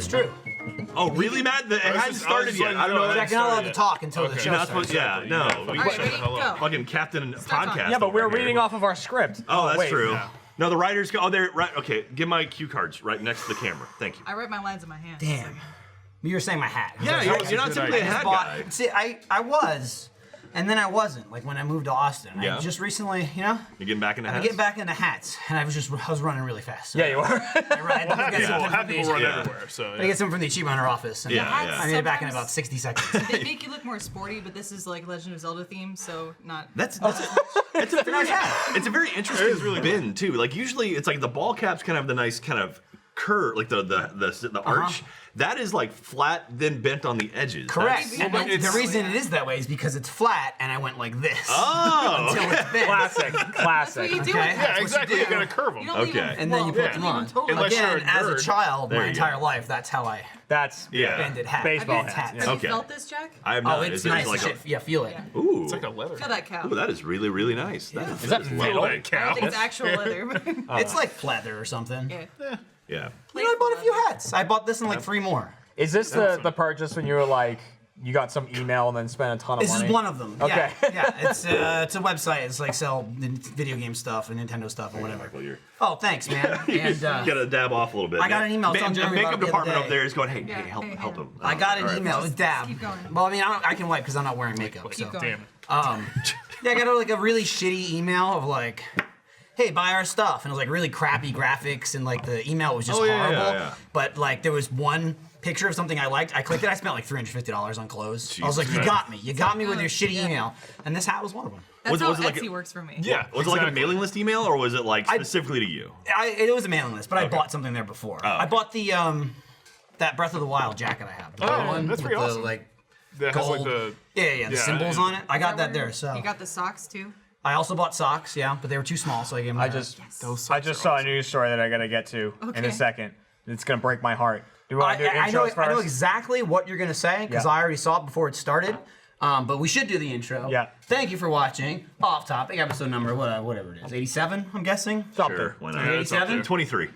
It's true. Oh, really, Matt? It hasn't started yet. I don't know. Jack, you're not allowed to talk until the show You're not starts. supposed. Yeah, no. All right, ready? Go. Fucking captain podcast. Yeah, but we're over here. reading off of our script. Oh, that's wait. true. Yeah. No, the writers go. Oh, they're right. Okay, give my cue cards right next to the camera. Thank you. I write my lines in my hand. Damn. You were saying my hat. Yeah, you're not simply a hat guy. See, I was, and then I wasn't. Like when I moved to Austin. Yeah. I just recently, you know. You're getting back into hats. I'm getting back into hats, and I was running really fast. So Yeah, you are. Hat people run Yeah. everywhere, so I get some from the Achievement Hunter office. And Yeah, I made it back in sometimes- about 60 seconds. They make you look more sporty, but this is like Legend of Zelda themed, so not. It's a very it's a very interesting bin too. Like usually it's like the ball caps kind of have the nice kind of curve, like the arch. That is like flat, then bent on the edges. Correct. That's- And the reason it is that way is because it's flat, and I went like this. Oh. Until it's bent. Classic. That's what Classic. you do. Okay. with yeah, hats. exactly. you You do. gotta curve them. You don't leave Okay. them- And then you put well, them leave on. totally. Unless you're Again, a as a nerd. child, There my you entire go. life, that's how I That's Yeah. bended hats. Baseball Have hats. you Yeah. Okay. felt this, Jack? I have Oh, not. it's Is it nice like shit. Yeah, feel it. Ooh. It's like a leather. Feel that cow. Ooh, that is really, really nice. Yeah. Is that is metal? lovely. I don't think it's actual leather, but It's like pleather or something. yeah. Yeah. You know, I bought a few hats. I bought this and like 3 more. Is this the purchase when you were like, you got some email and then spent a ton of This money? is one of them. Okay. Yeah, it's a website. It's like sell video game stuff and Nintendo stuff or whatever. Michael, you're Oh, thanks, man. And gotta dab off a little bit. I got an email telling The Jeremy about makeup it the other department day. up there is going, hey, Yeah, help hey, him. I got an All right. email. It was dab. keep going. Well, I mean, I can wipe because I'm not wearing makeup. So. Keep going. Damn. Yeah, I got like a really shitty email of like, hey, buy our stuff. And it was like really crappy graphics and like the email was just Oh, yeah, horrible. yeah. But like there was one picture of something I liked. I clicked it. I spent like $350 on clothes. I was like, you Jesus got me. You got me with your shitty Yeah. email. And this hat was one of them. That's Was it- how was it like Etsy a- works for me. Yeah. Was it like a exactly. mailing list email or was it like specifically to you? It was a mailing list, but I bought something there before. I bought the that Breath of the Wild jacket I have. The gold one that's pretty with the, awesome. like That has gold. like the. The symbols on it. I got that there. So You got the socks too? I also bought socks, yeah, but they were too small, so I gave them. I just saw a news story that I gotta get to in Okay. a second. It's gonna break my heart. Do you want to do I know intros first? exactly what you're gonna say because Yeah. I already saw it before it started. But we should do the intro. Yeah. Thank you for watching. Off Topic, episode number whatever it is, 87. I'm guessing. Something. Sure, why not? 87? 23.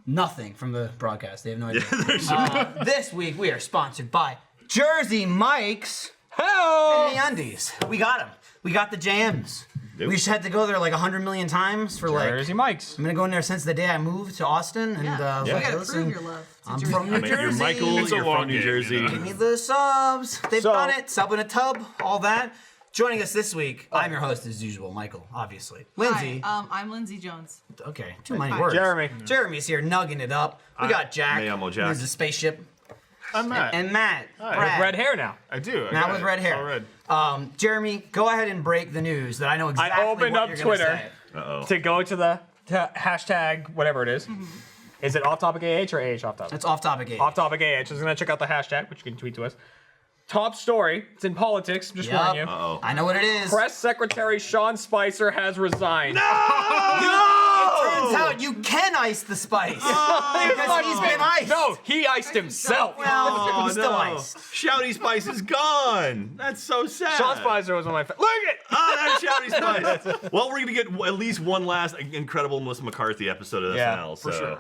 Nothing from the broadcast. They have no idea. There's- This week we are sponsored by Jersey Mike's Hello. and the Undies. We got them. We got the jams. Yep. We just had to go there like 100 million times for like. Jersey Mike's. I'm gonna go in there since the day I moved to Austin, and Yeah. was You like, gotta listen, prove your love to I'm Jersey. from New I mean, you're Jersey. Michael, It's a you're long from New game, Jersey. you know. Give me the subs. They've So- done it. Sub in a tub, all that. Joining us this week, I'm your host as usual, Michael, obviously. Lindsay. Hi, I'm Lindsay Jones. Okay, too many Hi. words. Jeremy. Jeremy's here nugging it up. We got Jack. Me amo Jack. There's a spaceship. I'm Matt. And Matt. Hi. Brad. Red hair now. I do. I Matt got with it. red It's all hair. red. Jeremy, go ahead and break the news that I know exactly opened what up you're Twitter. Gonna say. Uh-oh. To go to the hashtag whatever it is. Is it off topic AH or AH off topic? That's off topic. Off topic AH. So I'm gonna check out the hashtag, which you can tweet to us. Top story. It's in politics. Just Yup. warning you. Uh-oh. I know what it is. Press Secretary Sean Spicer has resigned. It turns out you can ice the spice. Because he's been iced. No, he iced himself. Well, Oh, he's still no. iced. Shouty Spice is gone. That's so sad. Sean Spicer was one of my Look at Oh, that's Shouty Spice. Well, we're going to get at least one last incredible Melissa McCarthy episode of Yeah, SNL. for So, sure.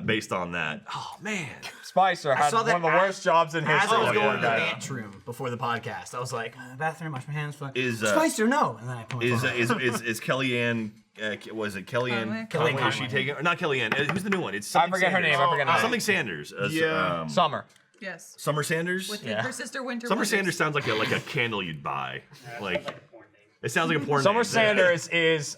Based on that. Oh, man. Spicer had saw one that of the as- worst jobs in As history. I was going to the Yeah. bathroom before the podcast, I was like, bathroom, wash my hands. Is, Spicer, no. And then I put my Is phone on. is Kellyanne? Was it Kellyanne? Conway? Conway. Is she taking? Or not Kellyanne? Who's the new one? It's I something forget her Sanders. name. I forget her name. Something Sanders. Yeah. Summer. Yes. Summer Sanders. With Yeah. her sister Winter Summer Wonders. Sanders sounds like a candle you'd buy. Like it sounds like a porn. Summer name. Sanders is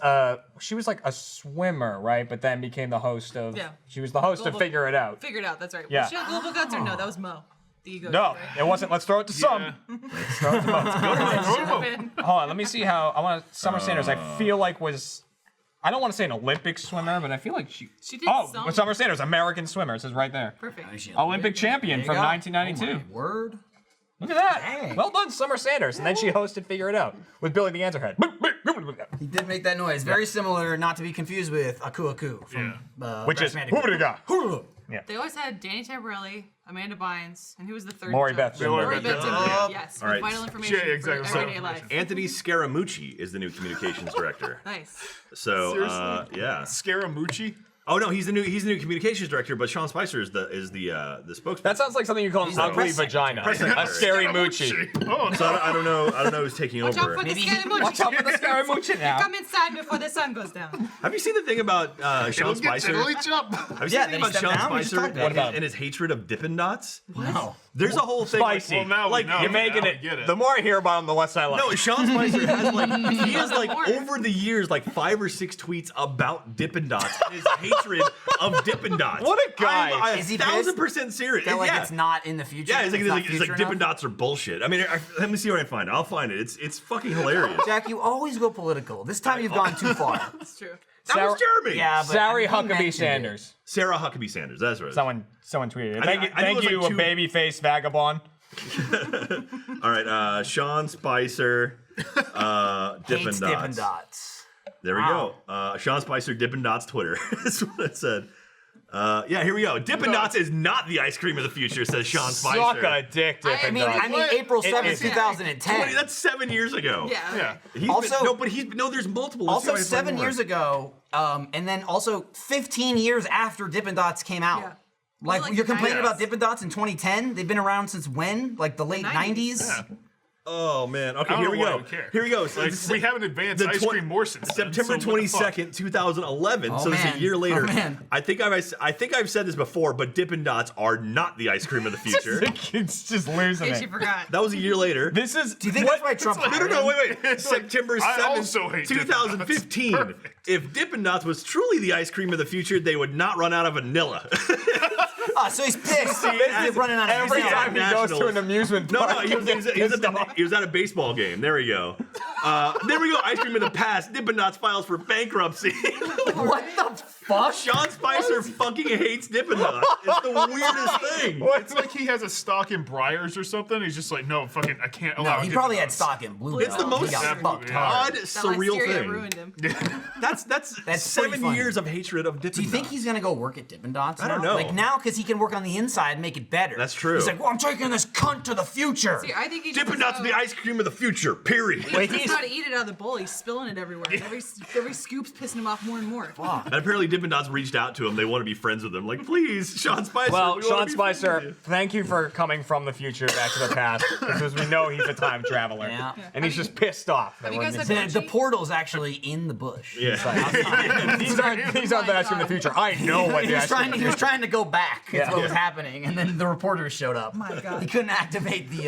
she was like a swimmer, right? But then became the host of. Yeah. She was the host of Global- Figure It Out. Figured out, that's right. Yeah. Was she on Global Guts or no? That was Mo. The ego. No, right? it wasn't. Let's throw it to some. Let's throw it to Mo. Should have been. Hold on, let me see how. I want Summer Sanders. I feel like was. I don't want to say an Olympic swimmer, but I feel like she. She did Oh, some. with Summer Sanders, American swimmer. It says right there. Perfect. Olympic champion There you from go. 1992. Oh, my word. Look at that. Dang. Well done, Summer Sanders. And then she hosted Figure It Out with Billy the Answerhead. He did make that noise. Very similar, not to be confused with Aku Aku from Which Crash is Bandicoot. Hoobadiga. Hoo-da-da. They always had Danny Tamborelli, Amanda Bynes, and who was the third? Lori judge? Beth Dimble. Lori Lori Beth Beth Dimble. Dimble. Yes. All With right. vital information Yeah, exactly. for everyday life. Anthony Scaramucci is the new communications director. Nice. So Seriously? yeah. Scaramucci? Oh no, he's the new communications director, but Sean Spicer is the spokesman. That sounds like something you call an the ugly press vagina. secretary. A scary moochie. Oh, So I don't know who's taking Watch out over. for the Maybe he- scary Watch out for the scary moochie now. Come inside before the sun goes down. Have you seen the thing about Sean it'll get Spicer? tiddly jump. Have you seen Yeah, the thing that he about stepped Sean down? We just Spicer talked about it. What about and his hatred of Dippin' Dots? No. There's a whole thing. Spicy. Well, now Like, we know. You're making Now it. we get it. The more I hear about him, the less I like. No, Sean Spicer has he has like More. over the years like 5 or 6 tweets about Dippin' Dots and his hatred of Dippin' Dots. What a guy. I'm Is he 1,000% serious. That like yeah. it's not in the future. Yeah, it's not like future Dippin' enough? Dots are bullshit. I mean, let me see what I can find. I'll find it. It's fucking hilarious. Jack, you always go political. This time you've gone too far. It's true. That was Jeremy. Yeah, but Sari he Huckabee mentioned it. Sanders. Sarah Huckabee Sanders. That's right. Someone tweeted. I think Thank it was you, like a 2 baby face vagabond. All right, Sean Spicer, Dippin' Hates Dots. Dippin' Dots. There we Wow. go. Sean Spicer, Dippin' Dots Twitter. That's what it said. Yeah, here we go. Dippin' Dots is not the ice cream of the future, says Sean Spicer. Suck a dick, Dippin' Dots. I mean, April It 7th, is- 2010. That's 7 years ago. Yeah. Yeah. Also- There's multiple. Let's see Also, if I can find 7 more. years ago, and then also 15 years after Dippin' Dots came out. Yeah. Like, Was it like you're the complaining 90s? about Dippin' Dots in 2010? They've been around since when? Like the late 90s? Yeah. Oh man. Okay, I don't here know we why go. we care. Here we go. Like, we haven't advanced the ice twen- cream more since then, September so what the fuck? 22nd, 2011. Oh, so it's a man. year later. Oh, man. I think I've said this before, but Dippin' Dots are not the ice cream of the future. It's just losing In case you it. forgot. That was a year later. This is. Do you think that's why Trump No, hired no, him? wait. September I 7th, also hate Dippin' Dots. 2015. Perfect. If Dippin' Dots was truly the ice cream of the future, they would not run out of vanilla. Oh, so he's pissed. They're running out of Every vanilla. time he goes to an amusement No, park, he was at a baseball game. There we go. There we go. Ice cream of the past. Dippin' Dots files for bankruptcy. What the fuck? Sean Spicer fucking hates Dippin' Dots. It's the weirdest thing. It's like he has a stock in Briars or something. He's just like, no, fucking, I can't allow No, he Dippin' probably had Dots. stock in Blue. It's the most He got fucked yeah. hard. odd, That surreal listeria thing. ruined him. That's pretty 7 funny. years of hatred of Dippin' Do you think Dots. he's gonna go work at Dippin' Dots? I don't now? know. Like now, because he can work on the inside and make it better. That's true. He's like, well, I'm taking this cunt to the future. See, I think he Dippin' just Dots are the ice cream of the future, period. He just trying to eat it out of the bowl. He's spilling it everywhere. Every scoop's pissing him off more and more. And apparently Dippin' Dots reached out to him. They want to be friends with him. Like, please, Sean Spicer. Well, we wanna Sean be friends with Spicer, you. thank you for coming from the future back to the past, because we know he's a time traveler. Yeah. And he's just pissed off. that Have you we're guys missing- had The mochi? portal's actually in the bush. Yeah. these aren't the ice cream of the future. I know what He the was ice cream trying. He was trying to go back. That's Yeah. what was happening, and then the reporters showed up. My God. He couldn't activate the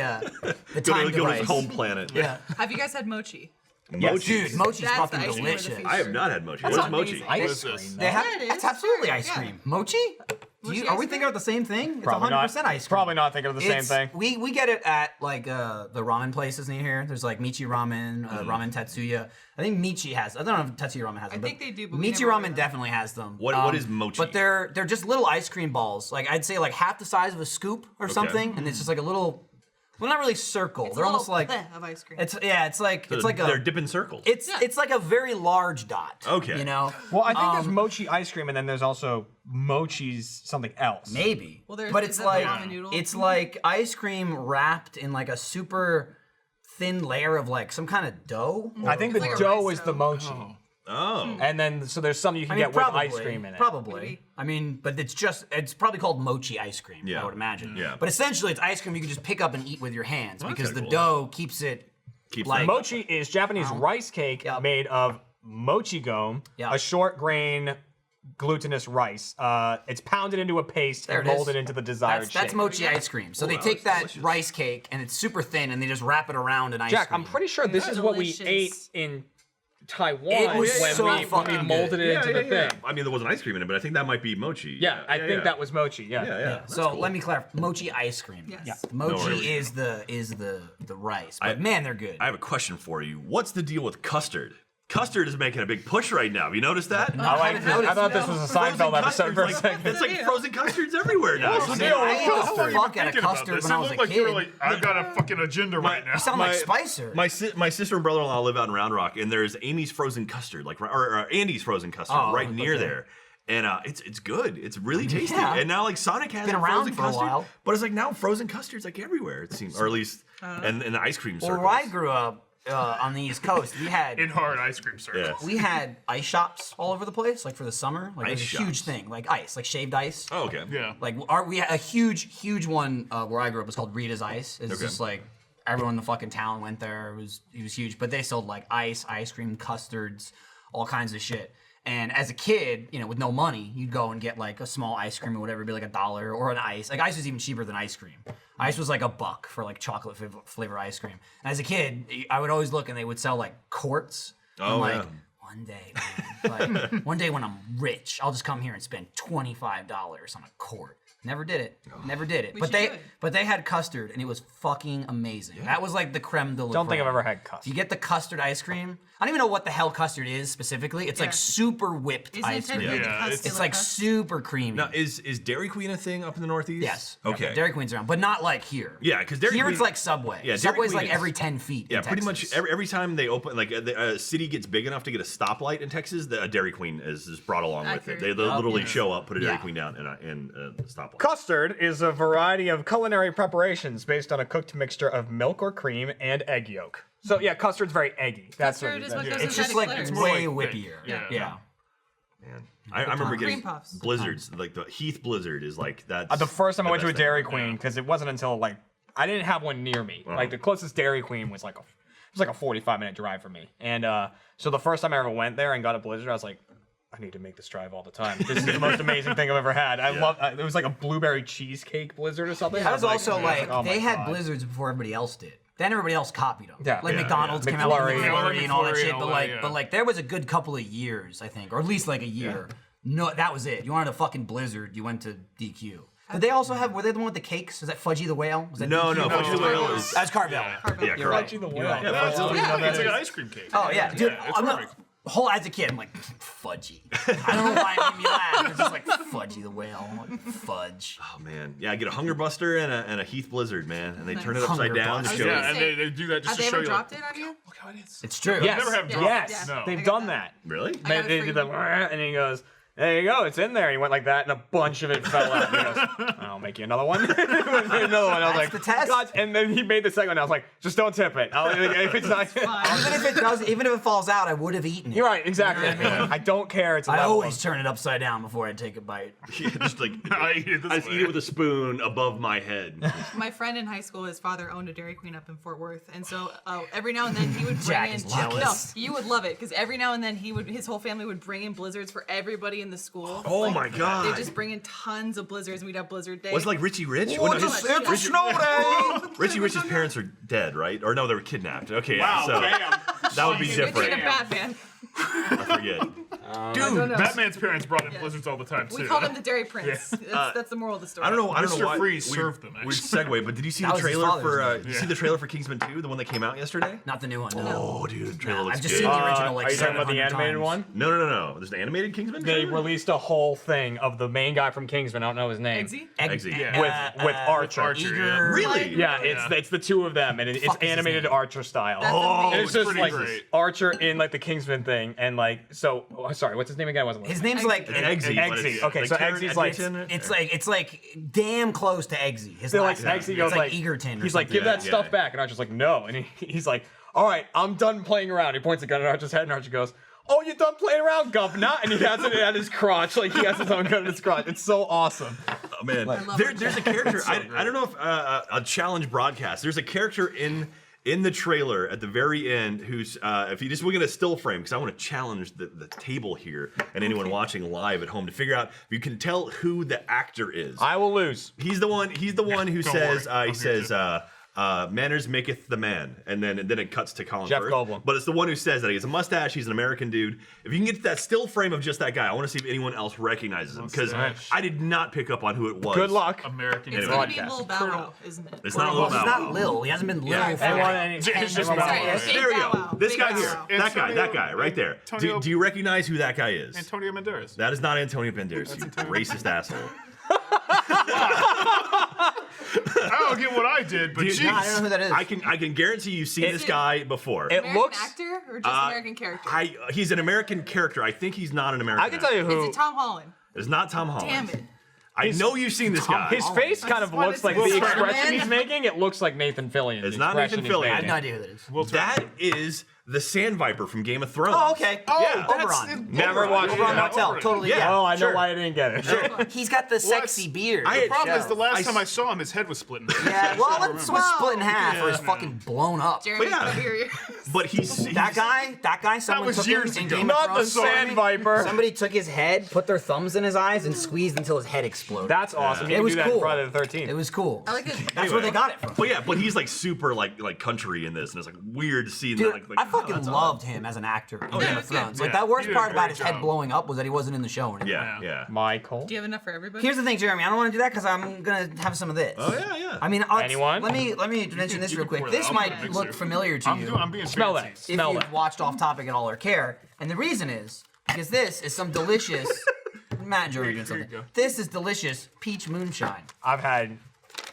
Go time to device. his home planet. Yeah. Have you guys had mochi? Mochi. Dude, mochi's That's fucking the ice cream of the delicious. future. I have not had mochi. That's What is mochi? amazing. What Ice is this? cream. They have, Yeah, it it's is. absolutely ice Yeah. cream. Mochi? Mochi Are ice we cream? thinking about the same thing? It's Probably 100% not. ice cream. Probably not thinking of the same thing. We get it at like the ramen places near here. There's like Michi Ramen, Ramen Tetsuya. I think Michi has. I don't know if Tetsuya Ramen has them. think but they do, but we Michi never order Ramen them. definitely has them. What is mochi? But they're just little ice cream balls. Like I'd say like half the size of a scoop or something, and it's just like a little. Well, not really circle. It's They're a almost little like. pleh of ice cream. It's like They're a. dipping circles. It's like a very large dot. Okay. You know. Well, I think there's mochi ice cream, and then there's also mochi's something else. Maybe. Well, there's- but is it's that the like ramen noodle? it's like ice cream wrapped in like a super thin layer of like some kind of dough. I think It's the like a dough rice is the dough. mochi. Oh. And then, so there's some you can I mean, get with probably, ice cream in it. Probably. Maybe. I mean, but it's probably called mochi ice cream. Yeah. I would imagine. Yeah. But essentially, it's ice cream you can just pick up and eat with your hands that's because the kinda cool. dough keeps it Keeps like that- Mochi is Japanese rice cake Yep. made of mochi gome, Yep. a short grain glutinous rice. It's pounded into a paste There and it is. molded into the desired That's shape. mochi ice cream. So they that take looks that delicious. rice cake and it's super thin and they just wrap it around in ice Jack, cream. I'm pretty sure this That's is what we delicious. ate in Taiwan It was when, so we fucking molded good. it into the thing. I mean, there wasn't ice cream in it, but I think that might be mochi. Yeah, I think that was mochi. Yeah. Yeah, yeah. That's So cool. let me clarify. Mochi ice cream. Yes. Yeah. Mochi No worries. is the rice. But man, they're good. I have a question for you. What's the deal with custard? Custard is making a big push right now. Have you noticed that? I thought this was a Seinfeld episode for a second. It's like frozen custards everywhere now. What's the Man, deal I with ate the custard? fuck out of Thinking about custard this. when I It was a looked like you were kid. like, I've got a fucking agenda right now. You sound like Spicer. My sister and brother-in-law live out in Round Rock, and there's Amy's frozen custard, like or Andy's frozen custard, Oh, right near okay. there. And it's good. It's really tasty. Yeah. And now like Sonic has Been a around frozen for a custard, while. but it's like now frozen custard's like everywhere it seems, or at least and the ice cream Well, circles. where I grew up, on the East Coast, we had In hard ice cream circles. we had ice shops all over the place, like for the summer. Like it was Ice a huge shops. thing, like ice, like shaved ice. Oh, okay. Yeah. Like we had a huge one where I grew up was called Rita's Ice. It's Okay. just like everyone in the fucking town went there. It was huge, but they sold like ice cream, custards, all kinds of shit. And as a kid, you know, with no money, you'd go and get like a small ice cream or whatever, it'd be like $1 or an ice. Like ice was even cheaper than ice cream. Ice was like $1 for like chocolate flavor ice cream. And as a kid, I would always look and they would sell like quarts. Oh, I'm yeah. like, one day, man, like one day when I'm rich, I'll just come here and spend $25 on a quart. Never did it. Never did it. We But should do it. they had custard and it was fucking amazing. That was like the creme de la Don't think creme. I've ever had custard. You get the custard ice cream. I don't even know what the hell custard is specifically. It's like Yeah. super whipped Isn't ice it cream. technically Yeah, custard It's like crust? super creamy. Now, is Dairy Queen a thing up in the Northeast? Yes. Okay. Dairy Queen's around, but not like here. Yeah, 'cause Dairy here Queen- it's like Subway. Yeah, Dairy Subway's Queen like is- every 10 feet. Yeah, in pretty Texas. much every time they open, like a city gets big enough to get a stoplight in Texas, a Dairy Queen is brought along with it. They Accurate. literally yes. show up, put a Dairy Yeah. Queen down in a stoplight. Custard is a variety of culinary preparations based on a cooked mixture of milk or cream and egg yolk. So yeah, custard's very eggy. That's Custard what is what it goes is. It's inside just a like Eclairs. more way like whippier. thick. Yeah. Yeah. Man. I remember getting Cream puffs. blizzards, like the Heath Blizzard is like that's The first time I went to a best thing. Dairy Queen, because it wasn't until like I didn't have one near me. Like the closest Dairy Queen was like a 45-minute drive from me. And so the first time I ever went there and got a blizzard, I was like, I need to make this drive all the time. This is the most amazing thing I've ever had. I love. It was like a blueberry cheesecake blizzard or something. That I was also like oh my they had God. blizzards before everybody else did. Then everybody else copied them. Yeah. Like Yeah, McDonald's yeah. came out with McFlurry. McFlurry and all that McFlurry shit. and But all like, that, yeah. but like, there was a good couple of years, I think, or at least like a year. No, that was it. You wanted a fucking blizzard, you went to DQ. Did they also have? Were they the one with the cakes? Was that Fudgy the Whale? Was that No, DQ? no, Fudgy the Whale is That's Carvel. Carvel. yeah, You're right. correct. Fudgy the You're Whale. right. Yeah, Fudgy the Whale. Yeah. It's like an ice cream cake. Oh yeah, dude. it's I'm not, perfect. whole as a kid, I'm like fudgy. I don't know why it made me laugh. It's just like Fudgy the Whale, I'm like, fudge. Oh man, yeah, I get a Hunger Buster and a Heath Blizzard, man, and they turn it Nice. upside Hunger down to Buster. show Yeah, you. and they do that just Have to they show ever you. dropped it on you? Look how it is. It's true. Yes. Never have dropped. Yes. No. They've I got done that. that. Really? I got They it did for the you. and he goes, there you go, it's in there. And he went like that, and a bunch of it fell out. And he goes, I'll make you another one. Another one. I was like, the test. God. And then he made the second one. I was like, just don't tip it. If it's not, Even if it falls out, I would have eaten it. you're right, exactly. I don't care. It's a I level always of- turn it upside down before I take a bite. Yeah, just like I eat it this I just way. eat it with a spoon above my head. My friend in high school, his father owned a Dairy Queen up in Fort Worth, and so every now and then he would bring Jack in. is jealous. No, you would love it because every now and then his whole family would bring in blizzards for everybody in the school. Oh my god. They just bring in tons of blizzards, and we'd have Blizzard Day. Was it like Richie Rich? Oh, no, it's his- a Richie- snow day. Richie Rich's parents are dead, right? Or no, they were kidnapped. Okay, Wow, so damn. that would be Richie different. and Batman. I forget. Dude, Batman's parents brought in blizzards all the time too. We called him the Dairy Prince. That's the moral of the story. I don't know Mr. why. Freeze weird- served them, Weird actually. segue, but did you see That the was his trailer father's for? name. Did you see the trailer for Kingsman 2, the one that came out yesterday? Not the new one. No. Oh, dude, the trailer looks I've just good. seen the original like Are you talking about the 700 animated times. one? No. There's an animated Kingsman. They trailer? released a whole thing of the main guy from Kingsman. I don't know his name. Eggsy? Eggsy. Yeah. With Archer. Archer, Eager. Really? Yeah, Yeah. it's the two of them, and it's Fuck is his animated name? Archer style. That's Oh, amazing. And it's just pretty like great. Archer in like the Kingsman thing, and like so. Oh, sorry, what's his name again? I wasn't His listening. name's like Eggsy. but Eggsy. it's Okay, so Taron Eggsy's like- Egerton? it's like damn close to Eggsy. His So like last name. Eggsy goes It's like like Egerton. Or he's like, something. give that Yeah, stuff yeah. back, and Archer's like, no, and he's like, all right, I'm done playing around. He points a gun at Archer's head, and Archer goes, oh, you're done playing around, governor, and he has it at his crotch, like he has his own gun at his crotch. It's so awesome. Oh man, love there's a character. I don't know if a challenge broadcast. There's a character in the trailer at the very end who's if you just look at a still frame, because I want to challenge the table here and anyone watching live at home to figure out if you can tell who the actor is. I will lose. He's the one who Don't says worry, I'm here manners maketh the man, and then it cuts to Colin Jeff Firth. Goldblum. But it's the one who says that he has a mustache. He's an American dude. If you can get to that still frame of just that guy, I want to see if anyone else recognizes him, because Mustache. I did not pick up on who it was. Good luck. American. It's Anyway. gonna be Podcast. Lil Bow Wow, isn't it? It's not Well, Lil he's Bow not Wow. Lil. He hasn't been Lil Yeah. for Anyone, like any, It's just anyone Bow else? Wow. Big There we Bow go. Wow. This Big guy Bow here. Wow. That guy right there. Antonio- Do you recognize who that guy is? Antonio Banderas. That is not Antonio Banderas, you racist asshole. I don't get what I did, but Dude, jeez. No, I don't know who that is. I can guarantee you've seen this guy before. It American looks. actor or just American character? He's an American character. I think he's not an American. I can tell you Is who. it Tom Holland? It's not Tom Holland. Damn it. I know you've seen this guy. His face kind of looks like the expression he's making. It looks like Nathan Fillion. It's the not expression Nathan he's Fillion. I have making. no idea who that is. That is the Sand Viper from Game of Thrones. Oh, okay. Yeah. Oberon. Never watched it. Oberon Martell. Totally. Yeah. Yeah. Oh, I know sure. why I didn't get it. Sure. He's got the sexy beard. The problem is Yeah. the last time I saw him, his head was split in half. Yeah, well, it was split in half, or Yeah. it's fucking blown up. Jeremy, yeah. come here. But he's That guy, someone was took years him in ago. Game of Not the Thrones. Sand Viper. Somebody took his head, put their thumbs in his eyes, and squeezed until his head exploded. That's awesome. It You can was do that cool. in Friday the 13th. It was cool. I like it. That's where they got it from. But yeah, but he's like super like country in this, and it's like weird to see Dude, that. Like, I fucking that's loved him as an actor in Game yeah, of it's good. Thrones. Like Yeah, that worst he did a part about great his head job. blowing up was that he wasn't in the show anymore. Yeah. Michael. Do you have enough for everybody? Here's the thing, Jeremy. I don't want to do that because I'm gonna have some of this. Oh yeah. I mean, Anyone? Let me mention this you real can quick. pour This that. might I'm gonna look mix it. familiar to you. I'm being Smell fancy. if Smell you've that. watched Off Topic at all or care. And the reason is because this is some delicious. Matt and Joey are doing Here you something. go. This is delicious peach moonshine. I've had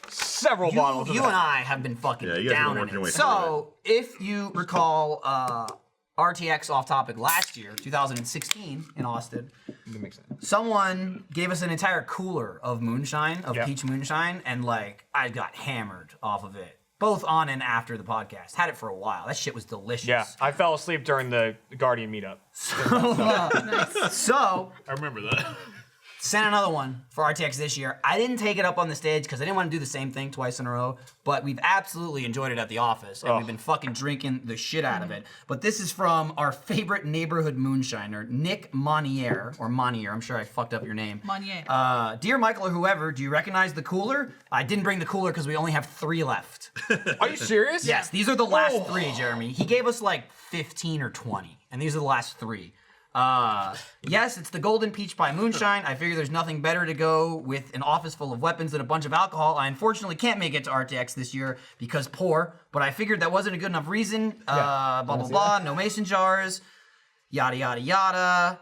several bottles of You that. and I have been fucking Yeah, you guys have down been in working your it. way through So, if you recall RTX Off Topic last year, 2016 in Austin, That makes sense. someone gave us an entire cooler of moonshine, of Yeah. peach moonshine, and like I got hammered off of it, both on and after the podcast. Had it for a while. That shit was delicious. Yeah, I fell asleep during the Guardian meetup. So, I remember that. sent another one for RTX this year. I didn't take it up on the stage because I didn't want to do the same thing twice in a row, but we've absolutely enjoyed it at the office, and we've been fucking drinking the shit out of it. But this is from our favorite neighborhood moonshiner, Nick Monnier, or Monnier, I'm sure I fucked up your name. Monnier. Dear Michael or whoever, do you recognize the cooler? I didn't bring the cooler because we only have 3 left. Are you serious? Yes, these are the last 3, Jeremy. He gave us like 15 or 20, and these are the last 3. Yes, it's the Golden Peach Pie Moonshine. I figure there's nothing better to go with an office full of weapons and a bunch of alcohol. I unfortunately can't make it to RTX this year because poor, but I figured that wasn't a good enough reason. Blah, blah, blah. No mason jars. Yada, yada, yada.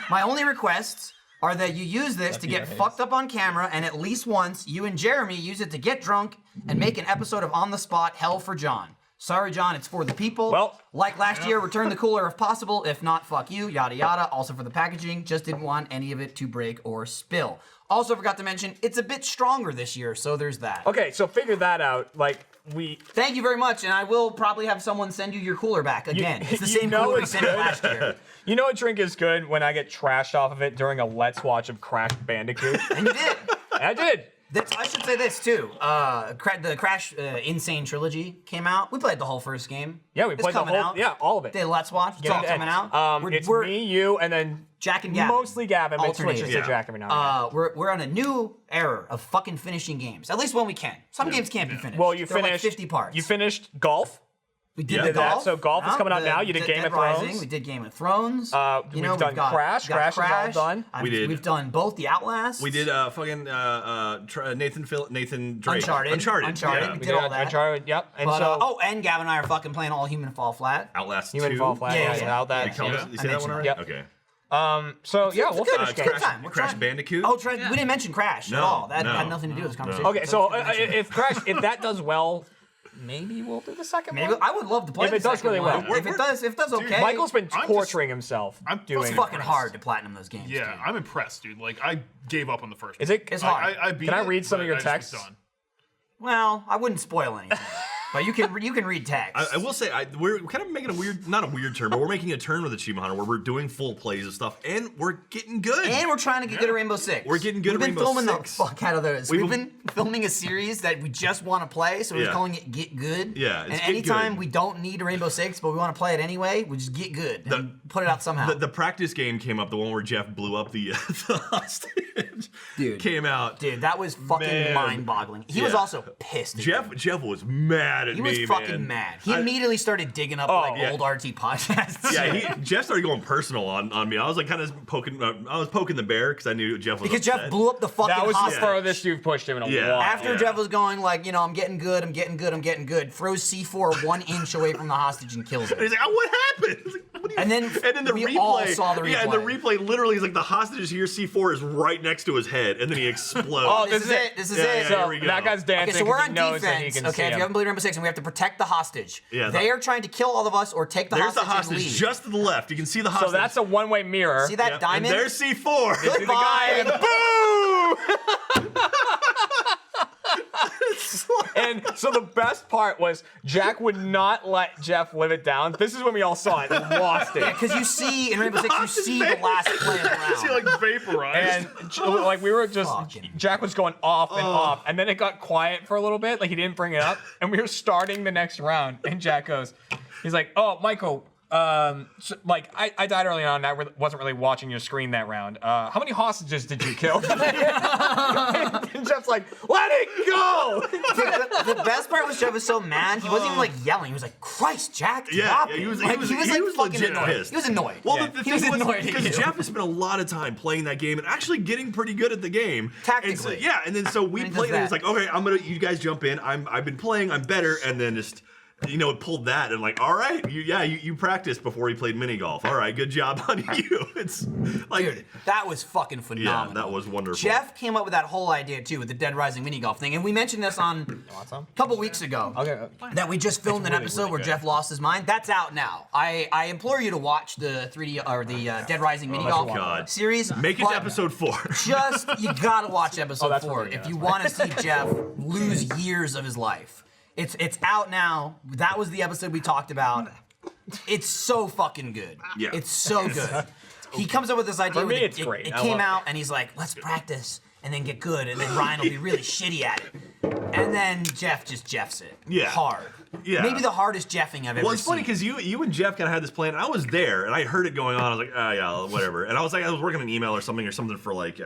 My only requests are that you use this to get fucked up on camera, and at least once, you and Jeremy use it to get drunk and make an episode of On the Spot Hell for John. Sorry, John, it's for the people. Well- like last year, return the cooler if possible. If not, fuck you, yada yada. Also for the packaging, just didn't want any of it to break or spill. Also forgot to mention, it's a bit stronger this year, so there's that. Okay, so figure that out. Like, we. Thank you very much, and I will probably have someone send you your cooler back again. It's the you same know cooler we it's sent you good. last year. You know, a drink is good when I get trashed off of it during a Let's Watch of Crash Bandicoot. And you did. I did. I should say this too. The Crash Insane Trilogy came out. We played the whole first game. Yeah, we It's played the coming whole. out. Yeah, all of it. Did Let's Watch. It's all coming out. It's me, you, and then Jack and Gavin. mostly Gavin, but Alternating. switches to Yeah. Jack every now and again. We're on a new era of fucking finishing games. At least when we can. Some games can't be finished. Well, you They're finished like 50 parts. You finished golf. We did Yeah. the That, golf. so golf is coming out now. You did Game Dead of Thrones. Rising. We did Game of Thrones. We've done Crash. Crash is all done. We did. We've done both the Outlast. We did fucking Nathan Drake. Uncharted. Uncharted. Yeah. Yeah. did all that. Uncharted, yep. And But, so and Gavin and I are fucking playing All Human Fall Flat. Outlast Human 2. Fall Flat. Yeah, Yeah, yeah. out that. You call Yeah. it- you I say that mentioned one already? that. Okay. So yeah, we'll It's a finish good games. time. We're Crash trying. Bandicoot? Oh, we didn't mention Crash at No, all. That no, had nothing to do with this no. conversation. Okay, so That's good to mention. if Crash, if that does well, maybe we'll do the second Maybe one. I would love to play If the it does second really one. well. If it does okay. Michael's been I'm just- torturing himself I'm doing. It's fucking fucking hard to platinum those games. Yeah, dude. I'm impressed, dude. Like, I gave up on the first Is one. it? It's hard. I beat Can I it, read some but of your I just was texts? done. Well, I wouldn't spoil anything. But you can read text. I will say we're kind of making a weird, not a weird turn, but we're making a turn with Achievement Hunter where we're doing full plays of stuff, and we're getting good. And we're trying to get good at Rainbow Six. We're getting good We've at been Rainbow filming Six. the fuck out of those. We've- We've been filming a series that we just want to play, so we're Yeah. calling it Get Good. Yeah, it's and Get anytime Good. we don't need a Rainbow Six, but we want to play it anyway, we just get good and put it out somehow. The practice game came up, the one where Jeff blew up the hostage. Dude. Came out. Dude, that was fucking Man. mind-boggling. He was Yeah. also pissed. at Jeff was mad at He me, was fucking man. mad. He immediately started digging up like yeah. old RT podcasts. Yeah, Jeff started going personal on me. I was like kind of poking. I was poking the bear because I knew Jeff was because upset. Jeff blew up the fucking That was the hostage. furthest you've pushed him in a Yeah. while. After Yeah. Jeff was going like, I'm getting good, throws C4 1 inch away from the hostage and kills And him. he's like, "Oh, what happened?" I was like, what do And then the we replay, all saw the replay. yeah, and the replay literally is like the hostage is here. C4 is right next to his head, and then he explodes. Oh, This is it. This is Yeah, it. yeah, So here we go. that guy's dancing. Okay, so we're 'cause he on knows that he defense. can Okay, see if you him. haven't played Rainbow Six, and we have to protect the hostage. Yeah, They are trying to kill all of us or take the There's the hostage and hostage leave. just to the left. You can see the hostage. So that's a one-way mirror. See that And diamond? there's C4. See the guy and boom! And so the best part was Jack would not let Jeff live it down. This is when we all saw it and lost it. Because you see in Rainbow Six, you see the last play of the round. Is he like vaporized? And like we were just, Fucking- Jack was going off and off, and then it got quiet for a little bit, like he didn't bring it up, and we were starting the next round, and Jack goes, he's like, "Oh, Michael, so, like I died early on, and I wasn't really watching your screen that round. How many hostages did you kill?" And Jeff's like, "Let it go!" The best part was Jeff was so mad, he wasn't even like yelling. He was like, "Christ, Jack, drop it." he was like, legit fucking pissed. annoyed. He was annoyed. Well, Yeah. the He was thing was, annoyed at because you. Jeff has spent a lot of time playing that game and actually getting pretty good at the game. Tactically. And so, yeah, and then so we And he played does and it's that. like, okay, you guys jump in. I've been playing, I'm better, and then just it pulled that and like, all right, you practiced before you played mini golf. All right, good job on you. It's like, Dude, that was fucking phenomenal. that was wonderful. Jeff came up with that whole idea too with the Dead Rising mini golf thing, and we mentioned this on Want some? a couple weeks ago. Okay. That we just filmed an really, episode really where good. Jeff lost his mind. That's out now. I implore you to watch the 3D or the Dead Rising mini golf God. series. Make it but to episode 4. Just you gotta watch episode that's 4 funny, yeah, if you that's want to see Jeff lose years of his life. It's out now. That was the episode we talked about. It's so fucking good. Yeah. It's so good. He comes up with this idea. For me, with it's great. It I came love out, and he's like, "Let's practice and then get good, and then Ryan will be really shitty at it." And then Jeff just Jeffs it. Yeah. Hard. Yeah. Maybe the hardest Jeffing I've ever Well, it's funny seen. because you and Jeff kind of had this plan. I was there and I heard it going on. I was like, oh yeah, whatever. And I was working an email or something for like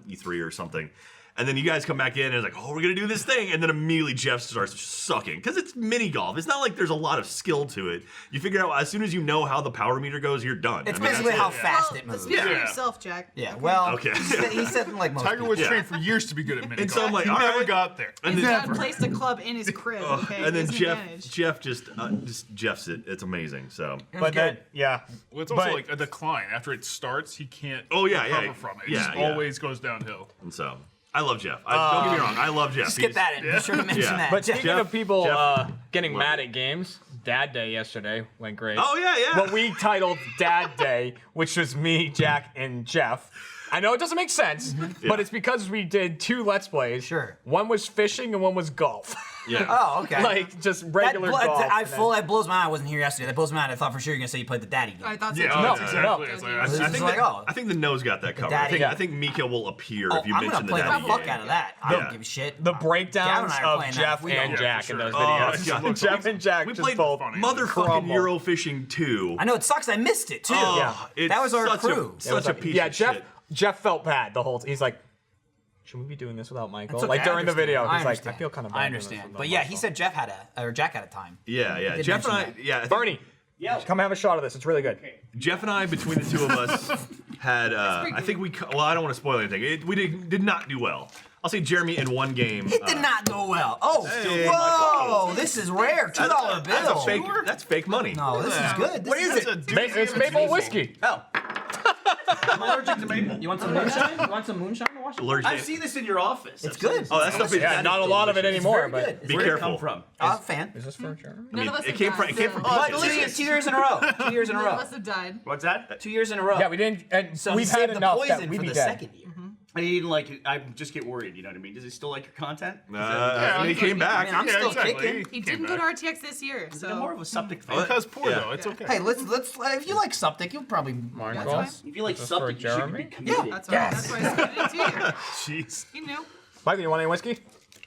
E3 or something. And then you guys come back in and it's like, oh, we're gonna do this thing, and then immediately Jeff starts sucking because it's mini golf. It's not like there's a lot of skill to it. You figure out as soon as you know how the power meter goes, you're done. It's I mean, basically that's how it. fast Well, it moves. speak for Yeah. yourself, Jack. Yeah, well, Okay. he said like most Tiger people. Woods Yeah. trained for years to be good at mini And so I'm golf. like, he all never right. got there. And He's then, got placed a club in his crib. Okay, and then He doesn't manage. Jeff just Jeffs it. It's amazing. So. But then, yeah. Well, it's also But- like a decline. After it starts, he can't Oh, yeah, recover yeah. from it. It Yeah, just yeah. always goes downhill. And so I love Jeff. Don't get me wrong. I love Jeff. Skip that in. Be sure to mention Yeah. that. But Jeff- speaking of people Jeff- getting love mad it. at games, Dad Day yesterday went great. Oh yeah, yeah. What we titled Dad Day, which was me, Jack, and Jeff. I know it doesn't make sense, but it's because we did 2 Let's Plays. Sure. One was fishing and one was golf. Yeah. Oh, okay. Like just regular golf. and then- That blows my mind. I wasn't here yesterday. That blows my mind. I thought for sure you were gonna say you played the daddy game. I thought so. Yeah, too. No, that's exactly. no. It's like, I I It's think like, oh. I think the nose got that covered. daddy- I think Mika will appear Oh, if you I'm gonna mention the play the daddy fuck game. out of that. I Yeah. don't give a shit. the Gavin breakdowns and I are of playing that. Jeff We and don't. Jack for in sure. those Oh, videos. yeah. Jeff and Jack We just played both funny. motherfucking crumble. Eurofishing 2. I know it sucks. I missed it too. Oh, it's That was our such crew. A, such a piece yeah, of Jeff. shit. Jeff felt bad the whole. He's like, should we be doing this without Michael? It's okay, like I during the understand. video, I he's like, I understand. feel kind of bad. I doing this understand. without But yeah, he Michael." said Jeff had a time. Yeah, yeah. did Jeff and I, mention yeah. I think Bernie, come have a shot of this. It's really good. Jeff and I, between the two of us, had. I think we. Well, I don't want to spoil anything. We did not do well. I'll say Jeremy in one game. It did not go well. Oh, Hey, whoa! This is rare. $2 bill. That's a fake. That's fake money. No, this is good. What is it? It's maple whiskey. Oh, I'm allergic to maple. you want some moonshine? You want some moonshine to wash? Allergic. I've seen this in your office. It's good. Oh, that stuff is. Yeah, that not is a lot of it delicious. anymore, very but good. Be Where'd it careful. come from? Fan. is this for Jeremy? None of us It have came died, from. It came from. so- delicious. 2 years in a row. 2 years in a None of row. us have died. What's that? 2 years in a row. Yeah, we didn't. And So we've he had saved the enough poison that we'd for be the dead. second year. I didn't like it. I just get worried. You know what I mean? Does he still like your content? And he came back. I mean, I'm still kicking. He didn't go to RTX this year, I'm so more of a septic fan. Because poor Yeah. though, it's okay. Hey, let's. If you like something, you'll probably. Michael? That's fine. If you like Is this for septic, you should Jeremy? be committed. That's why. That's why I split it 2 years. Jeez. He knew. Michael, you want any whiskey?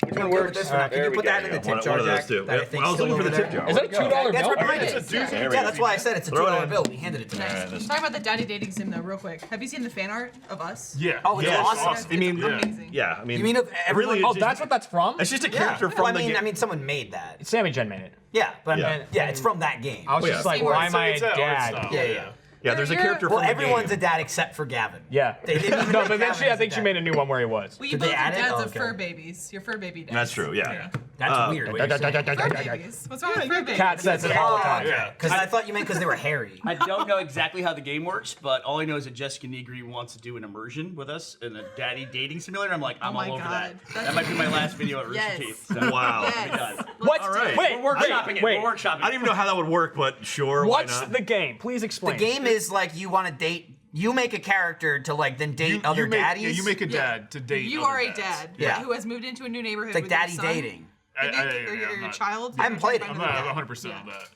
Which one works? This one. Can you put that in the tip One jar, of those Jack? two. That I Yeah, think I was still looking for the over tip there? jar. Is that a $2 That's bill? where mine It's a is. doozy. Yeah, that's why I said it's a Throw it $2 in. bill. We handed it to Nice. me. Talk about the Daddy dating sim though, real quick. Have you seen the fan art of us? Yeah. Oh, it's Yeah, it's awesome. awesome. I mean, It's amazing. Yeah, I mean, You mean if everyone? really, Oh, it's that's just- what that's from? It's just a Yeah. character from Well, the game. I mean, someone made that. Sammy Jen made it. Yeah, but Yeah. yeah, it's from that game. I was Oh, just yeah. like, Same why word, am I a it's that art dad? style. Yeah. Yeah, there's a You're- character Well, from the everyone's game. a dad except for Gavin. Yeah. They didn't even No, make but then Gavin as I a think she dad. made a new one where he was. Well, you Did both they are add it? dads Oh, of okay. fur babies. You're fur baby dads. That's true. Yeah. That's weird. Fur babies. What's wrong with fur babies? Cat says it all the time. Yeah. Because I thought you meant because they were hairy. I don't know exactly how the game works, but all I know is that Jessica Negri wants to do an immersion with us in a daddy dating simulator. I'm like, I'm Oh all my over God. that. That might be my last video at Rooster Yes. Teeth. So Wow. Yes. What? All right. Wait, we're workshopping it. wait. We're workshopping I don't even know how that would work, but sure, why What's not? the game? Please The explain. game is like you want to date. You make a character to like then date other you make, daddies. Yeah, you make a dad to date. You other are a dads. dad Yeah. who has moved into a new neighborhood It's like with your daddy son, dating. I think, I- or I'm your not- child. I haven't played it. I'm You're not trying to 100% yeah. of that.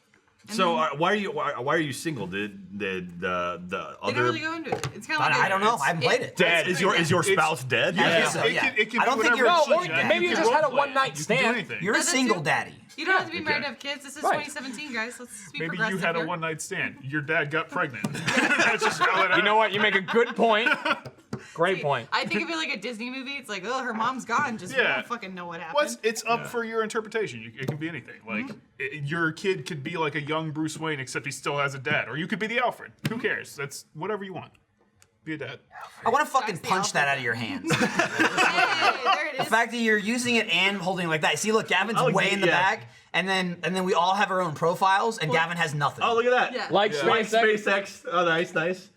So why are you single? Did the They don't other really go into it. It's kind of like I don't know. I haven't played it. dead is your spouse dead? Yeah. It so, can- yeah. it can I be don't think whatever you're a No, cheat or dad. maybe you can just had a roleplay. one-night You can stand. do anything. You're a That's it single too. daddy. You don't have to be married Okay. to have kids. This is Right. 2017, guys. Let's be Maybe progressive you had a here. one-night stand. Your dad got pregnant. That's just how it You know what? You make a good point. Great point. I think of it like a Disney movie. It's like, oh, her mom's gone. Just we Yeah. don't fucking know what happened. Well, it's up for your interpretation. It can be anything. Like your kid could be like a young Bruce Wayne, except he still has a dad, or you could be the Alfred. Who cares? That's whatever you want. Be a dad. I want to fucking That's the punch that alphabet. out of your hands. Hey, there it The is. fact that you're using it and holding it like that. See, look, Gavin's Oh, way in the yeah. back, and then we all have our own profiles, and Gavin has nothing. Oh, look at that. Yeah. Like Like SpaceX. SpaceX. Oh, nice.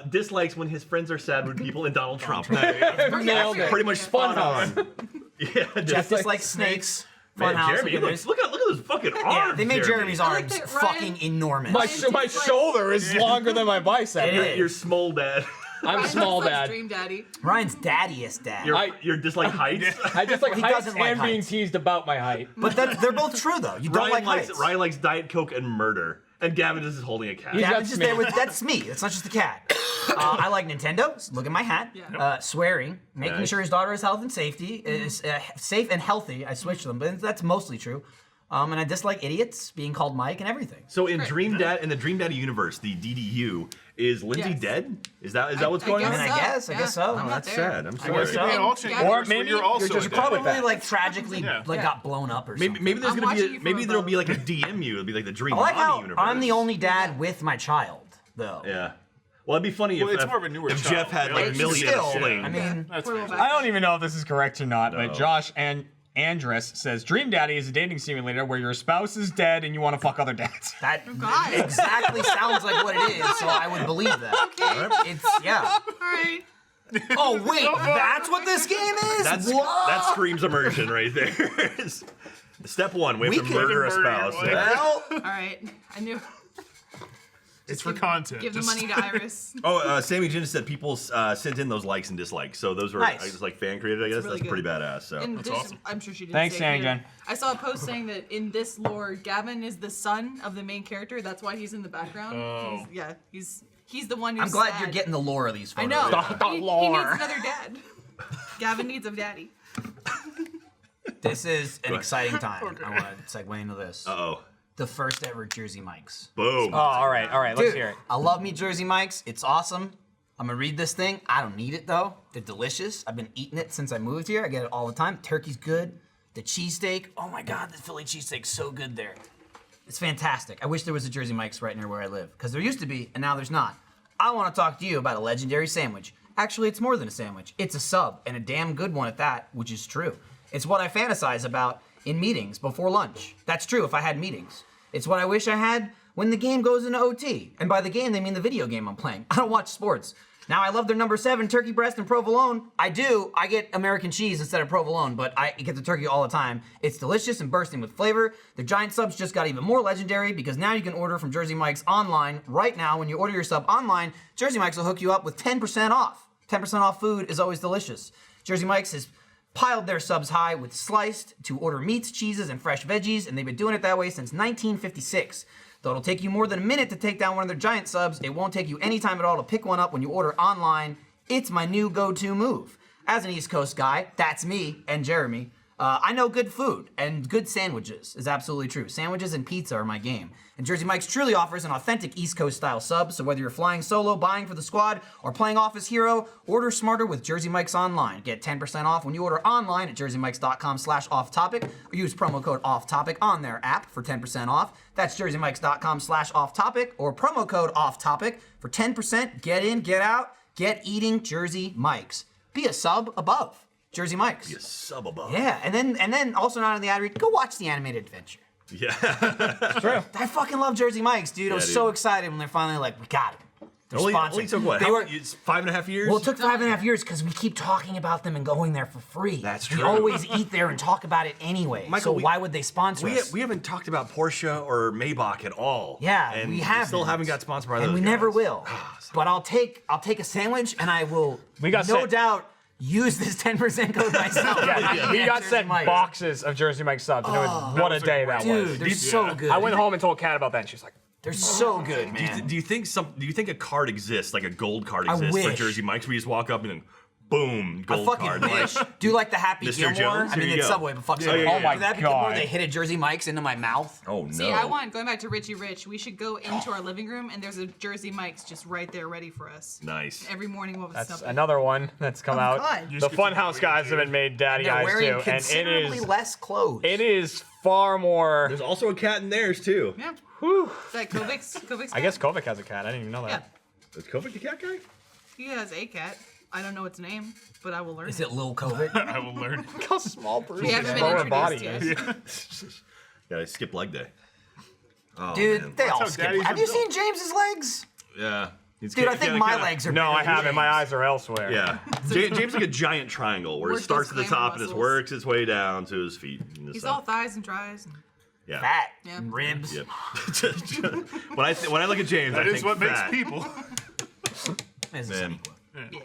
Dislikes when his friends are sad with people and Donald Trump. Nailed it. Pretty much spot on. Yeah, Jeff just dislikes snakes. man, Funhouse. Jeremy, look at look at those fucking arms. Yeah, they made Jeremy's I like arms that Ryan- fucking enormous. My shoulder is longer than my bicep. It is. You're small dad. I'm Ryan small, just likes dad. Dream Daddy. Ryan's daddiest dad. You're dislike heights. I just like He heights doesn't like and being heights. teased about my height. But they're both true though. You don't like heights. Ryan likes Diet Coke and murder, and Gavin is holding a cat. Yeah. Gavin's That's just me. there with that's me. It's not just the cat. I like Nintendo. Look at my hat. Yeah. Swearing, making Nice. sure his daughter is health and safety is safe and healthy. I switched them, but that's mostly true. And I dislike idiots being called Mike and everything. So in the Dream Daddy universe, the DDU, is Lindsay Yes. dead? Is that what's going on? I guess so. I'm not That's there. sad. I'm guess sorry. so. Be an And alternate Gavin- universe Or where maybe you're also you're just a dad. probably Probably like tragically Yeah. got blown up or something. Maybe there's I'm gonna be watching you maybe from there'll above. be like a DMU. It'll be like the Dream I like Mommy how universe. I'm the only dad with my child though. Yeah. Well, it'd be funny Well, if, it's more of a newer if child. Jeff had Yeah, like like, million still, sling. I mean, That's Portable fair. back. I don't even know if this is correct or not, No. but Josh and Andress says Dream Daddy is a dating simulator where your spouse is dead and you want to fuck other dads. that God. exactly sounds like what it is, so I would believe that. Okay. It's yeah. All right. Oh wait, that's what this game is. What? That screams immersion right there. Step one, we have We to could murder a murder your spouse. wife. Yeah. Well, All right. I knew. It's for content. Give the Just- money to Iris. Oh, Sammy Jin said people sent in those likes and dislikes. So those were Nice. just like fan created, I guess. really That's pretty good. badass. So And That's this, awesome. I'm sure she did. Thanks, say Sandy here. Jen. I saw a post saying that in this lore, Gavin is the son of the main character. That's why he's in the background. Oh. He's the one who's I'm glad sad. you're getting the lore of these I photos. know. The He needs lore. another dad. Gavin needs a daddy. This is an exciting time. I want to segue into this. uh-oh. The first ever Jersey Mike's. Boom. Oh, all right, let's Dude, hear it. I love me Jersey Mike's. It's awesome. I'm gonna read this thing. I don't need it though. They're delicious. I've been eating it since I moved here. I get it all the time. Turkey's good. The cheesesteak. Oh my God, the Philly cheesesteak's so good there. It's fantastic. I wish there was a Jersey Mike's right near where I live, because there used to be, and now there's not. I want to talk to you about a legendary sandwich. Actually, it's more than a sandwich. It's a sub, and a damn good one at that, which is true. It's what I fantasize about in meetings before lunch. That's true if I had meetings. It's what I wish I had when the game goes into OT. And by the game, they mean the video game I'm playing. I don't watch sports. Now, I love their number 7 turkey breast and provolone. I do. I get American cheese instead of provolone, but I get the turkey all the time. It's delicious and bursting with flavor. Their giant subs just got even more legendary because now you can order from Jersey Mike's online. Right now, when you order your sub online, Jersey Mike's will hook you up with 10% off. 10% off food is always delicious. Jersey Mike's has piled their subs high with sliced to order meats, cheeses, and fresh veggies, and they've been doing it that way since 1956. Though it'll take you more than a minute to take down one of their giant subs, it won't take you any time at all to pick one up when you order online. It's my new go-to move. As an East Coast guy, that's me and Jeremy. I know good food and good sandwiches is absolutely true. Sandwiches and pizza are my game. And Jersey Mike's truly offers an authentic East Coast style sub, so whether you're flying solo, buying for the squad, or playing Office Hero, order smarter with Jersey Mike's online. Get 10% off when you order online at jerseymikes.com/offtopic, or use promo code offtopic on their app for 10% off. That's jerseymikes.com/offtopic, or promo code offtopic for 10%. Get in, get out, get eating Jersey Mike's. Be a sub above. Jersey Mike's. You sub-a-bum. Yeah, and then also not in the ad read, go watch the animated adventure. Yeah. True. I fucking love Jersey Mike's, dude. I was so dude. excited when they're finally like, we got it. They're only sponsored. took what? They How were, long? It's 5.5 years? well, it took 5.5 years because we keep talking about them and going there for free. That's We true. always eat there and talk about it anyway. Michael, so why would they sponsor us? we haven't talked about Porsche or Maybach at all. Yeah, and we haven't. still haven't got sponsored by those and we guys. never will. But I'll take a sandwich and I will We got no sent- doubt use this 10% code myself. Yeah, we got sent boxes of Jersey Mike subs, and it was what a was a day great- that Dude, was. they're so good. I went home and told Kat about that, and she's like, They're so good, Do man. you think a card exists, like a gold card I exists for wish. Jersey Mike's, where you just walk up and then boom, I gold fucking card? wish. Do like the Happy Mr. Gilmore? Jones? I Here mean, you it's go. Subway, but fuck Yeah, Subway. yeah, yeah. Oh my Do the Happy Gilmore, God. they hit a Jersey Mike's into my mouth. Oh no! See, going back to Richie Rich, we should go into our living room and there's a Jersey Mike's just right there ready for us. Nice. Every morning we'll have that's something. another one that's come out. God. You The just get to Funhouse go guys eat have it. been made daddy They're eyes wearing too, and it considerably is less clothes. far more. There's also a cat in theirs too. Yeah. Whew. Is that Kovic's I guess Kovic has a cat. I didn't even know Yeah. that. Is Kovic the cat guy? He has a cat. I don't know its name, but I will learn. Is it Lil Kovic? I will learn. Look how small Bruce We haven't been lower body introduced is. Yeah, I skipped leg day. Oh, Dude, man. they That's all how skip. daddies Have are you built. seen James's legs? Yeah. He's Dude, I kinda- think my kinda- legs are No, better I than haven't. My James. eyes are elsewhere. Yeah. James is like a giant triangle where it Work starts his at the top and glamour just muscles. works its way down to his feet. and the He's side. all thighs and tries. And yeah. Fat Yeah. and ribs. Yep. when I look at James, That I is think what makes fat. people. It's a Man. funny quote. yeah.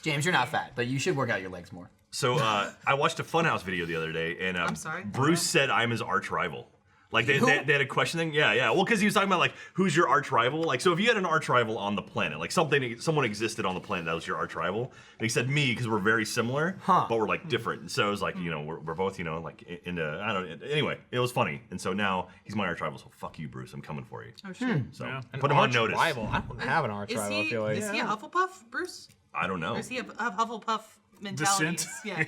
James, you're not fat, but you should work out your legs more. So I watched a Funhouse video the other day, and I'm sorry? Bruce said I'm his arch rival. Like they Who? had a question thing. Yeah. Well, because he was talking about like who's your arch rival. Like so, if you had an arch rival on the planet, like someone existed on the planet that was your arch rival, and he said me because we're very similar, Huh. but we're like different. And so it was like we're both like into I don't. Anyway, it was funny, and so now he's my arch rival. So fuck you, Bruce. I'm coming for you. Oh shit. So Yeah. put him on Arch notice. rival. I don't have an arch Is rival. I he? feel like. Is he a Hufflepuff, Bruce? I don't know. Or is he a Hufflepuff mentality? Descent? Yeah.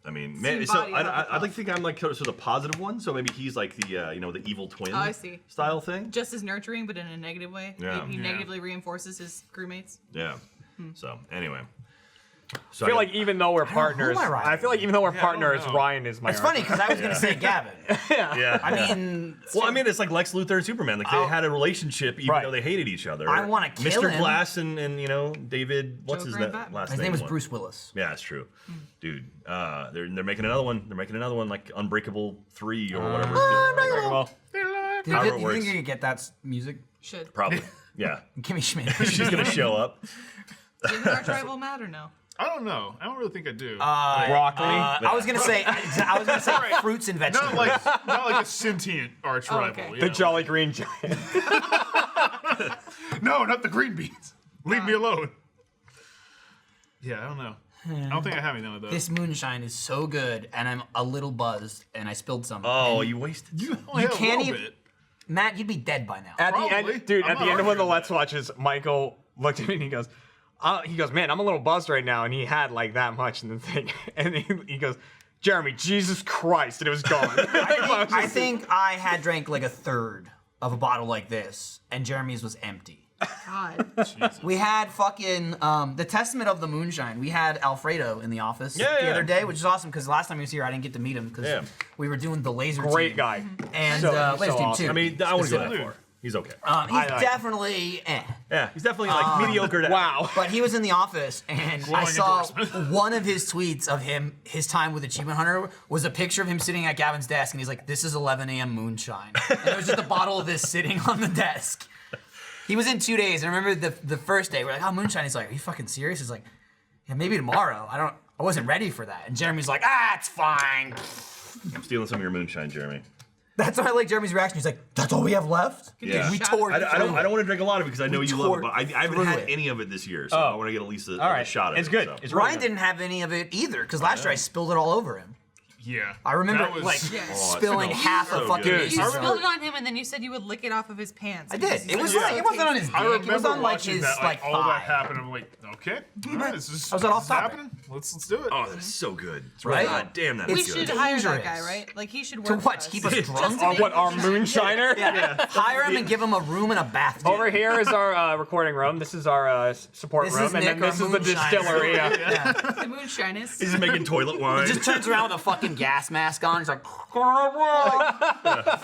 I mean, Same so body of I'd Hufflepuff. like to think I'm like sort of the positive one. So maybe he's like the the evil twin Oh, I see. style thing. Just as nurturing, but in a negative way. Yeah. He Yeah. negatively reinforces his crewmates. Yeah. So anyway. So I feel like even though we're partners, am I right? I feel like even though we're I don't partners, know. Ryan is my. It's funny because I was gonna say Gavin. yeah. I mean, well, I mean, it's like Lex Luthor and Superman. Like they had a relationship even Right. though they hated each other. I wanna kill Mr. him. Glass and David. What's Joker his and Batman. last his name? name was was? Bruce Willis. Yeah, that's true, dude. They're making another one. They're making another one like Unbreakable 3 or whatever. Well, Do However you it think works. you could get that music? Should. Probably. Yeah. Kimmy Schmidt. She's gonna show up. Didn't our tribal matter? No. I don't know. I don't really think I do. broccoli. I was gonna say fruits and vegetables. not like a sentient arch Oh, rival. okay. you the know. Jolly Green Giant. No, not the green beans. Leave me alone. Yeah, I don't know. I don't think I have any of those. This moonshine is so good, and I'm a little buzzed, and I spilled some. Oh, And you wasted. Only you have a can't little even- bit. Matt, you'd be dead by now. At the Probably. end, dude. I'm At the not end of one of the arguing Let's Watches, Michael looked at me and he goes, "Man, I'm a little buzzed right now." And he had like that much in the thing, and he goes, "Jeremy, Jesus Christ!" And it was gone. I think I had drank like a third of a bottle like this, and Jeremy's was empty. God. We had fucking the Testament of the Moonshine. We had Alfredo in the office Yeah, the yeah. other day, which is awesome because last time he was here, I didn't get to meet him because Yeah. we were doing the laser Great team. guy. And So- laser so team awesome. too. I mean, I want to go that Dude. far. He's okay. He's I like- definitely Yeah, he's definitely like mediocre to Wow. But he was in the office, and I Glowing saw endorsement. one of his tweets of his time with Achievement Hunter was a picture of him sitting at Gavin's desk, and he's like, "This is 11 a.m. moonshine." And there was just a bottle of this sitting on the desk. He was in 2 days. And I remember the first day, we're like, "Oh, moonshine." He's like, "Are you fucking serious?" He's like, "Yeah, maybe tomorrow. I wasn't ready for that." And Jeremy's like, "Ah, it's fine." I'm stealing some of your moonshine, Jeremy. That's why I like Jeremy's reaction. He's like, "That's all we have left." Yeah. We Shot. tore. I don't want to drink a lot of it because I know you love it, tore but I haven't through had it. any of it this year, so I want to get at least a All right, shot of it's it. good. so. It's really Ryan good. didn't have any of it either because last year I spilled it all over him. Yeah. I remember That was- like Yeah. Oh, it spilling smells half so a fucking good. Mason You jar. spilled it on him, and then you said you would lick it off of his pants. I because did. you It was said like it wasn't on his dick. I It was remember on like watching his that, like all thigh. that happened. I'm like, Okay. All right, this is How's that off this is topic? happening. Let's do it. Oh, that's so good. Right? God damn, that We is should good. hire that Dangerous. guy, right? Like he should work To for what? us. Keep us drunk? to make What, our moonshiner? Hire him and give him a room and a bathtub. Over here is our recording room. This is our support This room, is and Nick, then this our is the moonshiner. distillery. Yeah. The moonshiners. He's making toilet wine. He just turns around with a fucking gas mask on. He's like,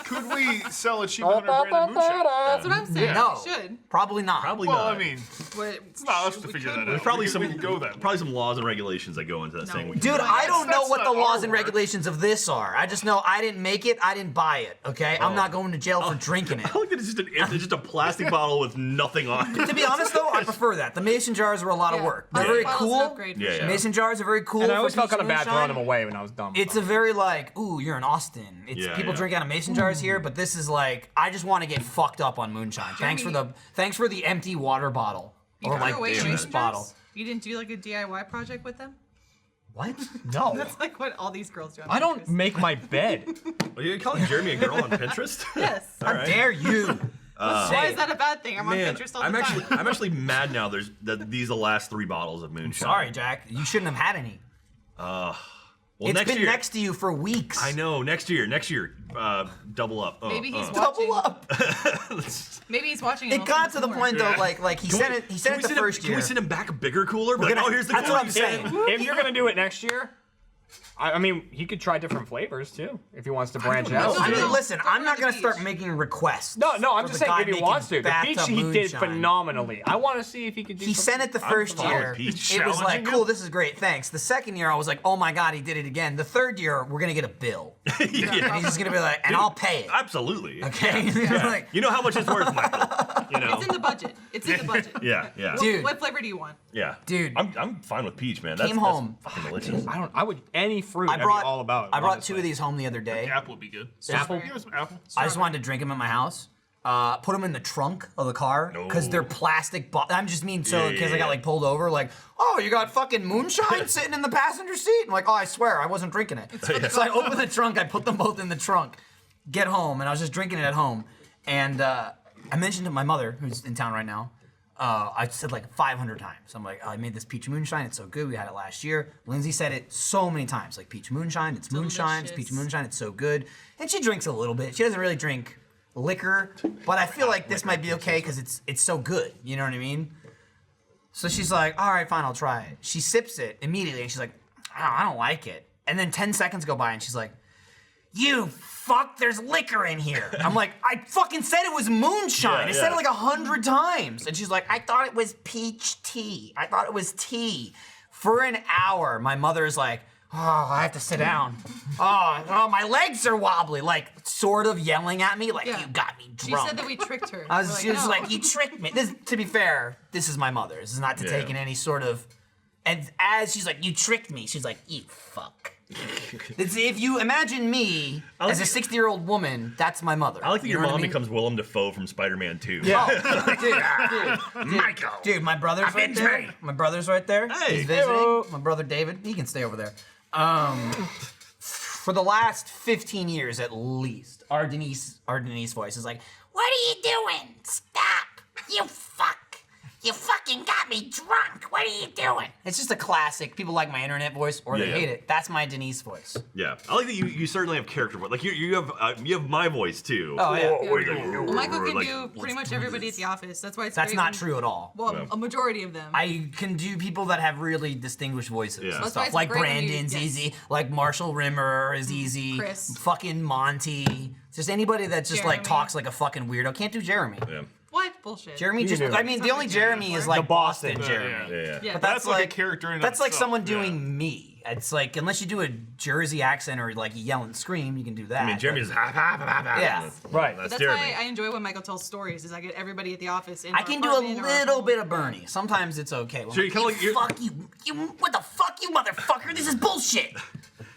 Could we sell a cheap 100 brand of moonshine? That's what I'm saying. no, We should. probably not. Probably Well, not. I mean, But it's not us to we figure could. that out. There's probably we some can go that way. probably some laws and regulations that go into that No. saying. Dude, I don't know that's what the not laws our and work. regulations of this are. I just know I didn't make it. I didn't buy it. Okay, I'm not going to jail for drinking it. I like that it's just a plastic bottle with nothing on it. To be honest, though, I prefer that. The mason jars were a lot of Yeah. work. They're Our very bottles cool. upgrade for Yeah, sure. yeah. Mason jars are very cool. And I always for felt kind of peach bad throwing them moonshine. away when I was done. It's a very like, ooh, you're in Austin. It's Yeah, people yeah. drink out of mason jars here, but this is like, I just want to get fucked up on moonshine. Thanks for the empty water bottle You or threw like away juice mason bottle. jars? You didn't do like a DIY project with them? What? no. That's like what all these girls do. On I don't Pinterest. make my bed. Are you calling Jeremy a girl on Pinterest? Yes. How dare you? Why is that a bad thing? I'm Man, on Pinterest all the I'm time. actually mad now. These are the last 3 bottles of moonshine. Sorry, Jack. You shouldn't have had any. Well, It's next been year. next to you for weeks. I know. Next year, double up. Maybe he's watching. Double up. Maybe he's watching. It got to the point though, like he said it. He said it the first Can year. we send him back a bigger cooler? Be like, gonna- oh, here's the that's cooler. what I'm saying. If you're gonna do it next year, I mean, he could try different flavors too if he wants to branch don't know. out. I mean, No, listen, don't I'm go not to gonna the start beach. making requests. No, I'm for just the saying guy if he making wants to. The peach bathtub he did moonshine. phenomenally. I want to see if he could do. He something. sent it the I'm first fine year. with peach. It was like, Challenging cool, him? this is great, thanks. The second year, I was like, oh my god, he did it again. The third year, we're gonna get a bill, and he's just gonna be like, and I'll pay it. Absolutely. Okay, like, You know how much it's worth, Michael. You know. It's in the budget. It's in the budget. Yeah, yeah, Dude. What flavor do you want? yeah. Dude. I'm fine with peach, man. Came home. That's fucking delicious. I would any fruit. I I'd brought be all about. I brought honestly. 2 of these home the other day. Apple would be good. Apple? Give us some apple. I just wanted to drink them at my house. Put them in the trunk of the car because No. they're plastic. I'm just mean so in Yeah, case I yeah, got like pulled over, like, oh, you got fucking moonshine sitting in the passenger seat. I'm like, oh, I swear I wasn't drinking it. So I opened the trunk. I put them both in the trunk. Get home, and I was just drinking it at home. And I mentioned to my mother, who's in town right now. I said like 500 times. I'm like, oh, I made this peach moonshine. It's so good. We had it last year. Lindsay said it so many times, like peach moonshine. It's moonshine. It's peach Delicious. moonshine. It's so good. And she drinks a little bit. She doesn't really drink liquor, but I feel like this might be okay because it's so good. You know what I mean? So she's like, all right, fine, I'll try it. She sips it immediately, and she's like, oh, I don't like it. And then 10 seconds go by, and she's like, you fuck, there's liquor in here. I'm like, I fucking said it was moonshine. I said yeah. it like 100 times. And she's like, I thought it was peach tea. I thought it was tea. For an hour, my mother's like, oh, I have to sit down. Oh, my legs are wobbly. Like, sort of yelling at me, like, Yeah. you got me She drunk. said that we tricked her. She was like, you tricked me. This, to be fair, this is my mother. This is not to take in any sort of. And as she's like, you tricked me, she's like, you fuck. If you imagine me as a 60-year-old woman, that's my mother. I like that You your know what mom I mean? becomes Willem Dafoe from Spider-Man 2. Oh, dude, Michael. dude, my brother's right Avenge there. me. My brother's right there. Hey. He's visiting. Hello. My brother David, he can stay over there. For the last 15 years at least, our Denise voice is like, what are you doing? Stop. You fuck. You fucking got me drunk. What are you doing? It's just a classic. People like my internet voice or they Yeah. hate it. That's my Denise voice. Yeah, I like that you certainly have character voice. Like you have my voice too. Oh, yeah. Well, Michael can Like, do pretty much everybody at the office. That's why it's That's great not when- true at all. Well, a majority of them. I can do people that have really distinguished voices Yeah. and That's why stuff. it's Like great when you- Brandon's yes. easy, like Marshall Rimmer is easy, Chris. fucking Monty. Just anybody that just like Jeremy. talks like a fucking weirdo. Can't do Jeremy. Yeah. What? Bullshit. Jeremy You just, can do it. I mean, the only Jeremy is like The Boston. Boston Jeremy. Yeah. Yeah. But That's like a character in That's like itself, someone yeah. doing me. It's like, unless you do a Jersey accent or like you yell and scream, you can do that. I mean, Jeremy's Yeah. Right. That's That's Jeremy. why I enjoy when Michael tells stories. Is I get everybody at the office. In I our can do a apartment or our little home. bit of Bernie. Sometimes it's okay. So you kinda like- you're- fuck you, what the fuck, you motherfucker? This is bullshit.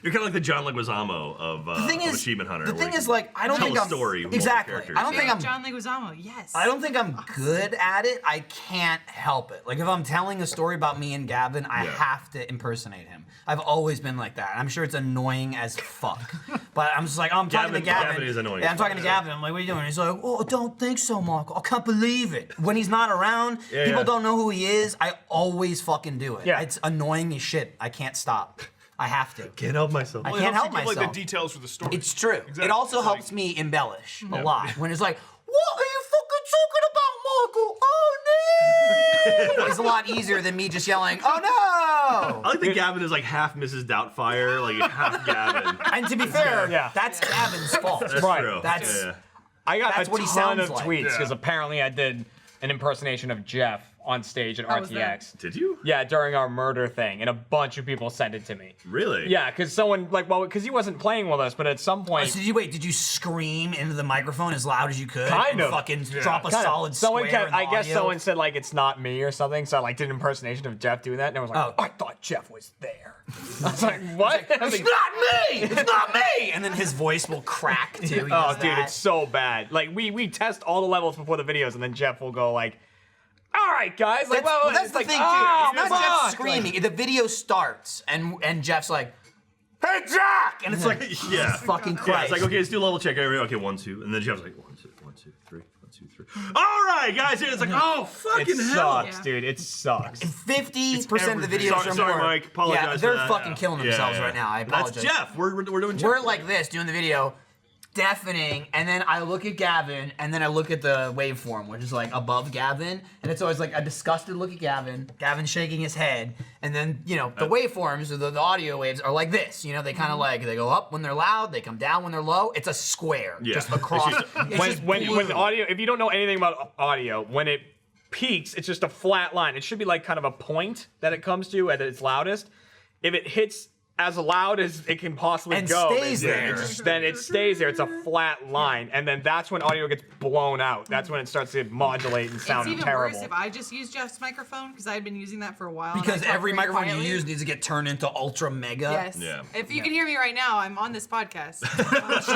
You're kind of like the John Leguizamo of Achievement Hunter. The thing where is, you like, I don't tell think a I'm story with exactly. multiple I don't think characters. I'm. John Leguizamo, yes. I don't think I'm good at it. I can't help it. Like if I'm telling a story about me and Gavin, I have to impersonate him. I've always been like that. I'm sure it's annoying as fuck. But I'm just like, oh, I'm talking to Gavin. Gavin is annoying Yeah, as I'm talking to Gavin. I'm like, what are you doing? He's like, oh, don't think so, Michael. I can't believe it. When he's not around, people don't know who he is. I always fucking do it. Yeah. It's annoying as shit. I can't stop. I have to. Can't help myself. I Well, it can't helps help you give, myself. like the details for the story. It's true. Exactly. It also It's helps like- me embellish a lot. When it's like, what are you fucking talking about, Michael? Oh no! It's a lot easier than me just yelling, oh I no! like that Gavin is like half Mrs. Doubtfire, like half Gavin. And to be fair, Yeah. that's Gavin's fault. That's Right. true. That's- yeah. I got That's a what he ton sounds of like. tweets because Yeah. apparently I did an impersonation of Jeff on stage at How was that? RTX. Did you? Yeah, during our murder thing, and a bunch of people sent it to me. Really? Yeah, because someone because he wasn't playing with us, but at some point, So did you scream into the microphone as loud as you could? Kind and of. fucking drop a kinda, solid someone square kept. in the I guess audio? someone said like it's not me or something, so I like did an impersonation of Jeff doing that, and I was like, Oh. I thought Jeff was there. I was like, what? I was It's like, not me! It's not me! And then his voice will crack too. He oh, does dude, that. it's so bad. Like we test all the levels before the videos, and then Jeff will go like, "All right, guys." Like, Well, that's it's the like, thing, oh, too. It's not fuck. Jeff screaming. The video starts, and Jeff's like, "Hey, Jack!" And it's like, Yeah. fucking Yeah, Christ. it's like, okay, let's do a level check. Okay, 1, 2. And then Jeff's like, 1, 2, 1, 2, 3, 1, 2, 3. All right, guys. And it's like, oh, It fucking hell. sucks, dude. It sucks. 50% of the everything. videos Sorry, are sorry, more. Mike. Apologize Yeah, for they're that. fucking killing themselves Yeah, right now. I That's apologize. Jeff. We're doing Jeff. We're like this doing the video, deafening, and then I look at Gavin, and then I look at the waveform, which is like above Gavin, and it's always like a disgusted look at Gavin, Gavin shaking his head, and then the waveforms or the audio waves are like this. They kind of like they go up when they're loud, they come down when they're low. It's a square, Yeah. just across. It's just when blue. the audio, if you don't know anything about audio, when it peaks, it's just a flat line. It should be like kind of a point that it comes to at its loudest. If it hits as loud as it can possibly And go, stays there. then it stays there. It's a flat line, and then that's when audio gets blown out. That's when it starts to modulate and It's sound even terrible. worse if I just use Jeff's microphone because I had been using that for a while. and because I talk every very microphone quietly. you use needs to get turned into ultra mega. Yes. Yeah. If you can hear me right now, I'm on this podcast.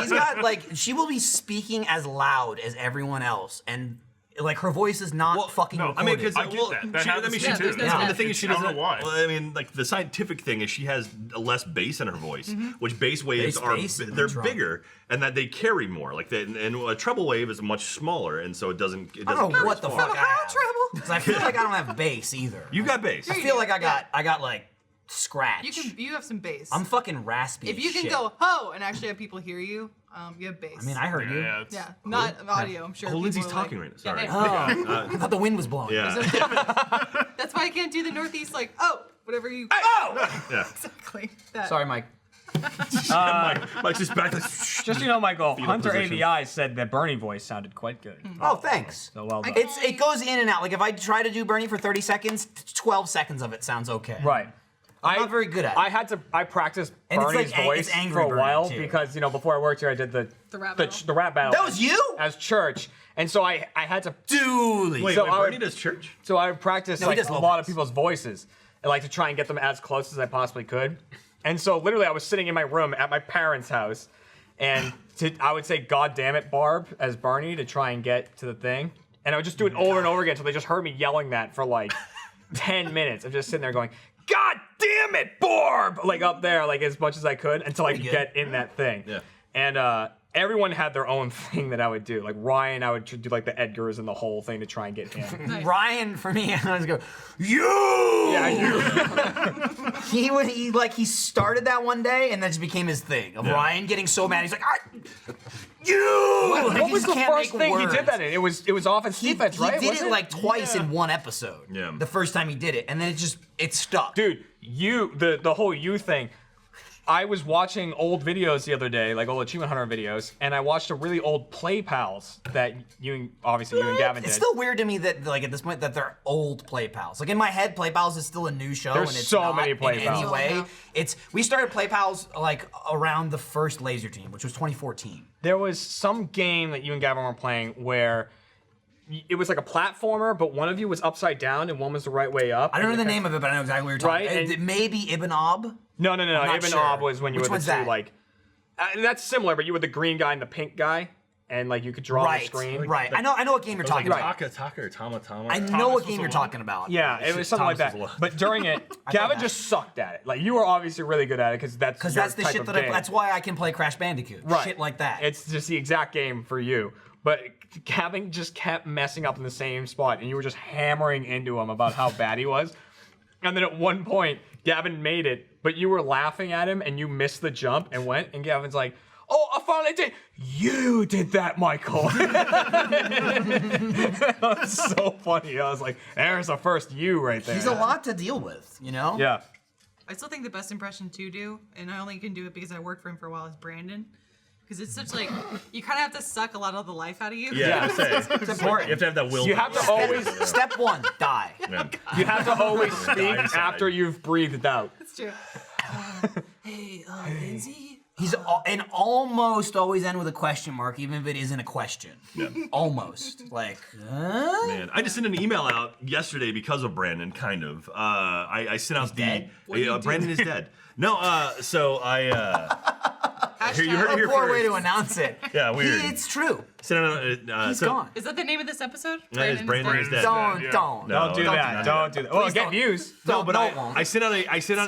She's got she will be speaking as loud as everyone else, and like her voice is not fucking no, recorded. I mean, because I get that. That happens she to me too. too. Yeah, And the thing is, she I don't doesn't. know why. Well, I mean, like the scientific thing is, she has less bass in her voice, which bass waves Bass? they're I'm drunk. bigger, and that they carry more. Like and a treble wave is much smaller, and so it doesn't. I don't know carry what as the far. fuck I have. 'Cause I feel like I don't have bass either. You got bass. I feel like I got like scratch. You have some bass. I'm fucking raspy. if you as can shit. go ho and actually have people hear you, you have bass. I mean, I heard you. Yeah, it's- yeah, not audio. I'm sure. Oh, people Lindsay's are talking like, right now. Sorry. Yeah, Oh, I thought the wind was blowing. Yeah. that's why I can't do the Northeast. Like, whatever you. Oh! Yeah. Exactly. That. Sorry, Mike. Mike's just back. Just so you know, Michael, Hunter position. ABI said that Bernie voice sounded quite good. Oh, thanks. So well done. It goes in and out. Like if I try to do Bernie for 30 seconds, 12 seconds of it sounds okay. Right. I'm not very good at it. I practiced And it's Bernie's like voice it's angry for a Bernie, while too. because before I worked here I did the rap battle. the rap battle. That was you? as church, and so I had to Dooley. Wait, So wait, I would- Bernie does church? so I would practice No, he like does a Lopez. lot of people's voices and like to try and get them as close as I possibly could. And so literally I was sitting in my room at my parents' house, and I would say "God damn it, Barb" as Barney to try and get to the thing, and I would just do it over and over again until they just heard me yelling that for like 10 minutes. I'm just sitting there going, "God damn it, Barb!" like up there, like as much as I could until I could good. get in that thing. Yeah. And everyone had their own thing that I would do. Like Ryan, I would do like the Edgars and the whole thing to try and get him. Nice. Ryan, for me, I always go, you! Yeah, you. He started that one day and that just became his thing. Of Ryan getting so mad, he's like, you! Like, What he was just the can't first make thing words. he did that in? It was offense defense, He right? did Was it like twice in one episode. Yeah. The first time he did it, and then it stuck. Dude, the whole you thing. I was watching old videos the other day, like old Achievement Hunter videos, and I watched a really old Play Pals that you and Gavin did. It's still weird to me that like at this point that they're old Play Pals. Like in my head, Play Pals is still a new show, There's and it's so not many Play in Pals. any way. Yeah. We started Play Pals like around the first Laser Team, which was 2014. There was some game that you and Gavin were playing where it was like a platformer, but one of you was upside down and one was the right way up. I don't know and the you name of it, but I know exactly what you're talking Right, about. and- Maybe Ibn Ob. No. not Ibn sure. Ob was when you Which were one's the two that? like. That's similar, but you were the green guy and the pink guy, and like you could draw on the Right, screen. right. I know what game you're It was like talking about. Taka or Tama. I know Thomas what was game the you're one? talking about. Yeah, it was something like Thomas that. was the But during it, I Gavin thought just sucked at it. Like you were obviously really good at it because that's Because your that's the type shit of that game. that's why I can play Crash Bandicoot. Right. Shit like that. It's just the exact game for you. But Gavin just kept messing up in the same spot, and you were just hammering into him about how bad he was. And then at one point, Gavin made it, but you were laughing at him, and you missed the jump and went, and Gavin's like, "Oh, I finally did. You did that, Michael." That was so funny. I was like, "There's a first you right there." He's a lot to deal with, you know? Yeah. I still think the best impression to do, and I only can do it because I worked for him for a while, is Brandon. Because it's such like, you kind of have to suck a lot of the life out of you. Yeah, I say. It's important. You have to have that will. You have to always, Step one, die. Yeah. you have to always speak inside. after you've breathed out. That's true. Hey, Lindsay. He's and almost always end with a question mark, even if it isn't a question. Yeah. Almost. Like, huh? Man, I just sent an email out yesterday because of Brandon, kind of. I sent out dead? Brandon is dead. No, so I here you heard it What a here poor way first. to announce it. Yeah, weird. It's true. Sent out, He's so, gone. Is that the name of this episode? That is Brandon is dead. Don't, Yeah. don't. No. Don't do don't that. do Don't do that. Well, Please get don't. views. No, but it won't. I sent out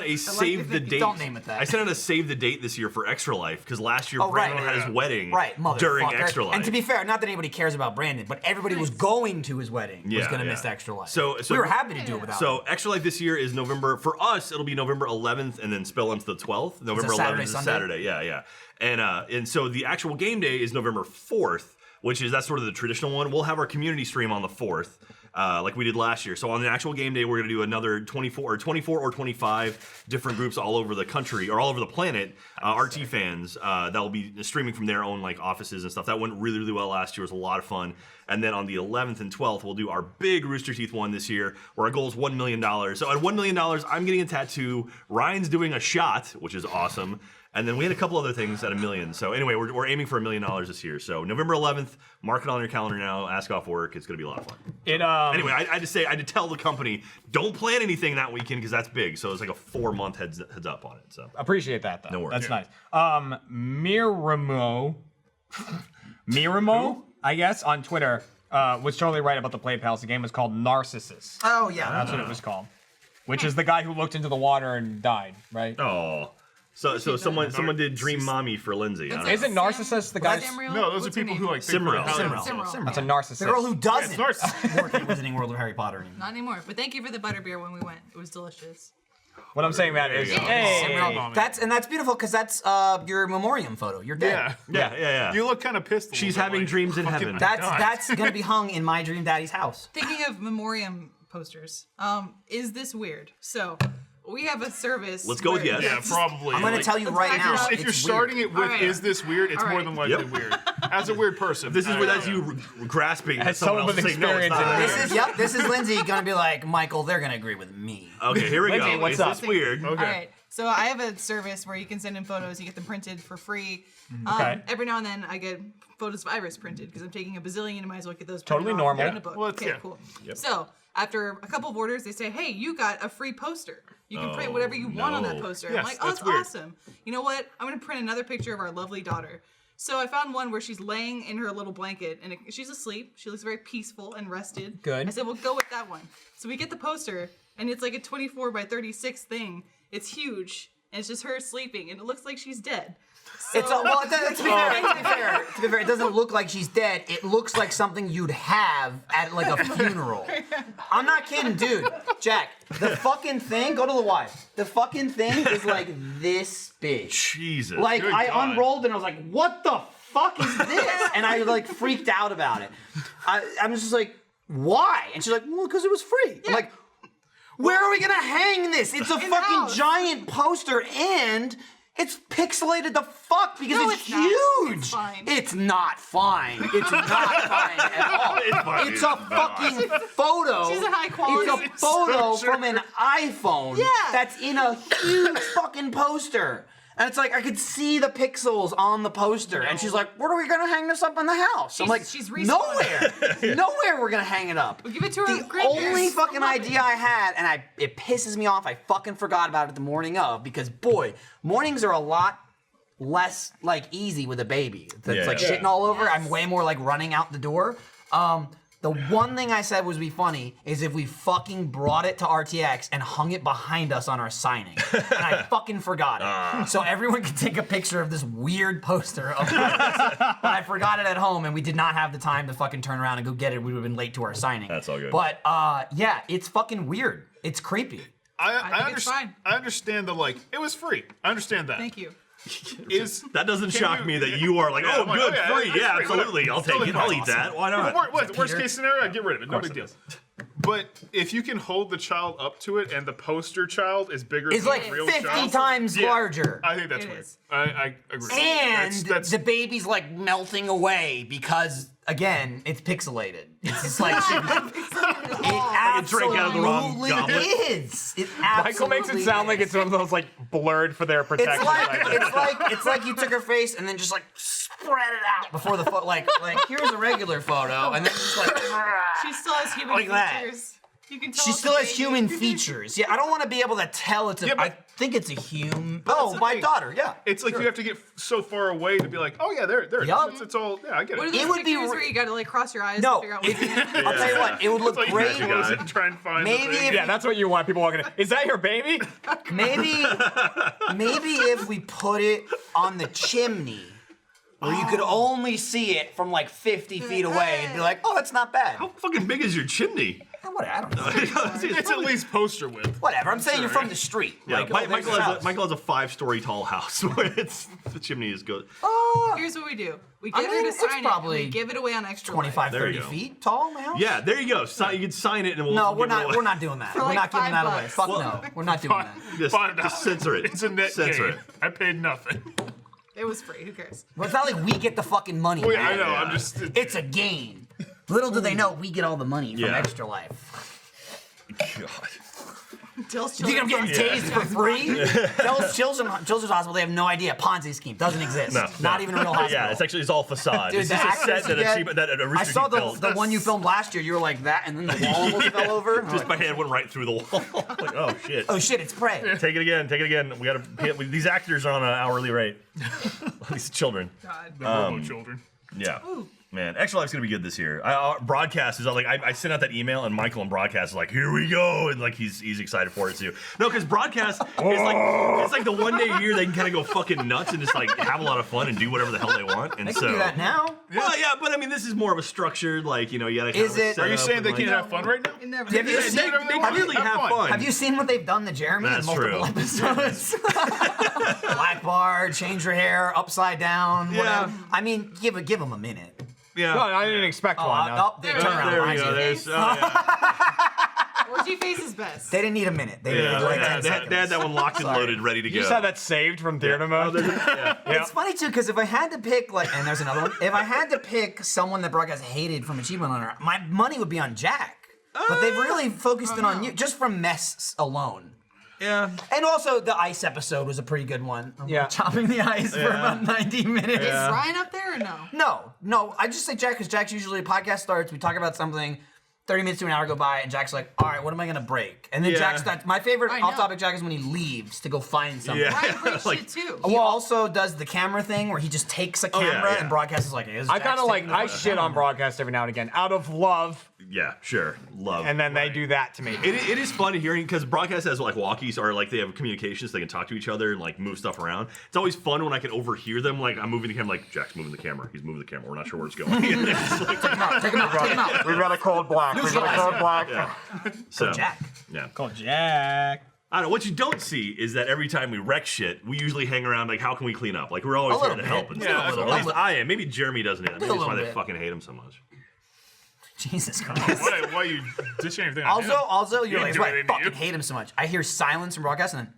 a save the date. Don't name it that. I sent out a save the date this year for Extra Life because last year Oh, right. Brandon had his wedding Right, motherfucker. during Extra Life. And to be fair, not that anybody cares about Brandon, but everybody was going to his wedding was Yeah, going to yeah. miss Extra Life. So we were happy to do it without him. So Extra Life this year is November. For us, it'll be November 11th, and then spill into the 12th. November 11th Saturday, is a Sunday? Saturday. Yeah. And so the actual game day is November 4th, which is that's sort of the traditional one. We'll have our community stream on the 4th. Like we did last year. So on the actual game day, we're going to do another 24 or 25 different groups all over the country or all over the planet, RT fans that will be streaming from their own like offices and stuff. That went really, really well last year. It was a lot of fun. And then on the 11th and 12th, we'll do our big Rooster Teeth one this year, where our goal is $1 million. So at $1 million, I'm getting a tattoo. Ryan's doing a shot, which is awesome. And then we had a couple other things at $1 million. So anyway, we're aiming for $1 million this year. So November 11th, mark it on your calendar now. Ask off work. It's going to be a lot of fun. Anyway, I had to tell the company, don't plan anything that weekend because that's big. So it's like a 4-month heads up on it. So Appreciate that, though. No worries. That's nice. Miramo, I guess, on Twitter was totally right about the Play Pals. The game was called Narcissus. Oh, yeah. That's what it was called. Which is the guy who looked into the water and died, right? oh, so someone did Dream Mommy for Lindsay. I don't know. Isn't Narcissus the guy? No, those are people who like think Cimmerel. for Cimmerel. Cimmerel. That's a narcissist. The girl who doesn't It's work at Wizarding World of Harry Potter anymore. Not anymore. But thank you for the butterbeer when we went. It was delicious. What I'm saying, Matt, is There you go. hey, Cimmerel. That's beautiful because that's your memoriam photo. You're dead. Yeah. Yeah. You look kind of pissed. a She's little bit, having like, dreams in fucking heaven. That's gonna be hung in my dream daddy's house. Thinking of memoriam posters, is this weird? So, we have a service. Let's go with where- yes. Yeah, probably. I'm gonna like, tell you let's right back now. it up. If you're it's starting it with Alright. "Is this weird?" It's more Alright. than likely Yep. weird. As a weird person, This is where that's you grasping As someone someone else with saying, no, it's experience not. in weird. This is Lindsay gonna be like, Michael, they're gonna agree with me. Okay, here we Lindsay, go. what's Is up? this weird? Okay. All right. So I have a service where you can send in photos. You get them printed for free. Okay. Every now and then I get photos of Iris printed because I'm taking a bazillion and might as well get those Totally printed off normal. in a book. Well, it's- okay, yeah. cool. So after a couple of orders, they say, "Hey, you got a free poster. You can print whatever you want on that no. poster." Yes, I'm like, "Oh, that's that's weird. awesome. You know what? I'm gonna print another picture of our lovely daughter." So I found one where she's laying in her little blanket and she's asleep. She looks very peaceful and rested. Good. I said, "Well, go with that one." So we get the poster and it's like a 24 by 36 thing. It's huge. And it's just her sleeping, and it looks like she's dead. So, It's well, to be fair, it doesn't look like she's dead. It looks like something you'd have at like a funeral. I'm not kidding, dude. Jack, the fucking thing. Go to the Y. The fucking thing is like this big. Jesus. Like Good I God. unrolled and I was like, "What the fuck is this?" And I like freaked out about it. I'm just like, "Why?" And she's like, "Well, because it was free." I'm like, "Where are we gonna hang this? It's a the fucking house. giant poster and it's pixelated the fuck because No, it's it's not. huge." It's fine. It's not fine. It's not fine at all. It's a fucking photo. She's a high quality. It's a photo from an iPhone Yeah. that's in a huge fucking poster. And it's like I could see the pixels on the poster, and she's like, "Where are we gonna hang this up in the house?" I'm like, she's nowhere we're gonna hang it up. We'll give it to her. The only fucking idea I had, and it pisses me off. I fucking forgot about it the morning of because boy, mornings are a lot less like easy with a baby that's like shitting all over. I'm way more like running out the door. The one thing I said was be funny is if we fucking brought it to RTX and hung it behind us on our signing. And I fucking forgot it. So everyone could take a picture of this weird poster of but I forgot it at home and we did not have the time to fucking turn around and go get it. We would have been late to our signing. That's all good. But yeah, it's fucking weird. It's creepy. I think it's fine. I understand the like. It was free. I understand that. Thank you. That doesn't shock you- me that you are like, Yeah, oh, I'm like, good, oh, yeah, free, it's yeah, free, absolutely, whatever. I'll It's take totally it, I'll fine. eat that, why not? Worst case scenario, get rid of it. No course big it deal. is. But if you can hold the child up to it and the poster child is bigger It's than like the real 50 child, times yeah, larger. I think that's It weird. is. I agree. And that's the baby's like melting away because again, it's pixelated. It's just like it drink out of the wrong absolutely goblet. is. It Michael absolutely makes it sound like is. it's one of those like blurred for their protection. It's like you took her face and then just like spread it out before the photo. Like here's a regular photo, and then just like She still has human Like that. features. You can tell she it's still a has baby. human features. Yeah, I don't want to be able to tell it's a. Yeah, but- I think it's a human. that's Oh, the my thing. daughter. Yeah, It's like you have to get so far away to be like, oh yeah, there it is. Yup. It's all, yeah, I get What are it. those It would be pictures re- where you gotta like cross your eyes no. to figure out what I'll tell you what. It would look It's like you great. have to close it and try and find Maybe the thing. if- Yeah, that's what you want people walking in. Is that your baby? Maybe if we put it on the chimney where you could only see it from like 50 feet away and be like, oh, that's not bad. How fucking big is your chimney? Whatever, I don't know. It's at least poster width. Whatever. I'm saying you're from the street. Yeah, Like, Michael, there's has house. Michael has a 5-story tall house where the chimney is good. Here's what we do. We I get mean, her to it's sign it. And probably we give it away on extra 25, There you 30 go. feet tall, my house? Yeah, there you go. You can sign it and we'll No, give we're it not. away. We're not doing that. We're like not giving that away. $5. Fuck no. We're not doing that. Just, $5. just censor it. It's a net Censor gain. it. I paid nothing. It was free. Who cares? Well, it's not like we get the fucking money. Well, yeah, I man. know. Yeah. I'm just. It's a gain. Little do they know we get all the money from Yeah. Extra Life. God. Dill's You think I'm getting tased for free? Children's Hospital, they have no idea. Ponzi scheme doesn't exist. No, Not no. even a real hospital. Yeah, it's all facade. Dude, It's the just a set actors that you a, get- that a I rooster saw teeth built. the one you filmed last year. You were like that, and then the wall almost fell over. Just my hand went right through the wall. Like, oh shit. Oh shit, it's prey. Take it again. Take it again. We gotta pay. These actors are on an hourly rate. These children. God. The robo children. Yeah. Man, Extra Life's gonna be good this year. Broadcast is like I sent out that email and Michael and Broadcast is like, here we go, and like he's excited for it too. No, because Broadcast is like it's like the one day a year they can kind of go fucking nuts and just like have a lot of fun and do whatever the hell they want. And They so can do that now. well, yeah, but I mean this is more of a structured like you gotta. Is it- Are you saying they can't have fun right now? It never. Have you They seen- do whatever they They want. really have fun. Have you seen what they've done to Jeremy That's in multiple true. episodes? Black bar, change your hair, upside down, Yeah. whatever. I mean, give him a minute. Yeah. No, I didn't expect one. No. They turn around There we behind go. you. There's. Yeah. Orgy face is best. They didn't need a minute. They Yeah, needed like 10 they had seconds. that one locked and loaded, ready to go. You just had that saved from theater mode. Yeah. It's funny too because if I had to pick and there's another one. If I had to pick someone that Broadcast hated from Achievement Hunter, my money would be on Jack. But they've really focused it on you just from mess alone. Yeah. And also the ice episode was a pretty good one. Yeah. Chopping the ice for about 90 minutes. Is Ryan up there or no? No. I just say Jack because Jack's usually a podcast starts. We talk about something. 30 minutes to an hour go by, and Jack's like, all right, what am I going to break? And then Yeah. Jack starts. My favorite I know. off-topic Jack is when he leaves to go find something. Yeah. Ryan brings Like- shit too. He also does the camera thing where he just takes a camera yeah. and Broadcast is like, hey, I kind of like I shit on Broadcast every now and again out of love, Yeah. Sure. Love. and then they do that to me. It is fun hearing because Broadcast has like walkies or like they have communications, they can talk to each other and like move stuff around. It's always fun when I can overhear them. Like I'm moving the camera, like Jack's moving the camera, he's moving the camera. We're not sure where it's going. It's like, Take him out. We've got a cold black. We've got a cold black. yeah. So Jack. yeah. Called Jack. I don't know. What you don't see is that every time we wreck shit, we usually hang around like, how can we clean up? Like we're always A here little to help bit. and Yeah, stuff. a Or little at least I am. Maybe Jeremy doesn't. Maybe that's why little they bit. fucking hate him so much. Jesus Christ. Why you ditching anything? on him? Also, you're He like, didn't that's do why I anything to fucking you. hate him so much. I hear silence from Broadcast and then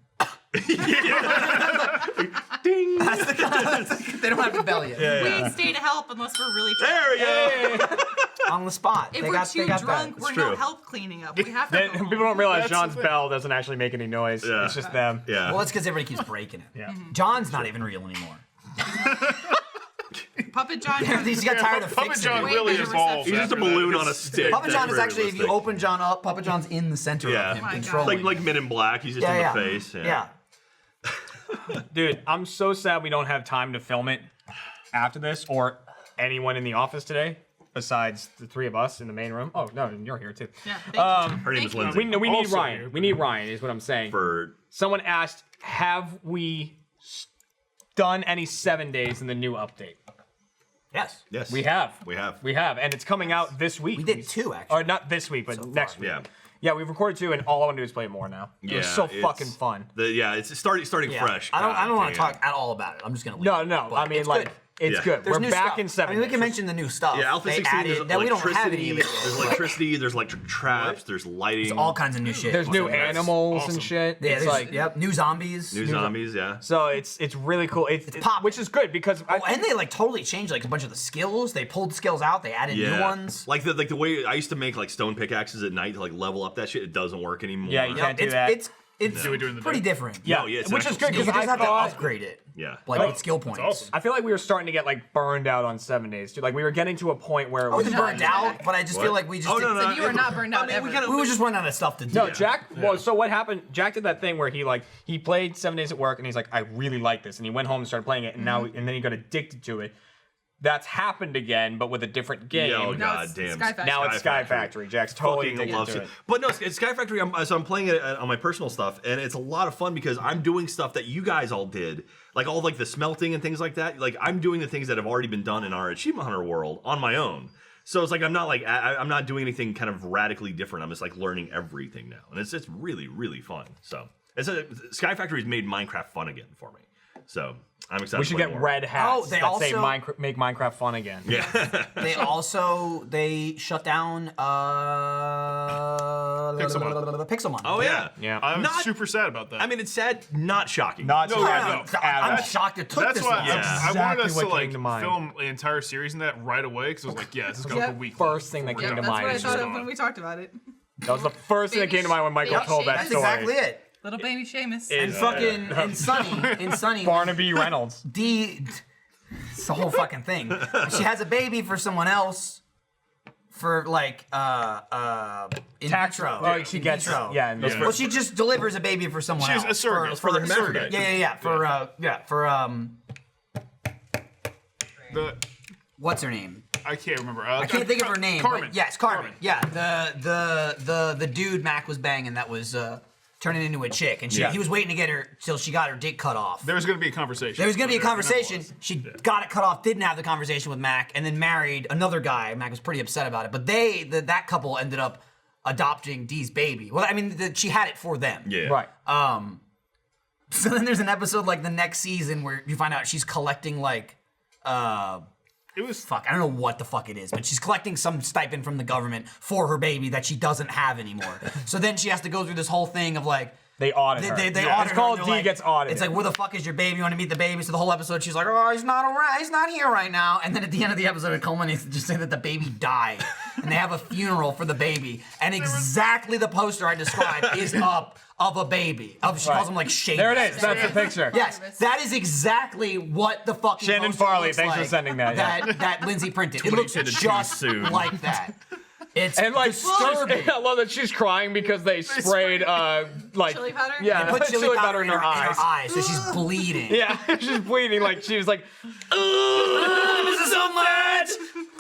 Ding. they don't have to bell you. We ain't stay to help unless we're really There we go. on the spot. If they we're got, too they got drunk, that. we're true. no help cleaning up. We have to. People don't realize That's John's the thing. bell doesn't actually make any noise. Yeah. It's just them. Yeah. Well, it's because everybody keeps breaking it. Yeah. John's not even real anymore. Puppet John. He just got tired of Puppet fixing John it. Way really better evolved. He's just a after that. balloon on a stick. Puppet That's John is very actually, if you realistic. open John up, Puppet John's in the center Yeah. of him, Oh my God. controlling. like Men in Black. He's just in the face. Yeah. Dude, I'm so sad we don't have time to film it after this or anyone in the office today besides the three of us in the main room. Oh, no, and you're here too. Yeah, thank you. Her name is Thank you. Lindsay. We need Also Ryan. here. We need Ryan is what I'm saying. For Someone asked, have we done any 7 days in the new update? Yes. yes, We have. We have. We have, and it's coming out this week. We did 2, actually. Or not this week, but next week. Yeah. Yeah, we've recorded 2, and all I want to do is play it more now. It was so fucking fun. It's starting Yeah. fresh. I don't God want to damn. talk at all about it. I'm just gonna leave No, it. no. But I mean, it's like, good. it's Yeah. good. There's We're new back stuff. in 7 I mean, we can days. mention the new stuff. Yeah, Alpha They 16, added there's that we don't have electricity, any of it. there's electricity, there's electric traps, there's lighting. There's all kinds of new shit. There's new Awesome. That's animals awesome. and shit. Yeah, It's there's like, yep, new zombies. New zombies, yeah. so it's really cool. It's poppin'. which is good because Oh, and they like totally changed like a bunch of the skills. They pulled skills out. They added Yeah. new ones. Like the way I used to make like stone pickaxes at night to like level up that shit, it doesn't work anymore. Yeah, you can't do it's, that. It's Do we do it in the pretty day? different. yeah, No, yeah, it's which an is good actual You because just I have to thought upgrade it. Yeah. Like with skill points. awesome. I feel like we were starting to get like burned out on 7 days, dude. Like we were getting to a point where it I was wasn't burned out, but I just What? feel like we just Oh, no, didn't- no, So you are not burned out ever. we were just running out of stuff to do. No, Jack. Well, so what happened? Jack did that thing where he played 7 days at work, and he's like, I really like this, and he went home and started playing it, and now and then he got addicted to it. That's happened again, but with a different game. Yeah, oh, Now God it's damn. Sky Factory. Now it's Sky Factory. Jack's totally Fucking addicted loves to it. it. But no, it's Sky Factory. So I'm playing it on my personal stuff, and it's a lot of fun because I'm doing stuff that you guys all did, like all like the smelting and things like that. Like I'm doing the things that have already been done in our Achievement Hunter world on my own. So it's like I'm not doing anything kind of radically different. I'm just like learning everything now, and it's really fun. So Sky Factory's made Minecraft fun again for me. So I'm excited. We to should play get more. red hats Oh, they that say also- make Minecraft fun again. Yeah. They shut down Pixelmon. Oh yeah. Yeah. I'm Not- super sad about that. I mean, it's sad, not shocking. Not No, too no, bad. no. I'm shocked it took That's this why long. Yeah. I wanted Exactly us what to came like to mind. film an entire series in that right away because I was like, yeah, this is gonna Yeah. go week. First thing that Yeah, came to that's mind. what I is thought just- of when we talked about it. That was the first thing that came to mind when Michael Baby told that Seamus. That's story. exactly it. Little baby Seamus. And fucking and Sunny Barnaby Reynolds. It's the whole fucking thing. She has a baby for someone else for like in Tax- vitro. oh, she In gets- vitro. yeah, and those- Well, she just delivers a baby for someone She's else. a surrogate. for the a hermaphrodite. Yeah. For The what's her name? I can't remember. I can't think of her name. Carmen. But yes, Carmen. Yeah, the dude Mac was banging that was turning into a chick, and he was waiting to get her till she got her dick cut off. There's gonna be a conversation. There was gonna be a And there conversation. was. She got it cut off, didn't have the conversation with Mac, and then married another guy. Mac was pretty upset about it, but that couple ended up adopting Dee's baby. Well, I mean, she had it for them. Yeah. Right. So then there's an episode like the next season where you find out she's collecting like It was fuck, I don't know what the fuck it is, but she's collecting some stipend from the government for her baby that she doesn't have anymore. So then she has to go through this whole thing of like, They audit her. they Yeah. audit It's her, called and D they're like- gets audited. It's like, where the fuck is your baby? You want to meet the baby? So the whole episode, she's like, oh, he's not around. He's not here right now. And then at the end of the episode, it culminates to just say that the baby died. And they have a funeral for the baby. And exactly the poster I described is up of a baby. She calls him like Shane. There it is. That's the picture. Yes, that is exactly what the fucking Shannon poster Farley, looks thanks for like sending that, yeah. That Lindsay printed. It looks to the just too soon. like that. It's And like, disturbing. I love that she's crying because they sprayed like Chili powder? Yeah, Put chili powder in her eyes. so she's bleeding. Yeah, she's bleeding. Like she was like, This is so much.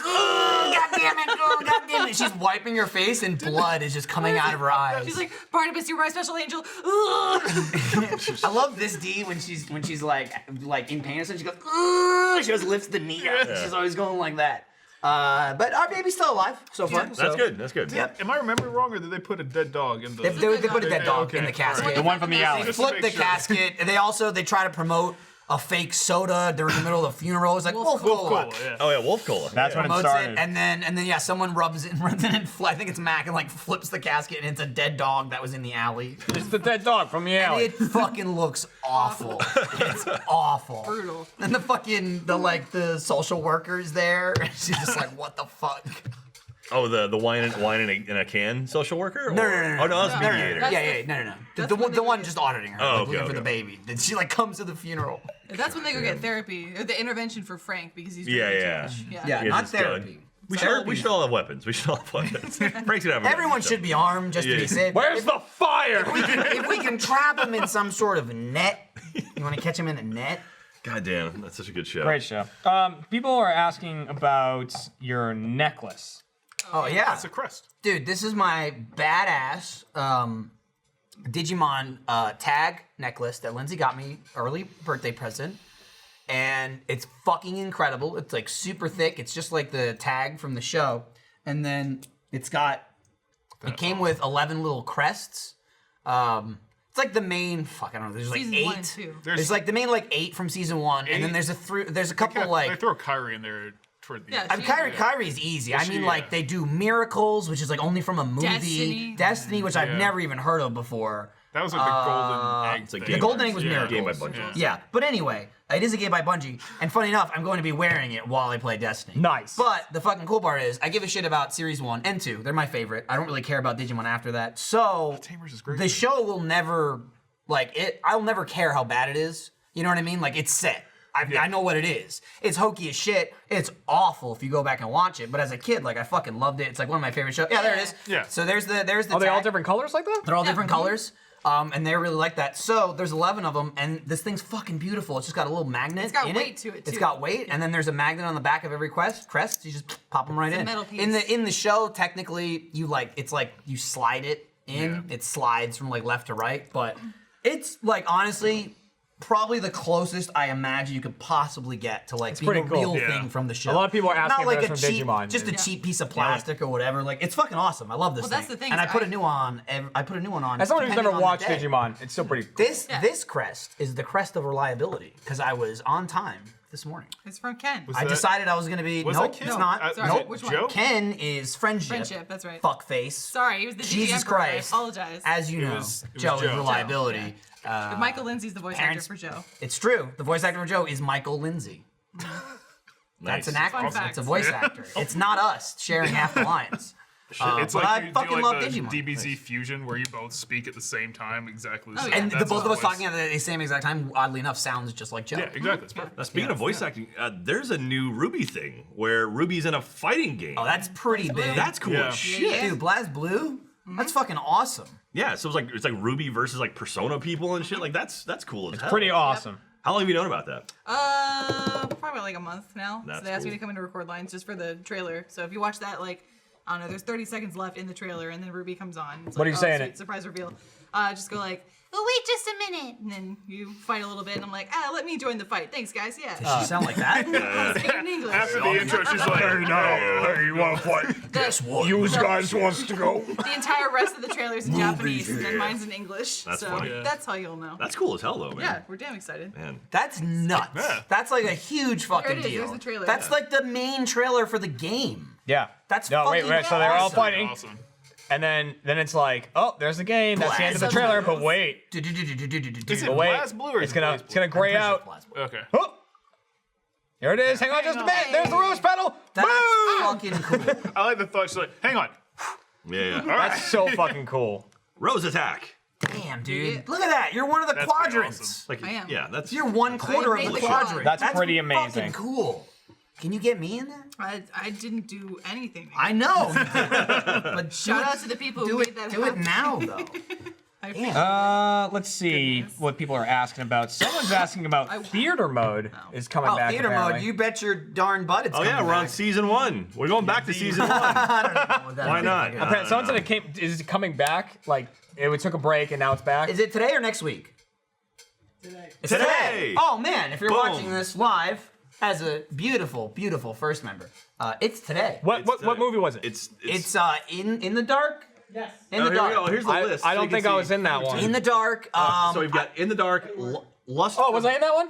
God damn it! God damn it! She's wiping her face, and blood is just coming out of her eyes. She's like, Barnabas, you're my special angel. I love this D when she's like in pain or something. She goes, "Ugh," she just lifts the knee up. She's always going like that. But our baby's still alive so far. That's so. good. That's good. Yep. Am I remembering wrong, or did they put a dead dog in the? They put a dead dog Okay, in the casket. alright. the one from the alley. They Just to flip make the sure. casket. And they try to promote a fake soda during the middle of the funeral. It's like Wolf Cola. Cool, yeah. Oh yeah, Wolf Cola. That's when it Promotes started. it, and then yeah, someone runs it and I think it's Mac, and like flips the casket, and it's a dead dog that was in the alley. It's the dead dog from the And alley. it fucking looks awful. It's awful. Oh, the wine in a can social worker? No. Oh no, that's mediator. That's No. That's The when they one get- just auditing her, Oh, like, okay, looking for okay. the baby. Then she like comes to the funeral. That's when they go get therapy or the intervention for Frank because he's Yeah, drinking yeah. too much. Yeah. Yeah, Yeah, not just going. therapy. We should all have weapons. We should all have weapons. Frank's gonna have a Everyone weapon, should be armed just to Yeah. be safe. Where's the fire? If we can trap him in some sort of net, you want to catch him in a net? God damn, that's such a good show. Great show. People are asking about your necklace. Oh yeah, It's a crest. dude, this is my badass Digimon tag necklace that Lindsay got me early birthday present, and it's fucking incredible. It's like super thick. It's just like the tag from the show, and then it came with 11 little crests. It's like the main I don't know. There's like Season 8. 1 and 2. There's like the main like 8 from season 1, and then there's a couple They like. throw Kyrie in there toward the Yeah, end. I mean, Kyrie's easy. I mean, she- like, they do Miracles, which is, like, only from a movie. Destiny. Which I've Yeah. never even heard of before. That was like the golden egg. It's like thing. The Golden Egg was Yeah. Miracles. Game by Bungie. Yeah. But anyway, it is a game by Bungie. And funny enough, I'm going to be wearing it while I play Destiny. Nice. But the fucking cool part is, I give a shit about Series 1 and 2. They're my favorite. I don't really care about Digimon after that. So, Tamers is great. the show will never, I'll never care how bad it is. You know what I mean? Like, it's set. I know what it is. It's hokey as shit. It's awful if you go back and watch it. But as a kid, I fucking loved it. It's like one of my favorite shows. Yeah, there it is. Yeah. So there's the Are they all tag. different colors like that? They're all different colors. And they really like that. So there's 11 of them, and this thing's fucking beautiful. It's just got a little magnet. It's got in weight to it, It's too. got weight, and then there's a magnet on the back of every crest. You just pop them right It's a in. metal piece. In the show, technically, it's like you slide it in. Yeah. It slides from left to right, but it's honestly probably the closest I imagine you could possibly get to being pretty a cool. real Yeah. thing from the show. A lot of people are asking Not if like that's a from cheap, Digimon. just a Yeah. cheap piece of plastic or whatever. It's fucking awesome. I love this Well, thing. that's the thing, And I is put I- a new one. I put a new one on. As someone who's depending never on the watched day. Digimon, it's still pretty cool. Yeah. This crest is the crest of reliability because I was on time this morning. It's from Ken. Was I that- decided I was gonna be. Was Nope, that Ken? it's not. Was Sorry, nope. it which one? Joe? Ken is friendship. Friendship, that's right. Fuckface. Sorry, he was the DG Jesus Emperor. Christ. I apologize. As you know, was Joe is Joe. reliability. But Michael Lindsay's the voice parents- actor for Joe. It's true. The voice actor for Joe is Michael Lindsay. That's an actor. Fun It's fact. a voice actor. It's not us sharing half the lines. It's but like I you fucking do love like the Digimon. DBZ fusion where you both speak at the same time, exactly the Oh, same. yeah. And the That's both of his us voice. talking at the same exact time, oddly enough, sounds just like Joe. Yeah, exactly. It's perfect. Speaking of voice acting, there's a new Ruby thing where Ruby's in a fighting game. Oh, that's pretty big. That's cool Yeah. as shit. Dude, Blaz Blue? That's fucking awesome. Yeah, so it's like Ruby versus Persona people and shit. That's cool as hell. Pretty awesome. How long have you known about that? Probably like a month now. That's So they asked me cool. to come in to record lines just for the trailer. So if you watch that, I don't know, there's 30 seconds left in the trailer, and then Ruby comes on. It's What are you saying sweet, it? surprise reveal. Just go oh, wait just a minute. And then you fight a little bit, and I'm like, let me join the fight. Thanks, guys. Yeah. Does she sound like that? Speak in English. After the intro, she's like, Hey, you want to fight? Guess what? You guys wants to go? The entire rest of the trailer's in Japanese, and then mine's in English. That's so funny. that's how you'll know. That's cool as hell, though, man. Yeah, we're damn excited. Man. That's nuts. Yeah. That's like a huge fucking There it is. deal. There's the trailer. That's Yeah. like the main trailer for the game. Yeah. That's no. Wait. fucking So they're all awesome. fighting, awesome. and then it's like, oh, there's the game. That's the end of the Blaz. trailer. But wait, Is it but wait, Blaz Blue or is it's it gonna Blaz it's gonna Blue? gray out. Okay. Oh, here it is. Hang on just a minute. There's the rose petal. That's Boom! fucking cool. I like the thought. She's like, hang on. Yeah. That's so fucking cool. Rose attack. Damn, dude. Look at that. You're one of the That's pretty quadrants. awesome. Like, I am. yeah, that's. You're 1/4 I of the made the quadrant. shot. That's pretty fucking amazing. cool. Can you get me in that? I didn't do anything. I know. But Shout out to the people who do made it. that Do it happen. now, though. I Damn. Let's see what people are asking about. Someone's asking about theater mode is coming Oh, back. theater apparently. mode. You bet your darn butt it's Oh, yeah, coming we're on back. season 1. We're going back to season 1. I don't even know what that Why is. not? Apparently, someone said it came. Is it coming back? Like it took a break and now it's back. Is it today or next week? It's Today. Oh man, if you're Boom. watching this live as a beautiful, beautiful first member, it's today. What movie was it? It's It's in the dark. Yes. In oh, the here we go. dark. Here's the list. I so don't you can think I see. was in that one. In the dark. So we've got In the Dark, Lust. Oh, was I in that one?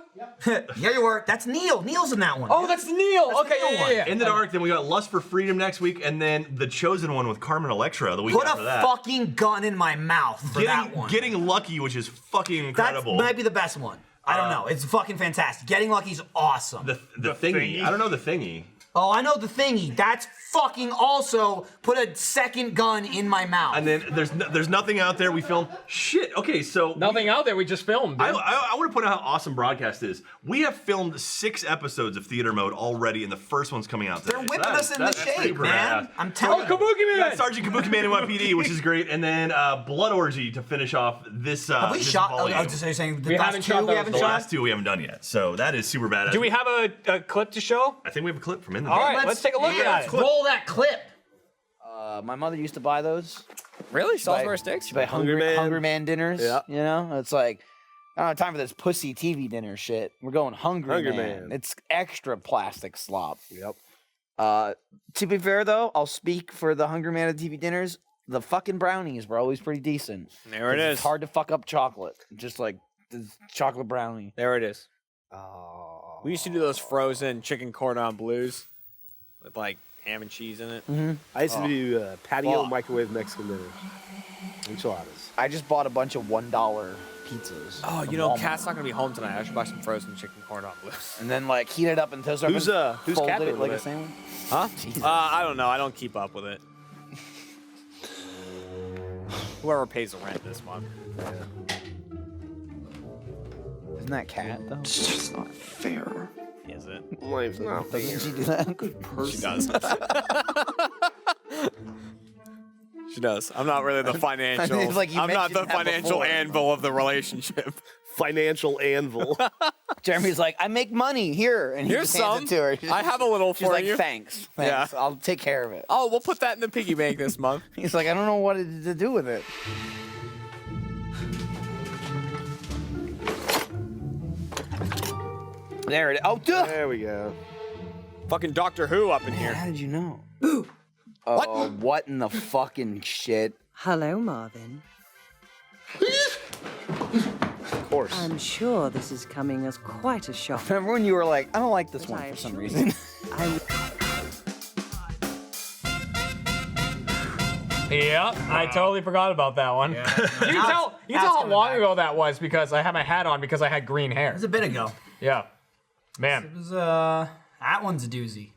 Yeah, you were. That's Neil. Neil's in that one. Oh, that's Neil. That's Okay, the Neil yeah. In the Dark, then we got Lust for Freedom next week, and then The Chosen One with Carmen Electra the week Put a after that. fucking gun in my mouth for that one. Getting Lucky, which is fucking That incredible. might be the best one. I don't know. It's fucking fantastic. Getting Lucky's awesome. the The thingy. thingy? I don't know the thingy. Oh, I know the thingy. That's fucking also put a second gun in my mouth. And then there's nothing out there. We filmed. Shit. Okay, so Nothing out there. We just filmed. Dude. I want to point out how awesome broadcast is. We have filmed 6 episodes of Theater Mode already, and the first one's coming out today. They're whipping us in the shape, super man. badass. I'm telling you. Kabuki We Man. got Sergeant Kabuki Man NYPD, which is great, and then Blood Orgy to finish off this. Have we this shot? Oh, volume. I was just saying the We last haven't two shot we those. haven't The shot. last 2 we haven't done yet, so that is super badass. Do we have a clip to show? I think we have a clip from in the. All right, let's take a look at it. Roll that clip. My mother used to buy those. Really? She buy- Salisbury steaks? She buy Hungry Man dinners. Yeah. You know, it's like, I don't have time for this pussy TV dinner shit. We're going Hungry Hungry Man. Man. It's extra plastic slop. Yep. To be fair, though, I'll speak for the Hungry Man at TV dinners. The fucking brownies were always pretty decent. There it 'Cause is. It's hard to fuck up chocolate. Just like the chocolate brownie. There it is. We used to do those frozen chicken cordon bleus with like ham and cheese in it. I used to do patio Fuck. microwave Mexican dinner. Enchiladas. I just bought a bunch of $1 pizzas. Oh, from you know, Walmart. Kat's not gonna be home tonight. I should buy some frozen chicken cordon bleus. And then like heat it up and toast it. Who's folded Kat doing it like with a it? sandwich. Huh? Jesus. I don't know. I don't keep up with it. Whoever pays the rent this month. Isn't that cat though? It's just not fair. Is it? Life's not fair. Doesn't she do that? She does. She does. I'm not really the financial. it's like you I'm not the mentioned that financial before. anvil of the relationship. Financial anvil. Jeremy's like, I make money here, and he Here's just hands some. it to her. I have a little She's for like, you. thanks. Yeah. I'll take care of it. Oh, we'll put that in the piggy bank this month. He's like, I don't know what to do with it. There it is. Oh, duh. There we go. Fucking Doctor Who up in here. How did you know? Oh, what in the fucking shit? Hello, Marvin. Of course. I'm sure this is coming as quite a shock. Remember when you were like, I don't like this But one I for some assure reason? I Yep, I totally forgot about that one. You can tell now how it's coming long back. ago that was because I had my hat on because I had green hair. It was a bit ago. Yeah, man, It was that one's a doozy.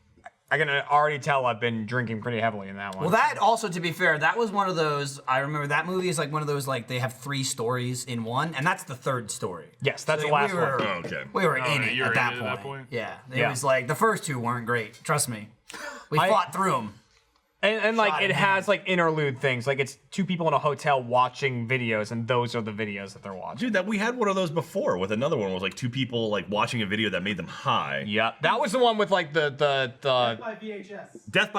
I can already tell I've been drinking pretty heavily in that one. Well, that also, to be fair, that was one of those. I remember that movie is like one of those like they have 3 stories in one, and that's the 3rd story. Yes, that's So the last we were, one. Oh, okay. We were in it you were at that in it point. at that point? Yeah, it Yeah. was like the first 2 weren't great. Trust me, we I- fought through them. And like Shot it in has hand. like interlude things. Like it's 2 people in a hotel watching videos, and those are the videos that they're watching. Dude, that we had one of those before with another one. It was like 2 people like watching a video that made them high. Yeah, that was the one with like the Death by VHS. That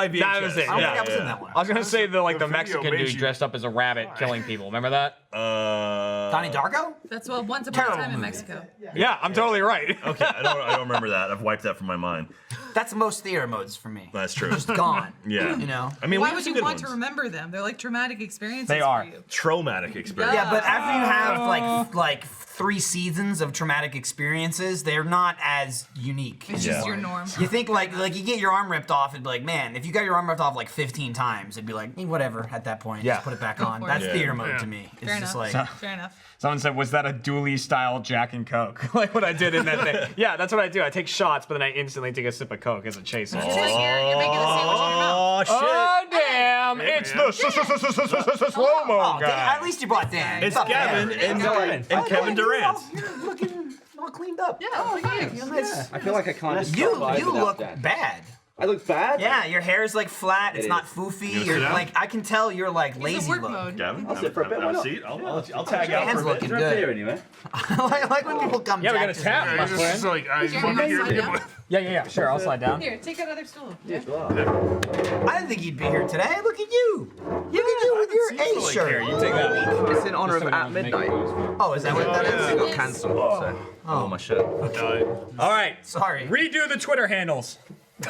was it, I don't yeah. think I was in that one. I was gonna say the The video Mexican made dude you dressed up as a rabbit killing people. Remember that? Donnie Darko? That's well, once upon a Terrible time in movie. Mexico. Yeah, I'm totally right. Okay, I don't remember that. I've wiped that from my mind. That's most theater modes for me. That's true. Just gone. Yeah. You know. I mean, we Why have would some you good want ones. to remember them? They're like traumatic experiences They are. for you. Traumatic experience. Yeah, but after you have like 3 seasons of traumatic experiences, they're not as unique. It's just your norm. You think like you get your arm ripped off, it'd be like, man, if you got your arm ripped off like 15 times, it'd be like, whatever at that point. Yeah. Just put it back on. for That's it. theater mode Yeah. to me. It's Fair just enough. like Fair enough. Someone said, was that a dually style Jack and Coke? Like what I did in that thing. Yeah, that's what I do. I take shots, but then I instantly take a sip of Coke as a chaser. You're making a sandwich in your mouth. Oh shit! Oh, damn! It's the slow-mo oh, guy. at least you brought Dan. It's up, Gavin Dan? and Kevin Durant. You're looking all cleaned up. Yeah, oh, I feel like I can't just You survive without look that. bad. I look bad? Yeah, your hair is like flat. It's It not is. foofy. You You're sit down? like I can tell you're like He's lazy in work look. mode. Gavin, I'll sit for a bit, have why a not? seat. I'll tag out Dan's for a looking bit. Drink good. beer anyway. I like when people come. Yeah, we got a jack tap, us in. my It's just friend. like I Jeremy, want to hear slide him down. with. Yeah, sure. I'll slide down. Here, take that other stool. Yes, well. I didn't think you'd be here today. Look at you. Look at you with your A shirt. You take that. It's in honor of At Midnight. Oh, is that what that is? It got cancelled, so. Oh, my shirt. All right. Sorry. Redo the Twitter handles.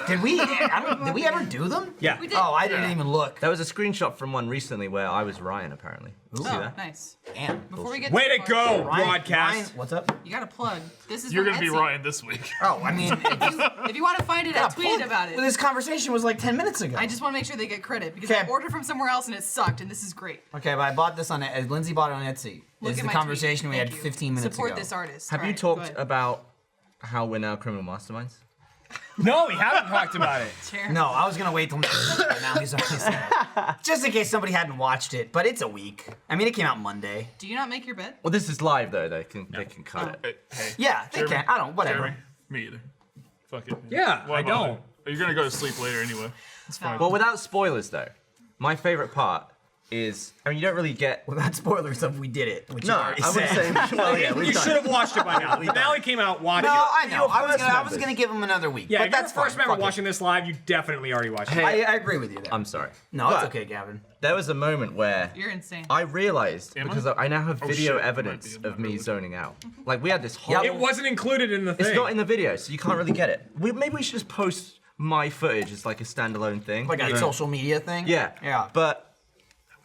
Did we? Did we ever do them? Yeah. Oh, I didn't even look. There was a screenshot from one recently where I was Ryan, apparently. Oh, nice. Damn. Before we get Way to the go, part, broadcast. Ryan, what's up? you got to plug. This is You're from gonna be Etsy. Ryan this week. Oh, I mean, If you want to find it, I tweeted about it. This conversation was like 10 minutes ago. I just want to make sure they get credit because Okay. I ordered from somewhere else and it sucked, and this is great. Okay, but I bought this on Lindsay bought it on Etsy. Look This is at the my conversation tweet. we had Thank you. 15 minutes Support ago. this artist. Have All you right, go talked ahead. about how we're now criminal masterminds? No, we haven't talked about it. No, I was gonna wait till now. He's already said it. Just in case somebody hadn't watched it, but it's a week. I mean, it came out Monday. Do you not make your bed? Well, this is live though. They can cut it. Hey, Yeah, they Jeremy, can. I don't. Whatever. Jeremy, me either. Fuck it. Yeah, I bother? don't. You're gonna go to sleep later anyway. It's fine. Well, without spoilers though, my favorite part is, I mean, you don't really get. Without spoilers of we did it. Which No, you I already wouldn't said. say. Well, yeah, You should have watched it by now. The finale came out. Watch No, it. I know. I was members. gonna give him another week. Yeah, but if you're that's the first fine. member Fuck it. watching this live, you definitely already watched it. I agree with you there. I'm sorry. No, it's But okay, Gavin. There was a moment where You're insane. I realized Am I? because I now have Oh, video shit, it might evidence be. of me zoning out. Like we had this whole. It wasn't included in the thing. It's not in the video, so you can't really get it. Maybe we should just post my footage as like a standalone thing. Like a social media thing. Yeah. Yeah. But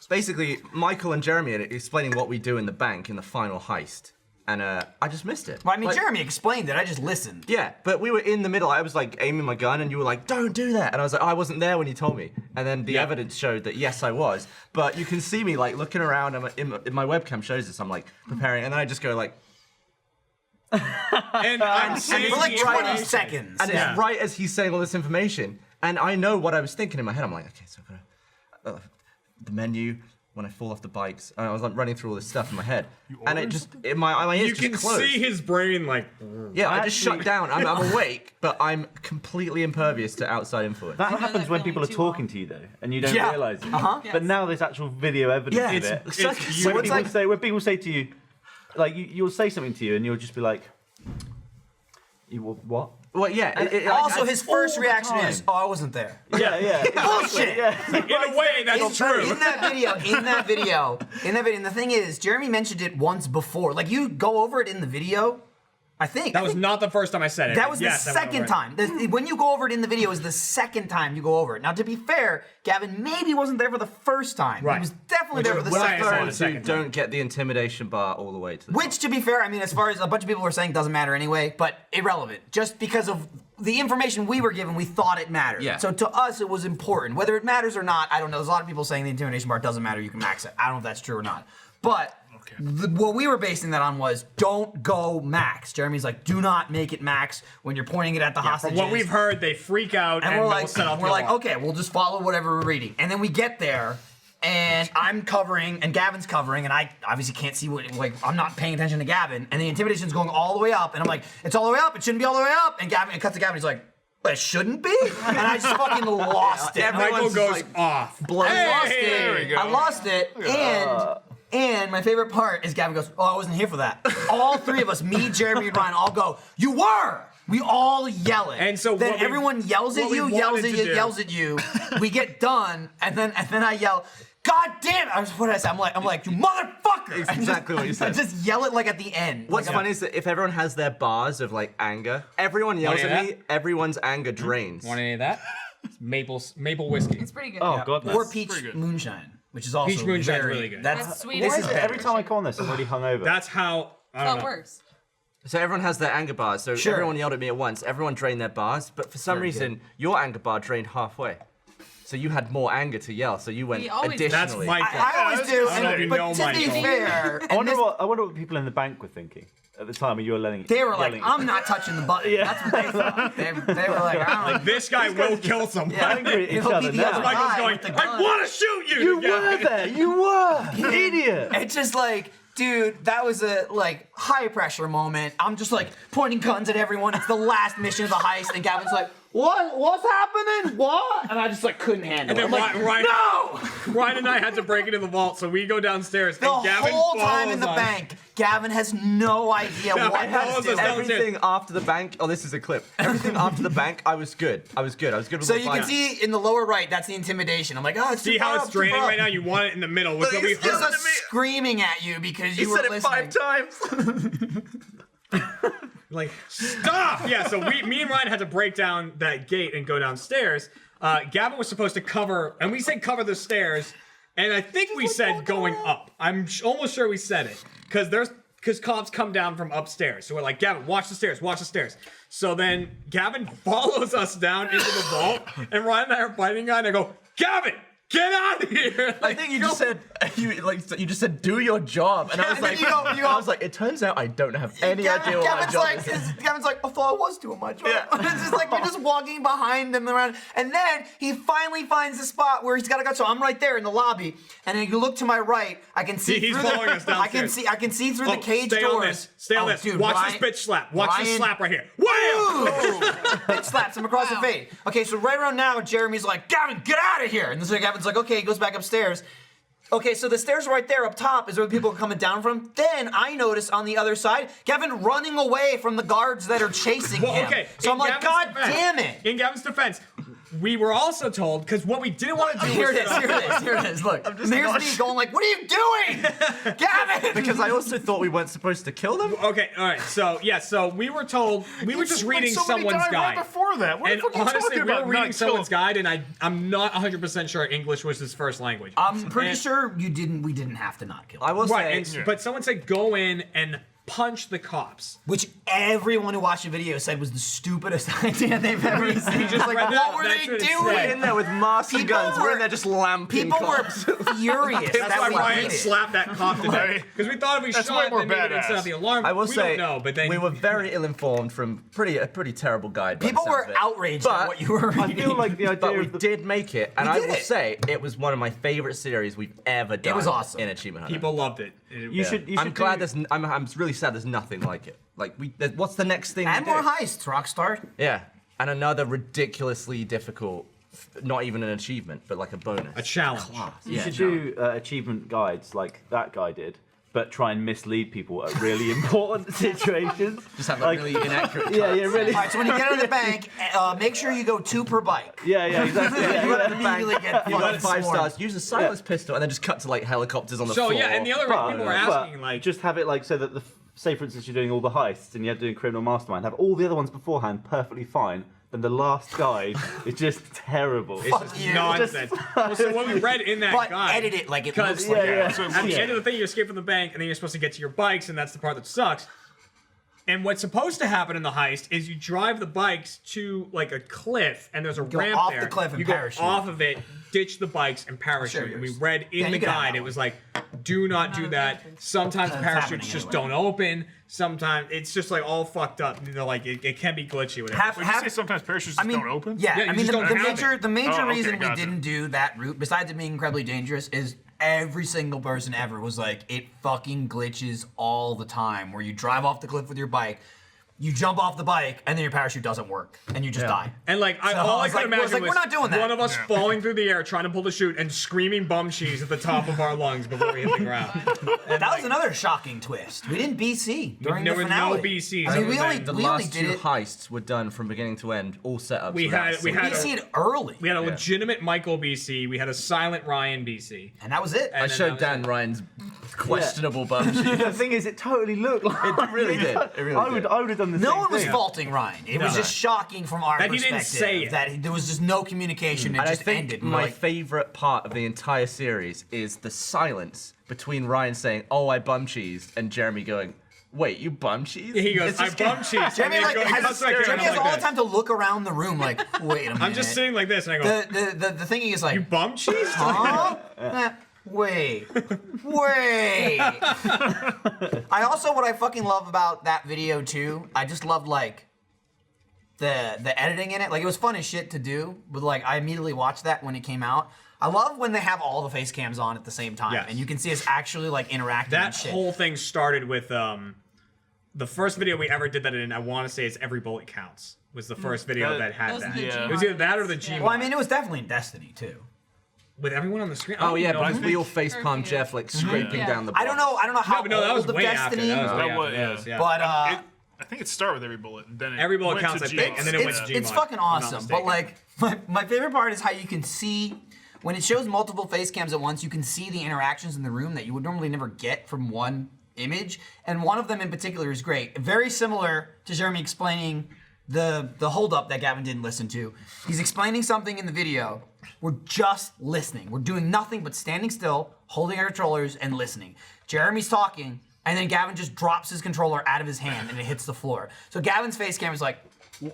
basically, Michael and Jeremy are explaining what we do in the bank in the final heist, and I just missed it. Well, I mean, Like, Jeremy explained it. I just listened. Yeah, but we were in the middle. I was like aiming my gun, and you were like, "Don't do that." And I was like, "I wasn't there when you told me." And then the evidence showed that yes, I was. But you can see me like looking around, and in my webcam shows this. I'm like preparing, and then I just go like, And I'm saying For like the 20 information. seconds. and it's right as he's saying all this information, and I know what I was thinking in my head. I'm like, okay, so I'm gonna the menu. When I fall off the bikes, and I was like running through all this stuff in my head, and it just my ears You can just closed. see his brain like. Yeah, I just shut down. I'm awake, but I'm completely impervious to outside influence. That know happens that when feeling people are too talking to you though, and you don't Yeah. realize it. Uh-huh. But now there's actual video evidence Yeah, of it's- it. it's So like- when, it's like- when people say to you, like you'll say something to you, and you'll just be like, "You what?" Well, yeah. Also, his first all the reaction time. is, "Oh, I wasn't there." Yeah, yeah. Bullshit. Yeah. In a way, that's true. In that video, and the thing is, Jeremy mentioned it once before. Like, you go over it in the video, I think. That was not the first time I said it. That but was yes, the I went second over it. time. When you go over it in the video is the second time you go over it. Now, to be fair, Gavin maybe wasn't there for the first time. Right. He was definitely there for the is why I second said time. it. Those second who time. don't get the intimidation bar all the way to the Which, to be fair, I mean, as far as a bunch of people were saying, doesn't matter anyway, but irrelevant. Just because of the information we were given, we thought it mattered. Yeah. So to us, it was important. Whether it matters or not, I don't know. There's a lot of people saying the intimidation bar doesn't matter, you can max it. I don't know if that's true or not. But what we were basing that on was don't go max. Jeremy's like, do not make it max when you're pointing it at the hostages. From what we've heard, they freak out and, And we're they'll like, set off we're the like, alarm. okay, we'll just follow whatever we're reading. And then we get there, and I'm covering, and Gavin's covering, and I obviously can't see what, like, I'm not paying attention to Gavin, and the intimidation's going all the way up, and I'm like, it's all the way up, it shouldn't be all the way up, and Gavin, it cuts to Gavin, he's like, it shouldn't be? And I just fucking lost it. Michael Everyone's goes like, off. I lost there we it. go. I lost it, and my favorite part is Gavin goes, oh, I wasn't here for that. All three of us, me, Jeremy, and Ryan, all go, you were! We all yell it. And so then what we- everyone yells at what we you, yells wanted at to you, do- yells at you. We get done, and then I yell, God damn it! What did I say? I'm like, you motherfucker! It's exactly what you said. I just yell it like at the end. What's Like, funny is that if everyone has their bars of like anger, everyone yells Want at any me, of everyone's anger drains. Want any of that? It's maple whiskey. It's pretty good. Oh god, or peach moonshine, which is also Peach moonshine's very, really good. That's sweet. This Why is is it better. every time I come on this, I'm already hungover. That's how. I That's don't how it know. works. So everyone has their anger bars. So Sure. everyone yelled at me at once. Everyone drained their bars, but for some Very reason, your anger bar drained halfway. So you had more anger to yell. So you went We always do. additionally. That's Michael. I always do, I don't know if you but know to be Michael. fair, I wonder what people in the bank were thinking at the time when you were letting. they were like, yelling. I'm not touching the button. Yeah. That's what they thought. They were like, I don't know. This guy will kill someone. angry at each He'll be other the now. other Michael's guy going, with the I gun. want to shoot you. You Yeah. were there. You were. You idiot. It's just like, dude, that was a like high pressure moment. I'm just like pointing guns at everyone. It's the last mission of the heist, and Gavin's like, "What? What's happening? What?" And I just like couldn't handle And it. then I'm like, Ryan, no! Ryan and I had to break it in the vault, so we go downstairs The and Gavin whole time in the follows us. bank, Gavin has no idea Gavin what follows to us do. down. Everything after the bank. Oh, this is a clip. Everything after the bank, I was good. I was good. with So my you can bike. see in the lower right, that's the intimidation. I'm like, oh, it's See too far how up, it's too draining far up. right now? You want it in the middle, which But will be it's He's still- hurt. just screaming at you because you He were said it listening. 5 times. Like, stop! Yeah, so me and Ryan had to break down that gate and go downstairs. Gavin was supposed to cover, and we said cover the stairs, and I think we said going up. I'm almost sure we said it, because cops come down from upstairs. So we're like, Gavin, watch the stairs, watch the stairs. So then Gavin follows us down into the vault, and Ryan and I are fighting a guy, and I go, Gavin, Get out of here! I think you just said you just said do your job, and I was like, I was like, it turns out I don't have any idea what my job is. Gavin's like, I thought I was doing my job. It's just like you're just walking behind them around, and then he finally finds the spot where he's got to go. So I'm right there in the lobby, and then you look to my right, I can see. He's through following the, us downstairs. I can see through the cage stay doors. On this. Stay on this. Dude, Watch this bitch slap. Watch this slap right here. Wham! Bitch slaps him across the face. Okay, so right around now, Jeremy's like, Gavin, get out of here. And so Gavin's like, okay, he goes back upstairs. Okay, so the stairs right there up top is where people are coming down from. Then I notice on the other side, Gavin running away from the guards that are chasing him. Okay. So I'm like, God damn it. In Gavin's defense, we were also told, because what we didn't want to do Here was... Here it is. Look, here's me going like, what are you doing? Gavin! Because I also thought we weren't supposed to kill them. Okay, all right. So, yeah, so we were told, we were just reading someone's guide. Right before that. What And the fuck are you honestly, talking we were about? reading Not someone's kill- guide, and I'm not 100% sure English was his first language. I'm pretty sure we didn't have to not kill him. I will Right, say, but someone said go in and punch the cops. Which everyone who watched the video said was the stupidest idea they've ever seen. Just like, read that. what were That's they what it doing? we're in there with master People guns. We're were- in there just lamping People were cops. furious That's that why we Ryan did it. slapped that cop to death. Because we thought if we That's shot way more then maybe they'd badass. set off the alarm. I will we say, don't know, but then we were very ill-informed from a pretty terrible guide. by the People sounds were of it. outraged But at what you were reading. I feel like the idea But we of the did make it, and We I did will it. say it was one of my favorite series we've ever done. was awesome. in Achievement Hunter. people loved it. you should I'm glad there's. I'm really sad there's nothing like it. Like what's the next thing? And to do? more heists, Rockstar. Yeah, and another ridiculously difficult, not even an achievement, but like a bonus. A challenge. You should do achievement guides like that guy did, but try and mislead people at really important situations. Just have a really inaccurate. Yeah, really. All right, so when you get out of the bank, make sure you go 2 per bike. Yeah, exactly. You Yeah, immediately get You got fucking 5 sworn. stars. Use a silenced pistol, and then just cut to like helicopters on the So floor. yeah, and the other people were asking like, just have it like so that say for instance you're doing all the heists and you're doing criminal mastermind, have all the other ones beforehand perfectly fine. Then the last guide is just terrible. it's just you. nonsense. Well, so what we read in that But guide, edit it like it because looks like Yeah, so at the end of the thing, you escape from the bank, and then you're supposed to get to your bikes, and that's the part that sucks. And what's supposed to happen in the heist is you drive the bikes to like a cliff, and there's a go ramp off there. the cliff and you parachute. go off of it, ditch the bikes, and parachute. And we yours. read in Yeah, the you can have guide, that it was like, do not do that. Sometimes That's parachutes happening just anyway. don't open. Sometimes it's just like all fucked up. You know, like it can be glitchy. Whatever. Would you say sometimes parachutes just don't open? Yeah, Yeah, you I mean just don't have it. the major Oh, okay, reason we gotcha. didn't do that route, besides it being incredibly dangerous, is every single person ever was like, it fucking glitches all the time. Where you drive off the cliff with your bike, you jump off the bike, and then your parachute doesn't work, and you just die. And like, So all I was could like, imagine was like, was we're not doing that. one of us falling through the air trying to pull the chute and screaming bum cheese at the top of our lungs before we hit the ground. And That was another shocking twist. We didn't BC during there the were finale. no BCs. I mean, we other only, than The we only last did 2 it. heists were done from beginning to end, all setups. We without had single- had BC'd early, we had a legitimate Michael BC. We had a silent Ryan BC. and that was it. I And then showed that Dan was it. Ryan's questionable bum sheet. The thing is, it totally looked like It really did. It really I would did. have done the No same one was thing. faulting Ryan. It was No. just shocking from our That he perspective didn't say it. that there was just no communication. It And I just think ended. And we're my like, favorite part of the entire series is the silence between Ryan saying, "Oh, I bum cheesed," and Jeremy going, "Wait, you bum cheese?" He goes, It's I just bum cheese. Jeremy And like he has, cuts back here, and Jeremy I'm has all like the time to look around the room like, wait a minute. I'm just sitting like this, and I go, The thinking is like, you bum cheese? huh? Wait. I also, what I fucking love about that video too, I just loved like the editing in it. Like it was fun as shit to do, but like I immediately watched that when it came out. I love when they have all the face cams on at the same time, Yes. and you can see us actually like interacting and That shit. whole thing started with the first video we ever did that in. I want to say it's Every Bullet Counts. Was the first video that had Those that. are the Yeah. It was either that or the G. Well, I mean, it was definitely in Destiny too. with everyone on the screen. Oh yeah, but because we all face palm Curfew. Jeff like scraping Yeah. down the. I don't know how but no, that was old of way after. Destiny, That was way That after. was- That was- yeah. but I think it started with every bullet, and then it Every bullet went counts, to I G think, and then it went to G. it's Gmod, fucking if I'm not awesome. But mistaken. like, my favorite part is how you can see when it shows multiple face cams at once. You can see the interactions in the room that you would normally never get from one image, and one of them in particular is great. Very similar to Jeremy explaining the holdup that Gavin didn't listen to. He's explaining something in the video. We're just listening. We're doing nothing but standing still, holding our controllers, and listening. Jeremy's talking, and then Gavin just drops his controller out of his hand and it hits the floor. So Gavin's face cam is like,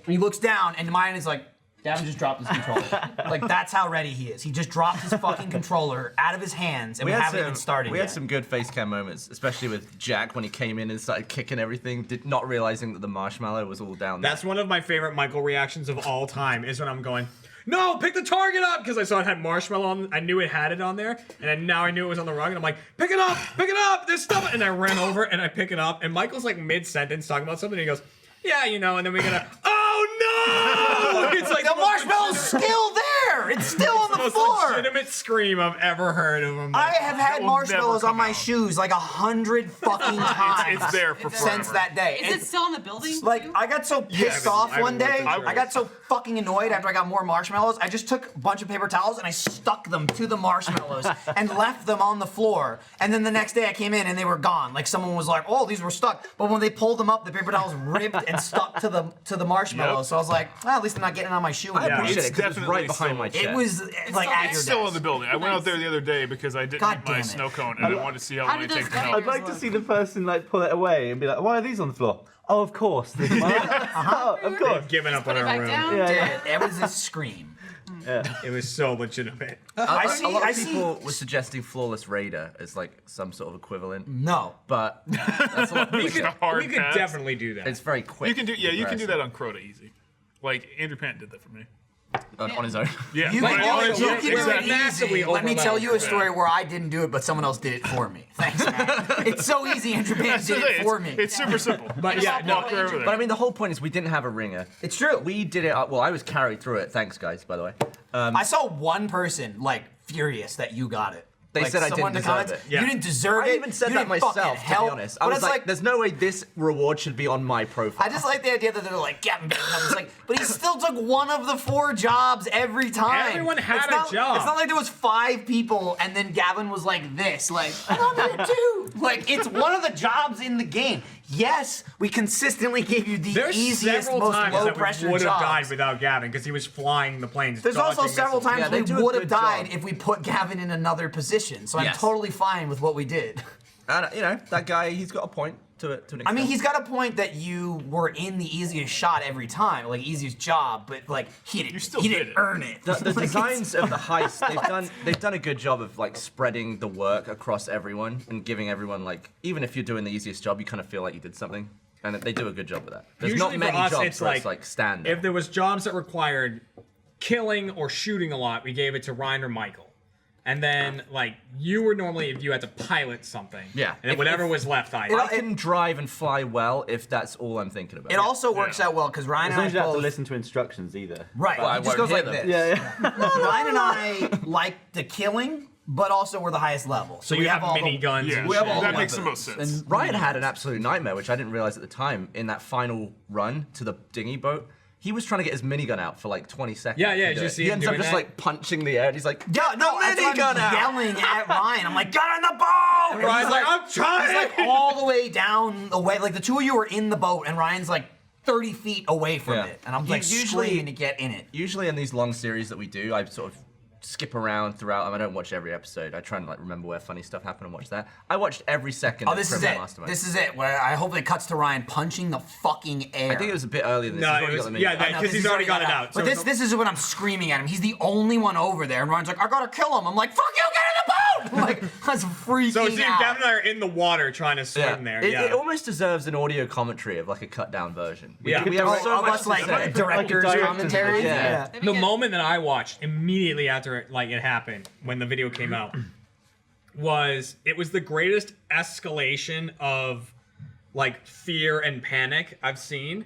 he looks down, and mine is like, Gavin just dropped his controller. Like, that's how ready he is. He just dropped his fucking controller out of his hands, and we haven't even started We yet. had some good face cam moments, especially with Jack when he came in and started kicking everything, not realizing that the marshmallow was all down there. That's one of my favorite Michael reactions of all time, is when I'm going, no, pick the target up! Because I saw it had marshmallow on, I knew it had it on there, and then now I knew it was on the rug, and I'm like, pick it up, there's stuff! And I ran over, and I pick it up, and Michael's like mid-sentence talking about something, and he goes, yeah, you know, and then we gotta, oh no! It's like the marshmallow's still there! It's still on the most floor! legitimate scream I've ever heard of him. I have had marshmallows on my shoes like 100 fucking times. It's there for forever. Since that day. Is it still in the building? Like, too? I got so pissed off one day. I I got so fucking annoyed after I got more marshmallows. I just took a bunch of paper towels and I stuck them to the marshmallows and left them on the floor. And then the next day I came in and they were gone. Like someone was like, "Oh, these were stuck." But when they pulled them up, the paper towels ripped and stuck to the marshmallows. Yep. So I was like, well, at least I'm not getting on my shoe. I again. appreciate it's it because it was definitely right behind my still- chair. It was like at your It's still in desk. the building. I went out there the other day because I didn't God eat my damn it. snow cone and I wanted to see how How long it did takes those to go? melt. I'd like to see the person like pull it away and be like, "Why are these on the floor?" Oh, of course. Oh, of course. They've given up Put on it our back room. down. Yeah. It was a scream. It was so legitimate. A lot I of see- people were suggesting Flawless Raider as like some sort of equivalent, No. but that's a lot. We could, a hard we could pass. definitely do that. It's very quick. You can do you can do that comparison. on Crota easy. Like Andrew Pant did that for me. On his own. Yeah, You on can, his do it, own, you can do exactly. it Massively easy. Let me tell you a overlap. story where I didn't do it, but someone else did it for me. Thanks, man. It's so easy. Andrew Payne did it for me. It's super simple. But yeah, no, Walk right over there. But I mean, the whole point is we didn't have a ringer. It's true. We did it. Well, I was carried through it. Thanks, guys. By the way. I saw one person like furious that you got it. They Like, said I someone didn't in the deserve comments, it. Yeah. You didn't deserve it. I even said You that didn't fucking myself, to be help. honest. I But was it's like, there's no way this reward should be on my profile. I just like the idea that they're like, Gavin Bacon. I was like, but he still took one of the 4 jobs every time. Everyone had It's a not- job. It's not like there was 5 people and then Gavin was like this, like, I'm here too. Like, it's one of the jobs in the game. Yes, we consistently gave you the there's easiest, several most times low that we pressure would have jobs. died without Gavin because he was flying the planes. There's also dodging several missiles. times Yeah, they we do a would have good died job. if we put Gavin in another position. So I'm Yes. totally fine with what we did. And you know, that guy, he's got a point to it. To an I mean, extent. he's got a point that you were in the easiest shot every time, like easiest job, but like he didn't, still he did didn't it. earn it. The Like, it's- designs of the heist, they've done a good job of like spreading the work across everyone and giving everyone like, even if you're doing the easiest job, you kind of feel like you did something, and they do a good job of that. There's Usually not many for us, jobs it's where it's like stand there. If there was jobs that required killing or shooting a lot, we gave it to Ryan or Michael. And then, like, you were normally, if you had to pilot something. Yeah. And then whatever was left, I I can drive and fly well if that's all I'm thinking about. It also works out well because Ryan As and long I as you don't have to both, listen to instructions either. right, Well, I it just won't goes hear like them. this. Yeah. Ryan and I like the killing, but also we're the highest level. So you have all the- miniguns Yeah, and We have shit. all that the makes the weapons. most sense. And Ryan had an absolute nightmare, which I didn't realize at the time. In that final run to the dinghy boat, he was trying to get his minigun out for like 20 seconds. Yeah, yeah, to did do you it. see He him ends up doing just that? like punching the air, and he's like, Yeah, no, "Get the that's why I'm minigun out!" yelling at Ryan. I'm like, get on the boat! And Ryan's he's like, "I'm trying!" He's like all the way down the way. Like the two of you are in the boat, and Ryan's like 30 feet away from Yeah. it, and I'm like screaming to get in it. Usually in these long series that we do, I sort of skip around throughout. I don't watch every episode. I try and like remember where funny stuff happened and watch that. I watched every second Oh, of this is Criminal it. Mastermind. This is it. Where I hope it cuts to Ryan punching the fucking air. I think it was a bit earlier than this. No, He's it already was, got the yeah, minigun. No, because he's already got it out. But So this is when I'm screaming at him. He's the only one over there, and Ryan's like, I gotta kill him. I'm like, fuck you, get in the boat! I'm like, that's freaking So see, out. Gavin and I are in the water trying to swim there. It, Yeah. it almost deserves an audio commentary of like a cut down version. Yeah. We have Oh, so of much us to like say. director's Like a director's commentary. Yeah. That'd be The good. moment that I watched immediately after it happened, when the video came out, was the greatest escalation of like fear and panic I've seen.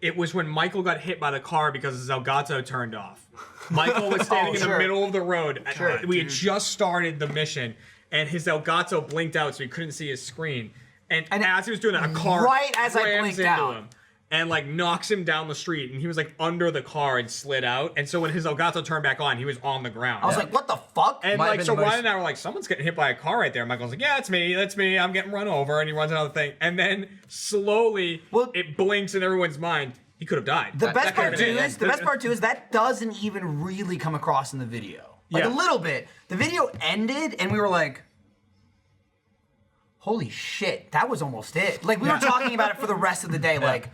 It was when Michael got hit by the car because his Elgato turned off. Michael was standing in the sure. middle of the road. Sure. We had just started the mission, and his Elgato blinked out, so he couldn't see his screen. And as he was doing that, a car right as I rams blinked into out. him and like knocks him down the street, and he was like under the car and slid out. And so when his Elgato turned back on, he was on the ground. I was like, what the fuck? And Might have like, been so the most- Ryan and I were like, someone's getting hit by a car right there. Michael's like, yeah, it's me, I'm getting run over. And he runs another thing. And then slowly, Well- it blinks in everyone's mind. He could have died. The best that part could've too been it, is the best part too is that doesn't even really come across in the video. Like Yeah. a little bit. The video ended and we were like, holy shit, that was almost it. Like we were talking about it for the rest of the day. Like,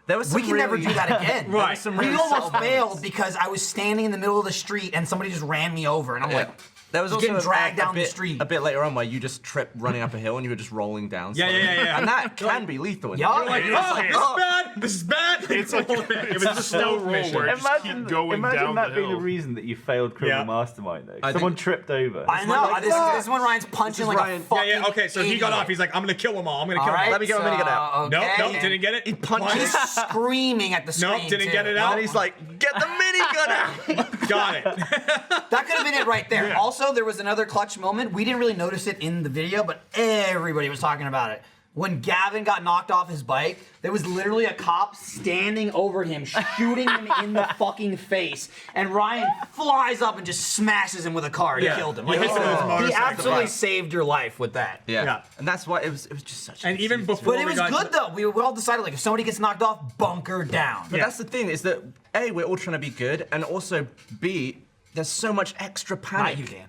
There was we some can never really- do that again. There was some We really almost subtle moments. failed because I was standing in the middle of the street and somebody just ran me over, and I'm like, There was just also getting dragged down bit, the street. a bit later on where you just tripped running up a hill and you were just rolling down. Yeah, slowly. yeah. And that can be lethal. In Yeah, that. like, This is bad. It's like it's a slow roll where it just keep going imagine down that the being hill. the reason that you failed Criminal Yeah. Mastermind, though. I Someone think- tripped over. I know. This one Ryan's punching like Ryan. a fucking Yeah. Okay, so he got idiot. off. He's like, I'm gonna kill them all. I'm gonna kill All them right, all. Let me get my minigun out. Nope, okay. nope, didn't get it. He punches. He's screaming at the screen. Nope, didn't too. get it out. And he's like, get the minigun out. Got it. That could have been it right there. Yeah. Also, there was another clutch moment. We didn't really notice it in the video, but everybody was talking about it. When Gavin got knocked off his bike, there was literally a cop standing over him, shooting him in the fucking face. And Ryan flies up and just smashes him with a car. He Yeah. killed him. He Like, hits him with his he motorcycle. absolutely saved your life with that. Yeah. Yeah. And that's why it was just such a And even season. before But it we was got good, though. We all decided, like, if somebody gets knocked off, bunker down. But that's the thing, is that A, we're all trying to be good, and also B, there's so much extra panic. Not you, Dan.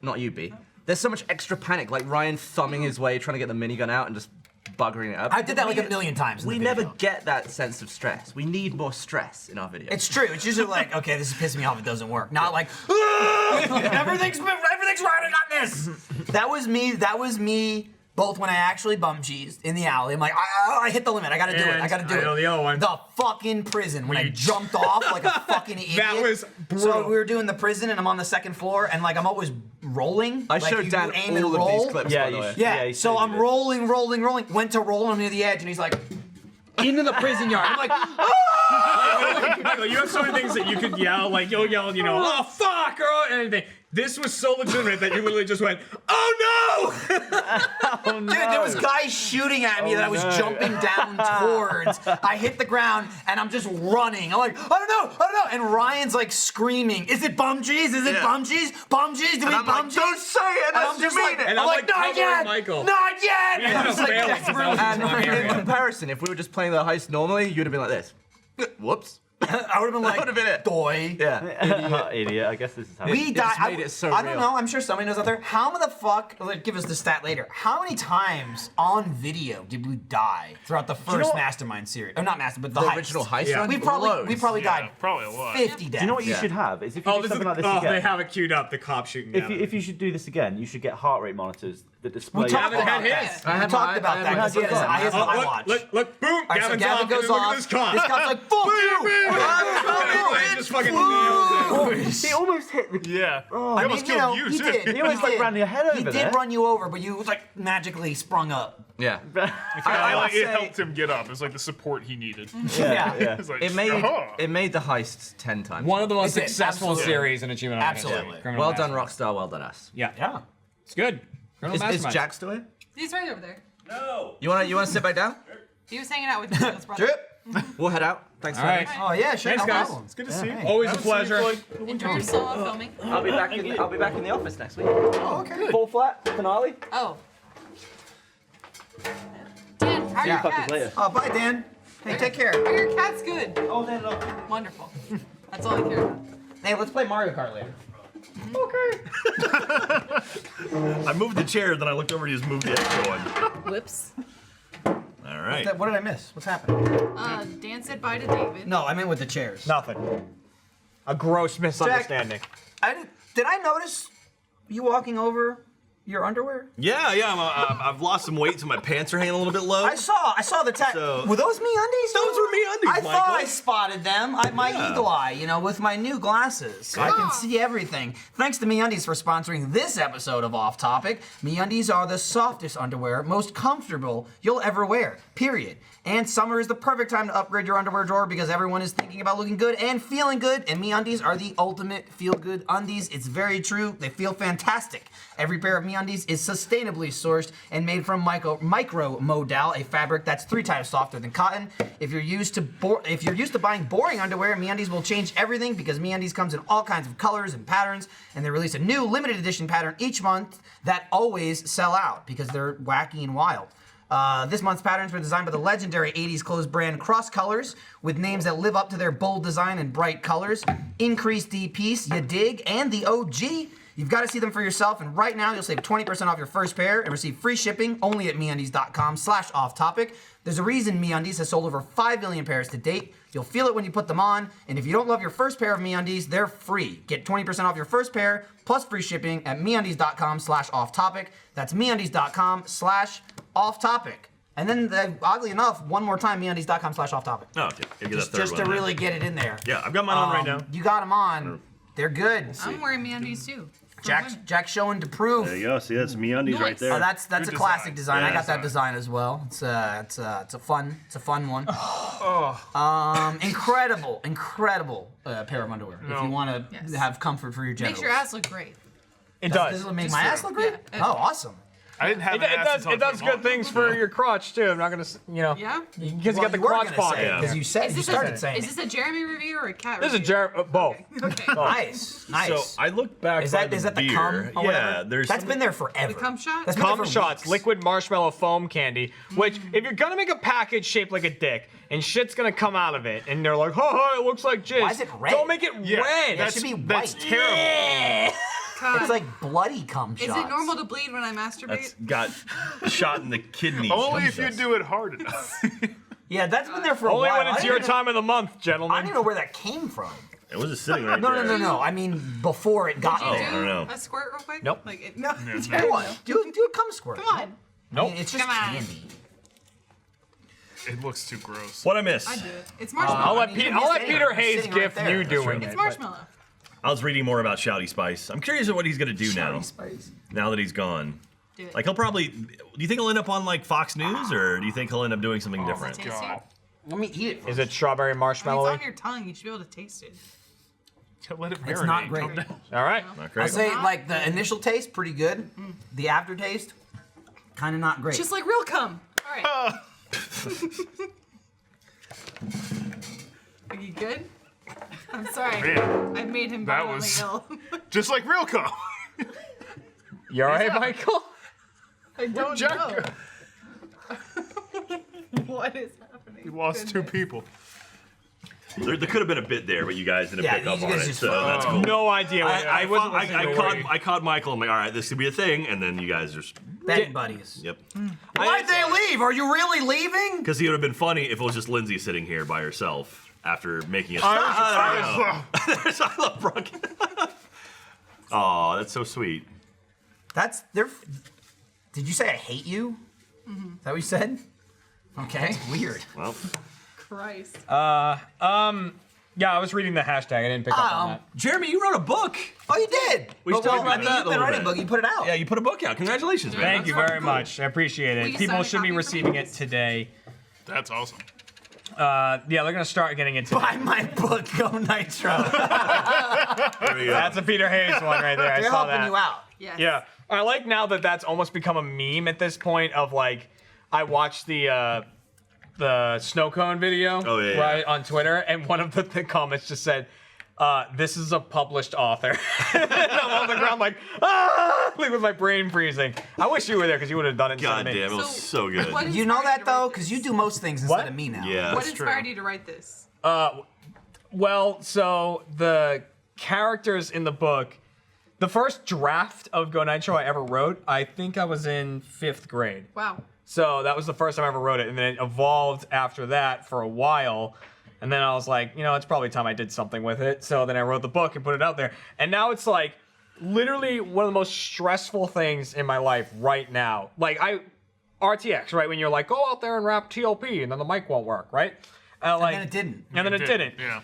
Not you, B. There's so much extra panic, like Ryan thumbing his way, trying to get the minigun out and just buggering it up. I did that like a million times in We the never video. get that sense of stress. We need more stress in our videos. It's true. It's usually like, okay, this is pissing me off. It doesn't work. Not like, everything's riding on this. That was me. That was me. Both when I actually bum cheesed in the alley. I'm like, I hit the limit. I gotta do it. I gotta do I know it. the other one. The fucking prison when I jumped off like a fucking idiot. That was So brutal. we were doing the prison, and I'm on the second floor, and like I'm always rolling. I like, showed you Dan aim and all of roll. these clips, Yeah, by the you way. should- Yeah. you So said I'm you did. rolling. Went to roll him near the edge, and he's like, into the prison yard. I'm like, Michael, you have so many things that you could yell, like you'll yell, you know, oh fuck, or anything. This was so legitimate that you literally just went, oh no! Dude, there was guys shooting at me that I was jumping down towards. I hit the ground and I'm just running. I'm like, I don't know. And Ryan's like screaming, is it bum cheese? Is it bum cheese? Bum cheese? Do we I'm bum like, cheese? don't say it, And I'm unless just you like, mean it. And I'm I'm like, like not covering yet. Michael. Not yet. We ended And I'm up just like, failing desperately- because I was And in area. comparison, if we were just playing the heist normally, you'd have been like this. Whoops. I would have been like, would've been it. doy. Yeah. Idiot. I guess this is how. We It died. just made it so I don't real. know. I'm sure somebody knows out there. How the fuck? Like, give us the stat later. How many times on video did we die throughout the first Mastermind series? Or not Mastermind, but the The heist. original heist Yeah. run? We probably Loads. died probably a lot. 50 deaths. Do you know what you Yeah. should have? Is if you Oh, do this is something like this oh, again. they have it queued up. The cop shooting. If you should do this again, you should get heart rate monitors that display. We talked Gavin about had that. his. I We had talked my- about I that. had because he has my- his I watch. Look, boom! All right, so Gavin's Gavin off, goes and look off. at this cop. This cop's like, fuck you! He just fucking nails it. He almost hit the. Yeah. I He mean, almost you killed know, you he too. did. He almost like ran your head He over did there. run you over, but you like magically sprung up. Yeah. I like it say- helped him get up. It was like the support he needed. Yeah. It's like, It made "Oh." it made the heist 10 times. One of the most It did, successful absolutely. series in Achievement Hunter history. Absolutely. Criminal Well done, Masterminds. Rockstar. Well done, us. Yeah, Yeah. it's good. Criminal Is Masterminds. Jack still here? He's right over there. You wanna sit back down? He was hanging out with Nico's brother. Drip. We'll head out. Thanks All for right. Oh yeah, sure. Thanks, no guys. problem. It's good to see you. Always a pleasure. Enjoy your solo filming. I'll be back in the office next week. Oh, okay. Full flat finale. Oh. Dan, how are your cats? later. Oh, bye, Dan. Hey, take care. Are your cats good? Oh, then look. Wonderful. That's all I care about. Hey, let's play Mario Kart later. I moved the chair, then I looked over and he just moved the edge going. Whoops. All right. What did I miss? What's happening? Dan said bye to David. No, I meant with the chairs. Nothing. A gross misunderstanding. Did I notice you walking over your underwear? Yeah, I've lost some weight, so my pants are hanging a little bit low. I saw the tag. So- Were those MeUndies? Those were MeUndies, I thought Michael. I spotted them. My Yeah. eagle eye, with my new glasses, so I can see everything. Thanks to MeUndies for sponsoring this episode of Off Topic. MeUndies are the softest underwear, most comfortable you'll ever wear. Period. And summer is the perfect time to upgrade your underwear drawer because everyone is thinking about looking good and feeling good. And MeUndies are the ultimate feel-good undies. It's very true. They feel fantastic. Every pair of MeUndies is sustainably sourced and made from micro modal, a fabric that's 3 times softer than cotton. If you're used to buying boring underwear, MeUndies will change everything because MeUndies comes in all kinds of colors and patterns, and they release a new limited edition pattern each month that always sell out because they're wacky and wild. This month's patterns were designed by the legendary 80s clothes brand Cross Colors with names that live up to their bold design and bright colors. Increase the piece, you dig, and the OG You've got to see them for yourself, and right now you'll save 20% off your first pair and receive free shipping only at MeUndies.com/offtopic. There's a reason MeUndies has sold over 5 million pairs to date. You'll feel it when you put them on, and if you don't love your first pair of MeUndies, they're free. Get 20% off your first pair plus free shipping at MeUndies.com/offtopic. That's MeUndies.com/offtopic. And then, oddly enough, one more time, MeUndies.com/offtopic. Oh, okay. Get that third Just one to there. really get it in there. Yeah, I've got mine on right now. You got them on. They're good. I'm wearing MeUndies too. Jack's showing to prove. There you go. See, that's MeUndies right there. Oh, that's Good a classic design. Yeah, I got that design as well. It's a fun one. Incredible pair of underwear. If you want to have comfort for your genitals. Makes your ass look great. It does. Does it make my ass look great? Yeah. Oh, awesome. I didn't have It, an ass it does good things for your crotch too. I'm not gonna, Yeah. because you got the crotch pocket. Because you said you started saying. Is this a Jeremy review or a cat This is review? both. Okay. Nice. So I look back. Is by that the beer. cum? Or Yeah, whatever? there's. That's been there forever. The cum shot? That's been there Cum for shots, weeks. liquid marshmallow foam candy, which if you're gonna make a package shaped like a dick and shit's gonna come out of it and they're like, oh, it looks like jizz. Why is it red? Don't make it red. That should be white. That's terrible. God. It's like bloody cum Is shots. it normal to bleed when I masturbate? That's got shot in the kidneys. Only if you do it hard enough. Yeah, that's been there for a Only while. when it's your time of the month, I gentlemen. don't even know where that came from. It was just sitting right No, there. no. I mean, before it got Did you there. I don't know. do a squirt real quick? Nope. Like, no. Do what? Do a cum squirt. Come on. I mean, it's just Come on. candy. It looks too gross. What I miss? I do it. It's marshmallow. I'll let, I mean, you I'll let missed Peter it. Hayes Sitting right gift there. you That's doing right. it. It's but- marshmallow. I was reading more about Shouty Spice. I'm curious at what he's gonna do now. Spice. Now that he's gone. Do it. Like he'll probably. Do you think he'll end up on like Fox News, or do you think he'll end up doing something different? Taste it? Let me eat it. Is it strawberry I mean, marshmallow? it's on your tongue. You should be able to taste it. Let it marinate. It's not great. Calm down. All right. Not I great. say like the initial taste pretty good. The aftertaste, kind of not great. Just like real cum. All right. Are you good? I'm sorry. Man, I made him that violently was- ill. just like real cum. You all right, Michael? I don't Jack- know. What is happening? He lost two people. There could have been a bit there, but you guys didn't Yeah, pick up you on guys it, just so fucked that's up. cool. No idea. I wasn't listening to Woody. caught Michael. I'm like, all right, this could be a thing, and then you guys just. Bed buddies. Yep. Why'd they leave? Are you really leaving? Because it would have been funny if it was just Lindsay sitting here by herself after making it. Oh, There's I love Brooke. Oh, that's so sweet. That's their. Did you say I hate you? Is that what you said? Okay, weird. Well, Christ. Yeah, I was reading the hashtag. I didn't pick up on that. Jeremy, you wrote a book. Oh, you did. We should talk about that a You've been little writing a bit. book. You put it out. Yeah, you put a book out. Congratulations, man. Thank you very much. I appreciate Will it. you People sign a should be copy for receiving me? it today. That's awesome. Yeah, they're gonna start getting it today. Buy my book, Go Nitro. There we go. That's a Peter Hayes one right there. I They're saw helping that. you out. Yes. Yeah, I like now that that's almost become a meme at this point. Of like, I watched the snow cone video Oh, yeah, right on Twitter, and one of the comments just said, "This is a published author." And I'm on the ground like, like with my brain freezing. I wish you were there because you would have done it. God instead damn, of it me. was so good. What You know inspired that you to though, write because this? you do most things instead of me now. Yeah, What that's inspired you to write this? Well, so the characters in the book, the first draft of Go Nitro I ever wrote, I think I was in 5th grade. Wow. So that was the first time I ever wrote it, and then it evolved after that for a while. And then I was like, you know, it's probably time I did something with it. So then I wrote the book and put it out there. And now it's like literally one of the most stressful things in my life right now. Like RTX, right? When you're like, go out there and rap TLP, and then the mic won't work, right? Like, And then it didn't. And then it didn't. Yeah.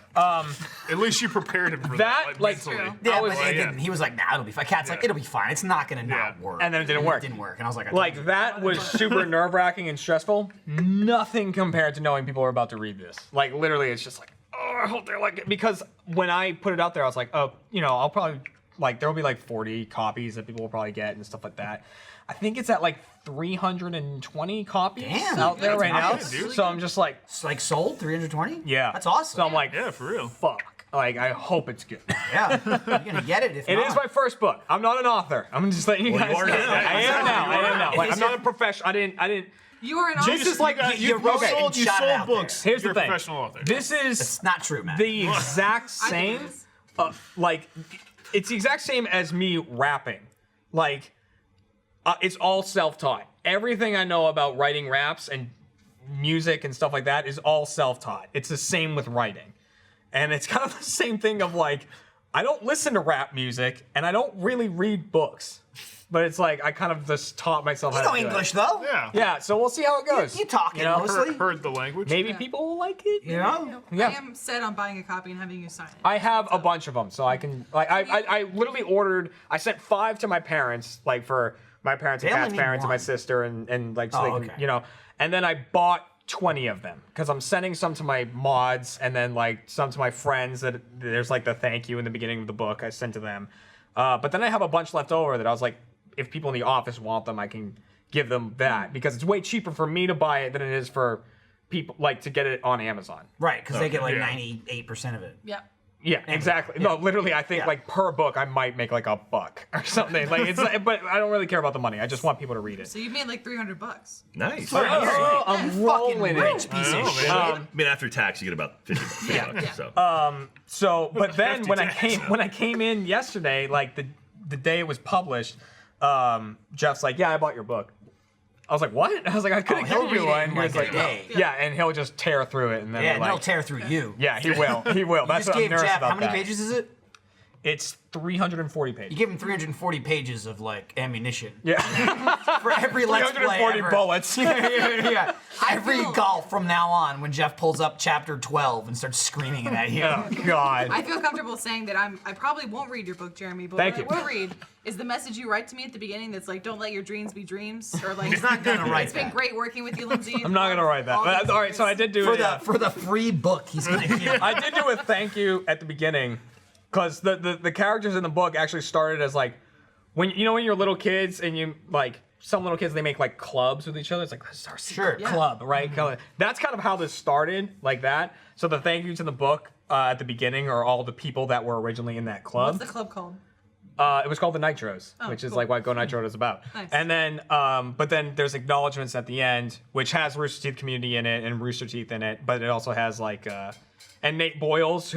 At least you prepared him for That, like, mentally. Yeah, I was- but it yeah. didn't. He was like, nah, it'll be fine. Cat's like, it'll be fine. It's not gonna not work. And then it didn't work. It didn't work. And I was like, Like, that was super nerve-wracking and stressful. Nothing compared to knowing people are about to read this. Like, literally, it's just like, oh, I hope they like it. Because when I put it out there, I was like, oh, you know, I'll probably, like, there will be like 40 copies that people will probably get and stuff like that. I think it's at like 320 copies Damn, out there that's right now. nice, dude. So I'm just like, It's like sold 320. yeah. That's awesome. So I'm like, Yeah, for real. fuck. Like, I hope it's good. Yeah, you're gonna get it if It not. is my first book. I'm not an author. I'm just letting you Well, guys you are know. now. I am now. I am now. Like, I'm Is not it- a professional. I didn't. You are an This author. is like you wrote it and you shot it sold out there. books. Here's You're the a thing. professional author. This is It's not true, man. the exact I think same. it is. Like, it's the exact same as me rapping. Like, it's all self-taught. Everything I know about writing raps and music and stuff like that is all self-taught. It's the same with writing. And it's kind of the same thing of like, I don't listen to rap music and I don't really read books. But it's like, I kind of just taught myself how to do English, it. though. Yeah. Yeah, so we'll see how it goes. You talk it mostly. Heard the language. Maybe people will like it. Yeah. Yeah. I am set on buying a copy and having you sign it. I have a bunch of them, so I can. Like, I literally ordered. I sent 5 to my parents, like for my parents and They only Kat's need parents and my one. sister, and like so they can, okay. you know. And then I bought 20 of them because I'm sending some to my mods and then like some to my friends. That there's like the thank you in the beginning of the book I sent to them. But then I have a bunch left over that I was like, if people in the office want them, I can give them that because it's way cheaper for me to buy it than it is for people like to get it on Amazon. Right, because they get like 98% of it. Yep. Yeah, exactly. No, literally, I think like per book, I might make like $1 or something. Like it's, but I don't really care about the money. I just want people to read it. So you made like $300. Nice. Oh, I'm rolling in rich it. piece of shit. I mean, after tax, you get about 50 bucks. So. So, but then when I came in yesterday, like the day it was published, Jeff's like, "Yeah, I bought your book." I was like, "What?" I was like, "I couldn't he'll give you read it one." in He was like a like, day. "Yeah," and he'll just tear through it, and then Yeah, we're and they'll like, tear through you. "Yeah, he will. He will." You That's just what I'm gave nervous Jeff, about. how many that. pages is it? It's 340 pages. You give him 340 pages of like ammunition. Yeah. For every Let's Play 340 ever. bullets. Yeah. Every feel- golf from now on when Jeff pulls up chapter 12 and starts screaming at you. Oh God. I feel comfortable saying that I probably won't read your book, Jeremy, but Thank what you. I will read is the message you write to me at the beginning that's like, don't let your dreams be dreams. Or like, He's not gonna write it's been that. great working with you, Lindsay. I'm not gonna write that. All But, these all right, so I years. did do For it. the for the free book he's gonna give. I did do a thank you at the beginning, because the characters in the book actually started as like, when you're little kids and you like some little kids, they make like clubs with each other. It's like, this is our secret Sure. club, right? That's kind of how this started, like that. So the thank yous in the book at the beginning are all the people that were originally in that club. What's the club called? It was called the Nitros, Oh, which is cool. like what Go Nitro is about. Nice. And then, but then there's acknowledgments at the end, which has Rooster Teeth community in it and Rooster Teeth in it. But it also has like, and Nate Boyles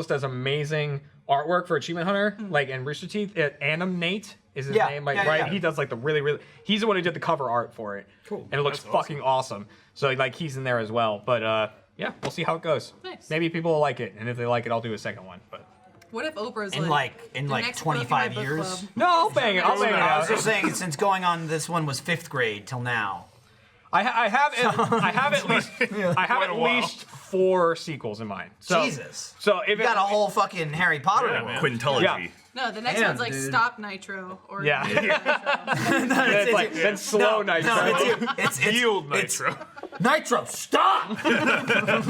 does amazing artwork for Achievement Hunter, like and Rooster Teeth. Anim Nate is his name, like, right? yeah. He does like the really. He's the one who did the cover art for it. Cool. And it looks fucking awesome. So like he's in there as well. But yeah, we'll see how it goes. Nice. Maybe people will like it, and if they like it, I'll do a second one. But. What if Oprah's In the like next book in my 25 book years. club? No, I'll bang it. I'll bang it I was out. just saying, since going on this one was 5th grade till now. I have at while. least 4 sequels in mind. So, Jesus. So if You got a whole fucking Harry Potter Yeah, world. man. Quintology. Yeah. No, the next Damn, one's like dude. Stop Nitro. Or Yeah. Nitro. it's like then slow No, Nitro. no, it's Yield it's- Nitro. Nitro, stop! That's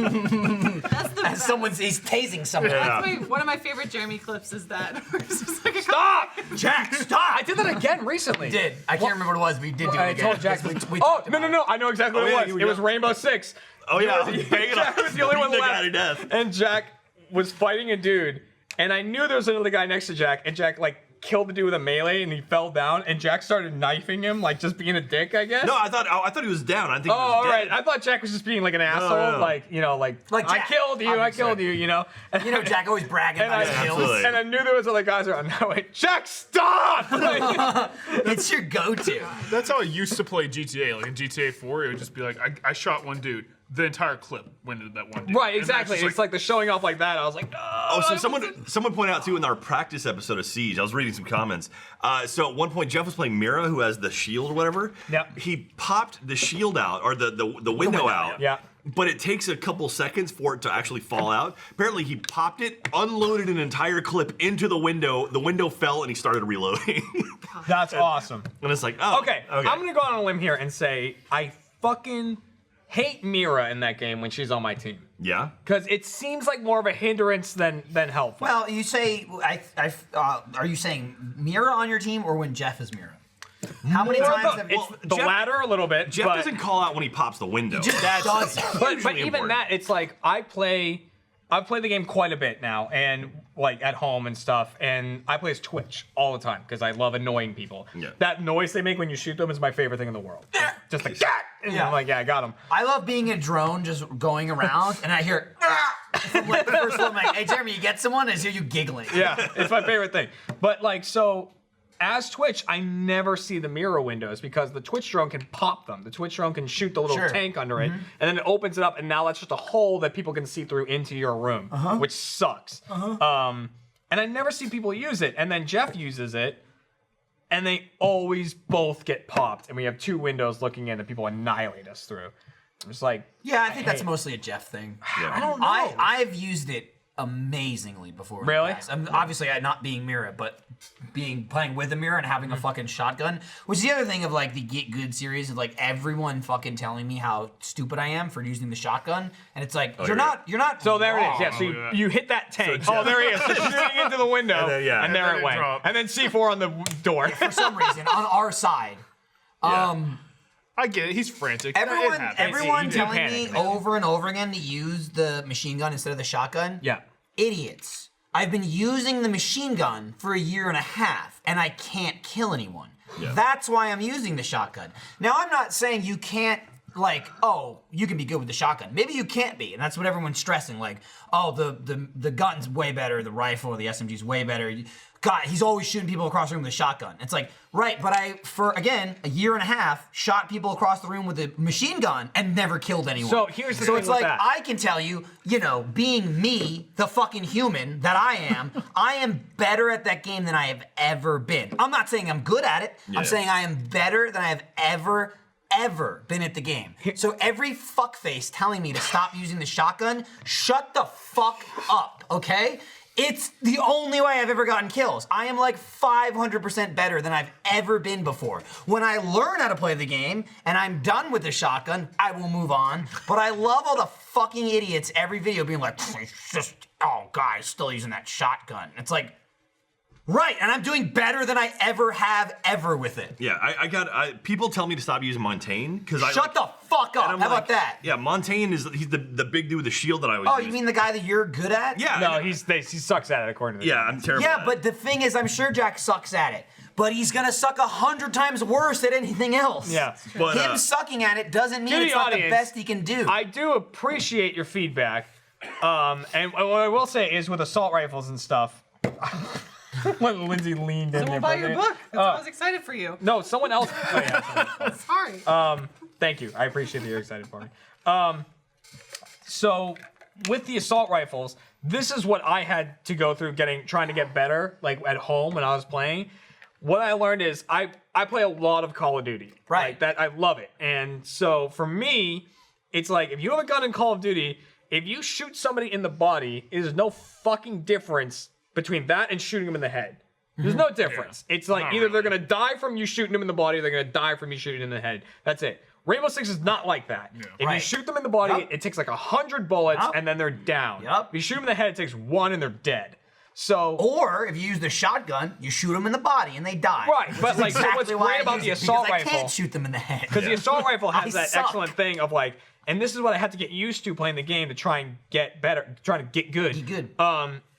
the As he's tasing someone. That's one of my favorite Jeremy clips is that. where it's just like a Stop! Jack, stop! I did that again recently. We did. I can't remember what it was, but we did do it I again. told Jack. We Oh talked no! about I know exactly what Oh, yeah, it you was. were It was young. Rainbow Six. Oh yeah, bang it Jack up. was the only one Beat the guy left. to death. And Jack was fighting a dude, and I knew there was another guy next to Jack, and Jack like killed the dude with a melee, and he fell down, and Jack started knifing him, like just being a dick, I guess. No, I thought he was down. I think. Oh, he was all dead. right. I thought Jack was just being like an asshole, no. like Like I Jack, killed you, obviously. you know. And, You know, Jack always bragging and about his I, kills. absolutely. and I knew there was other guys around. And I went, Jack, stop! Like, It's your go-to. That's how I used to play GTA. Like in GTA 4, it would just be like, I shot one dude. The entire clip went into that one dude. right, And that's exactly. just It's like the showing off like that. I was like, no. Oh, so someone pointed out too in our practice episode of Siege. I was reading some comments. So at one point, Jeff was playing Mira, who has the shield or whatever. Yep. He popped the shield out or the window out. Yeah. But it takes a couple seconds for it to actually fall out. Apparently, he popped it, unloaded an entire clip into the window. The window fell, and he started reloading. That's awesome. And it's like, oh, Okay, I'm gonna go on a limb here and say I fucking hate Mira in that game when she's on my team. Yeah. Because it seems like more of a hindrance than helpful. Well, you say, are you saying Mira on your team or when Jeff is Mira? How many times have it's the Jeff- latter a little bit. Jeff but, doesn't call out when he pops the window. He just does it. but hugely even important. that, it's like I've played the game quite a bit now, and like at home and stuff, and I play as Twitch all the time because I love annoying people. Yeah. That noise they make when you shoot them is my favorite thing in the world. Just like, and Yeah. I'm like, yeah, I got him. I love being a drone just going around and I hear From like the first one, like, hey Jeremy, you get someone? I hear you giggling. Yeah, it's my favorite thing. But like, so as Twitch, I never see the mirror windows because the Twitch drone can pop them. The Twitch drone can shoot the little tank under it, and then it opens it up, and now that's just a hole that people can see through into your room, which sucks. And I never see people use it. And then Jeff uses it, and they always both get popped, and we have two windows looking in that people annihilate us through. I'm just like, yeah, I think that's mostly a Jeff thing. I don't know. I've used it amazingly before. Really? I'm obviously not being Mira, but playing with a Mira and having a fucking shotgun, which is the other thing of like the Get Good series of like everyone fucking telling me how stupid I am for using the shotgun, and it's like you're not. So there it wrong. is. Yeah. So you hit that tank. Oh, there he is. Just shooting into the window, and there it went. And then C4 on the door. For some reason, on our side. I get it. He's frantic. Everyone telling me over and over again to use the machine gun instead of the shotgun. Yeah. Idiots. I've been using the machine gun for 1.5 years, and I can't kill anyone. Yeah. That's why I'm using the shotgun. Now, I'm not saying you can't, like, oh, you can be good with the shotgun. Maybe you can't be, and that's what everyone's stressing. Like, oh, the gun's way better, the rifle or the SMG's way better. God, he's always shooting people across the room with a shotgun. It's like, right, but I, for, again, 1.5 years, shot people across the room with a machine gun and never killed anyone. So here's the So thing it's with like, that. I can tell you, you know, being me, the fucking human that I am better at that game than I have ever been. I'm not saying I'm good at it. I'm saying I am better than I have ever been at the game. So every fuckface telling me to stop using the shotgun, shut the fuck up, okay? It's the only way I've ever gotten kills. I am like 500% better than I've ever been before. When I learn how to play the game and I'm done with the shotgun, I will move on. But I love all the fucking idiots every video being like, it's just, oh, guys, still using that shotgun. It's like, right, and I'm doing better than I ever have with it. Yeah, I people tell me to stop using Montaigne because Shut the fuck up. How about that? Yeah, Montaigne he's the big dude with the shield that I always Oh, use. you mean the guy that you're good at? Yeah. No, he sucks at it according to the Yeah, I'm terrible. Yeah, but the thing is, I'm sure Jack sucks at it. But he's gonna suck 100 times worse at anything else. Yeah. But, him sucking at it doesn't mean to it's the not the audience, best he can do. I do appreciate your feedback. And what I will say is with assault rifles and stuff. When Lindsay leaned in there. Someone buy your book. That's why I was excited for you. No, someone else. Sorry. Thank you. I appreciate that you're excited for me. So with the assault rifles, this is what I had to go through trying to get better, like at home when I was playing. What I learned is I play a lot of Call of Duty. Right. Like that, I love it. And so for me, it's like if you have a gun in Call of Duty, if you shoot somebody in the body, there's no fucking difference between that and shooting them in the head. There's no difference. It's like either they're gonna die from you shooting them in the body, or they're gonna die from you shooting them in the head. That's it. Rainbow Six is not like that. If you shoot them in the body, it takes like 100 bullets, and then they're down. If you shoot them in the head, it takes 1 and they're dead. So, or if you use the shotgun, you shoot them in the body and they die. Right, but like so what's great about the assault rifle? I can't shoot them in the head because the assault rifle has that excellent thing of like, and this is what I had to get used to playing the game to try and get better, trying to get good.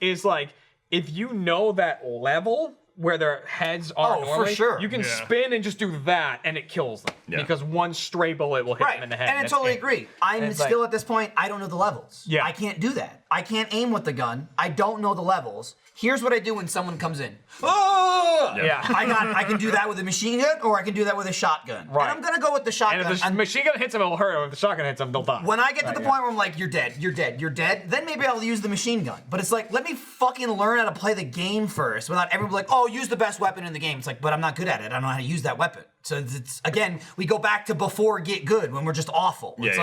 Is like if you know that level where their heads are normally, for sure. you can spin and just do that, and it kills them because one stray bullet will hit them in the head. And I totally agree. I'm still at this point, I don't know the levels. Yeah. I can't do that. I can't aim with the gun. I don't know the levels. Here's what I do when someone comes in. Oh! Yeah. I can do that with a machine gun, or I can do that with a shotgun. Right. And I'm gonna go with the shotgun. And if the machine gun hits them, it'll hurt them. If the shotgun hits them, they'll die. When I get to the point where I'm like, you're dead, then maybe I'll use the machine gun. But it's like, let me fucking learn how to play the game first without everyone like, oh, use the best weapon in the game. It's like, but I'm not good at it. I don't know how to use that weapon. So it's again, we go back to before Get Good when we're just awful. It's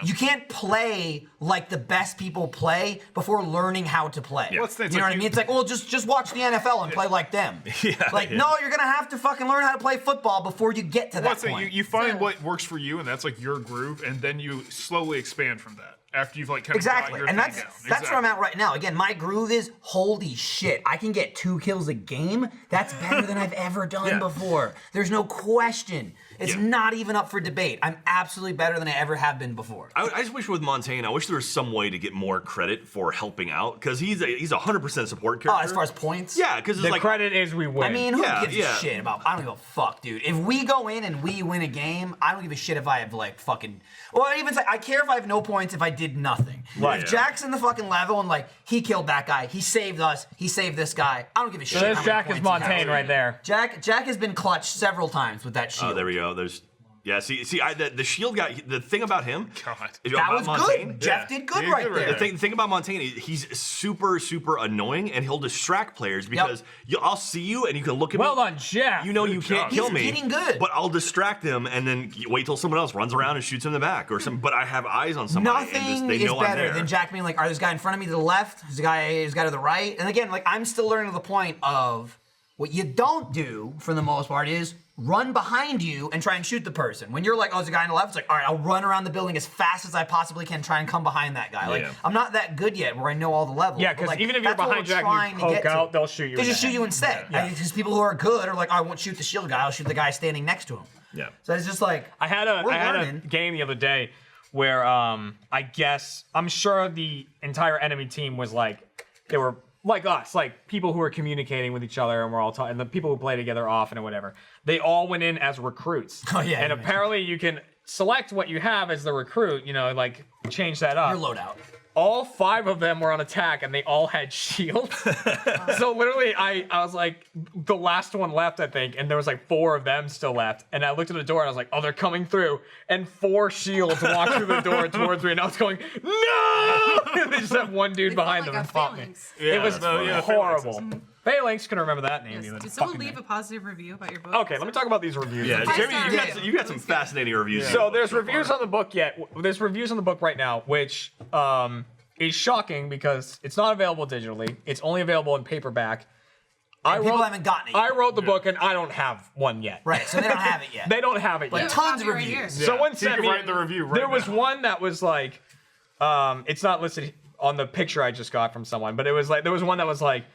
you can't play like the best people play before learning how to play. Yeah. You know what I mean? It's like, well, just watch the NFL and play like them. No, you're gonna have to fucking learn how to play football before you get to that point. You find what works for you, and that's like your groove, and then you slowly expand from that. After you've like kind of got your and thing that's where I'm at right now. Again, my groove is holy shit. I can get 2 kills a game. That's better than I've ever done before. There's no question. It's not even up for debate. I'm absolutely better than I ever have been before. I just wish with Montaigne, I wish there was some way to get more credit for helping out because he's a 100% support character. Oh, as far as points? Yeah, because it's The like credit is we win. I mean, who gives a shit about? I don't give a fuck, dude. If we go in and we win a game, I don't give a shit if I have like fucking. Well, I even say I care if I have no points if I did nothing. Right. If Jack's in the fucking level and like he killed that guy, he saved us, he saved this guy. I don't give a shit. So this how many Jack is points he has. Montaigne right there. Jack has been clutched several times with that shield. Oh, there we go. There's see, the shield guy. The thing about him, that about was Montaigne, good. Jeff did good right there. The thing about Montaigne, he's super annoying, and he'll distract players because I'll see you and you can look at me. Well done, Jeff. You know you can't kill me. He's getting good. But I'll distract him and then wait till someone else runs around and shoots him in the back or something. But I have eyes on somebody. Nothing and just, they is know I'm better there. than Jack being like, "All right, there's a guy in front of me to the left, there's a guy to the right." And again, like I'm still learning to the point of what you don't do for the most part is run behind you and try and shoot the person. When you're like, "Oh, there's a guy on the left," it's like, "All right, I'll run around the building as fast as I possibly can, try and come behind that guy." Like I'm not that good yet where I know all the levels. Yeah, but, because like, even if you're that's what behind we're Jack trying and to you get poke to. out, they'll shoot you. They in just the shoot head. you instead. Because people who are good are like, "I won't shoot the shield guy. I'll shoot the guy standing next to him." Yeah. So it's just like I had a learning. game the other day where I guess I'm sure the entire enemy team was like they were like us, like people who were communicating with each other and we're all talking, and the people who play together often or whatever. They all went in as recruits. Oh yeah. And apparently you can select what you have as the recruit, like change that up. Your loadout. All 5 of them were on attack and they all had shields. So literally I was like the last one left, I think, and there was like 4 of them still left. And I looked at the door and I was like, "Oh, they're coming through." And 4 shields walked through the door towards me and I was going, "No!" And they just had one dude behind them and fought me. It was horrible. Phalanx, couldn't remember that name either. Did someone leave a positive review about your book? Okay, let me talk about these reviews. Yeah, Jamie, you got some fascinating reviews. So there's reviews on the book yet. There's reviews on the book right now, which is shocking because it's not available digitally. It's only available in paperback. People haven't gotten it yet. I wrote the book and I don't have one yet. Right, so they don't have it yet. They don't have it But yet. tons of Copy right reviews. here. Someone You sent can me. write the review right there was now. one that was like, it's not listed on the picture I just got from someone, but it was like there was one that was like,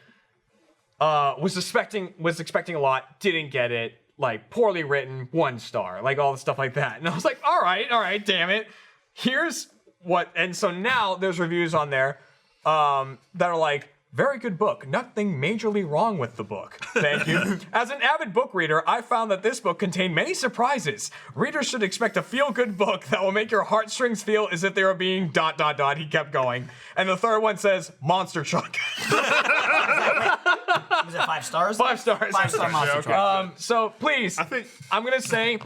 was expecting a lot, didn't get it, like poorly written, 1 star, like all the stuff like that. And I was like, all right, damn it. Here's what, and so now there's reviews on there that are like, "Very good book. Nothing majorly wrong with the book. Thank you. As an avid book reader, I found that this book contained many surprises. Readers should expect a feel-good book that will make your heartstrings feel as if they are being ... He kept going. And the third one says, "Monster Truck." Was it 5 stars? 5 stars. 5-star monster truck. So please, I'm going to say,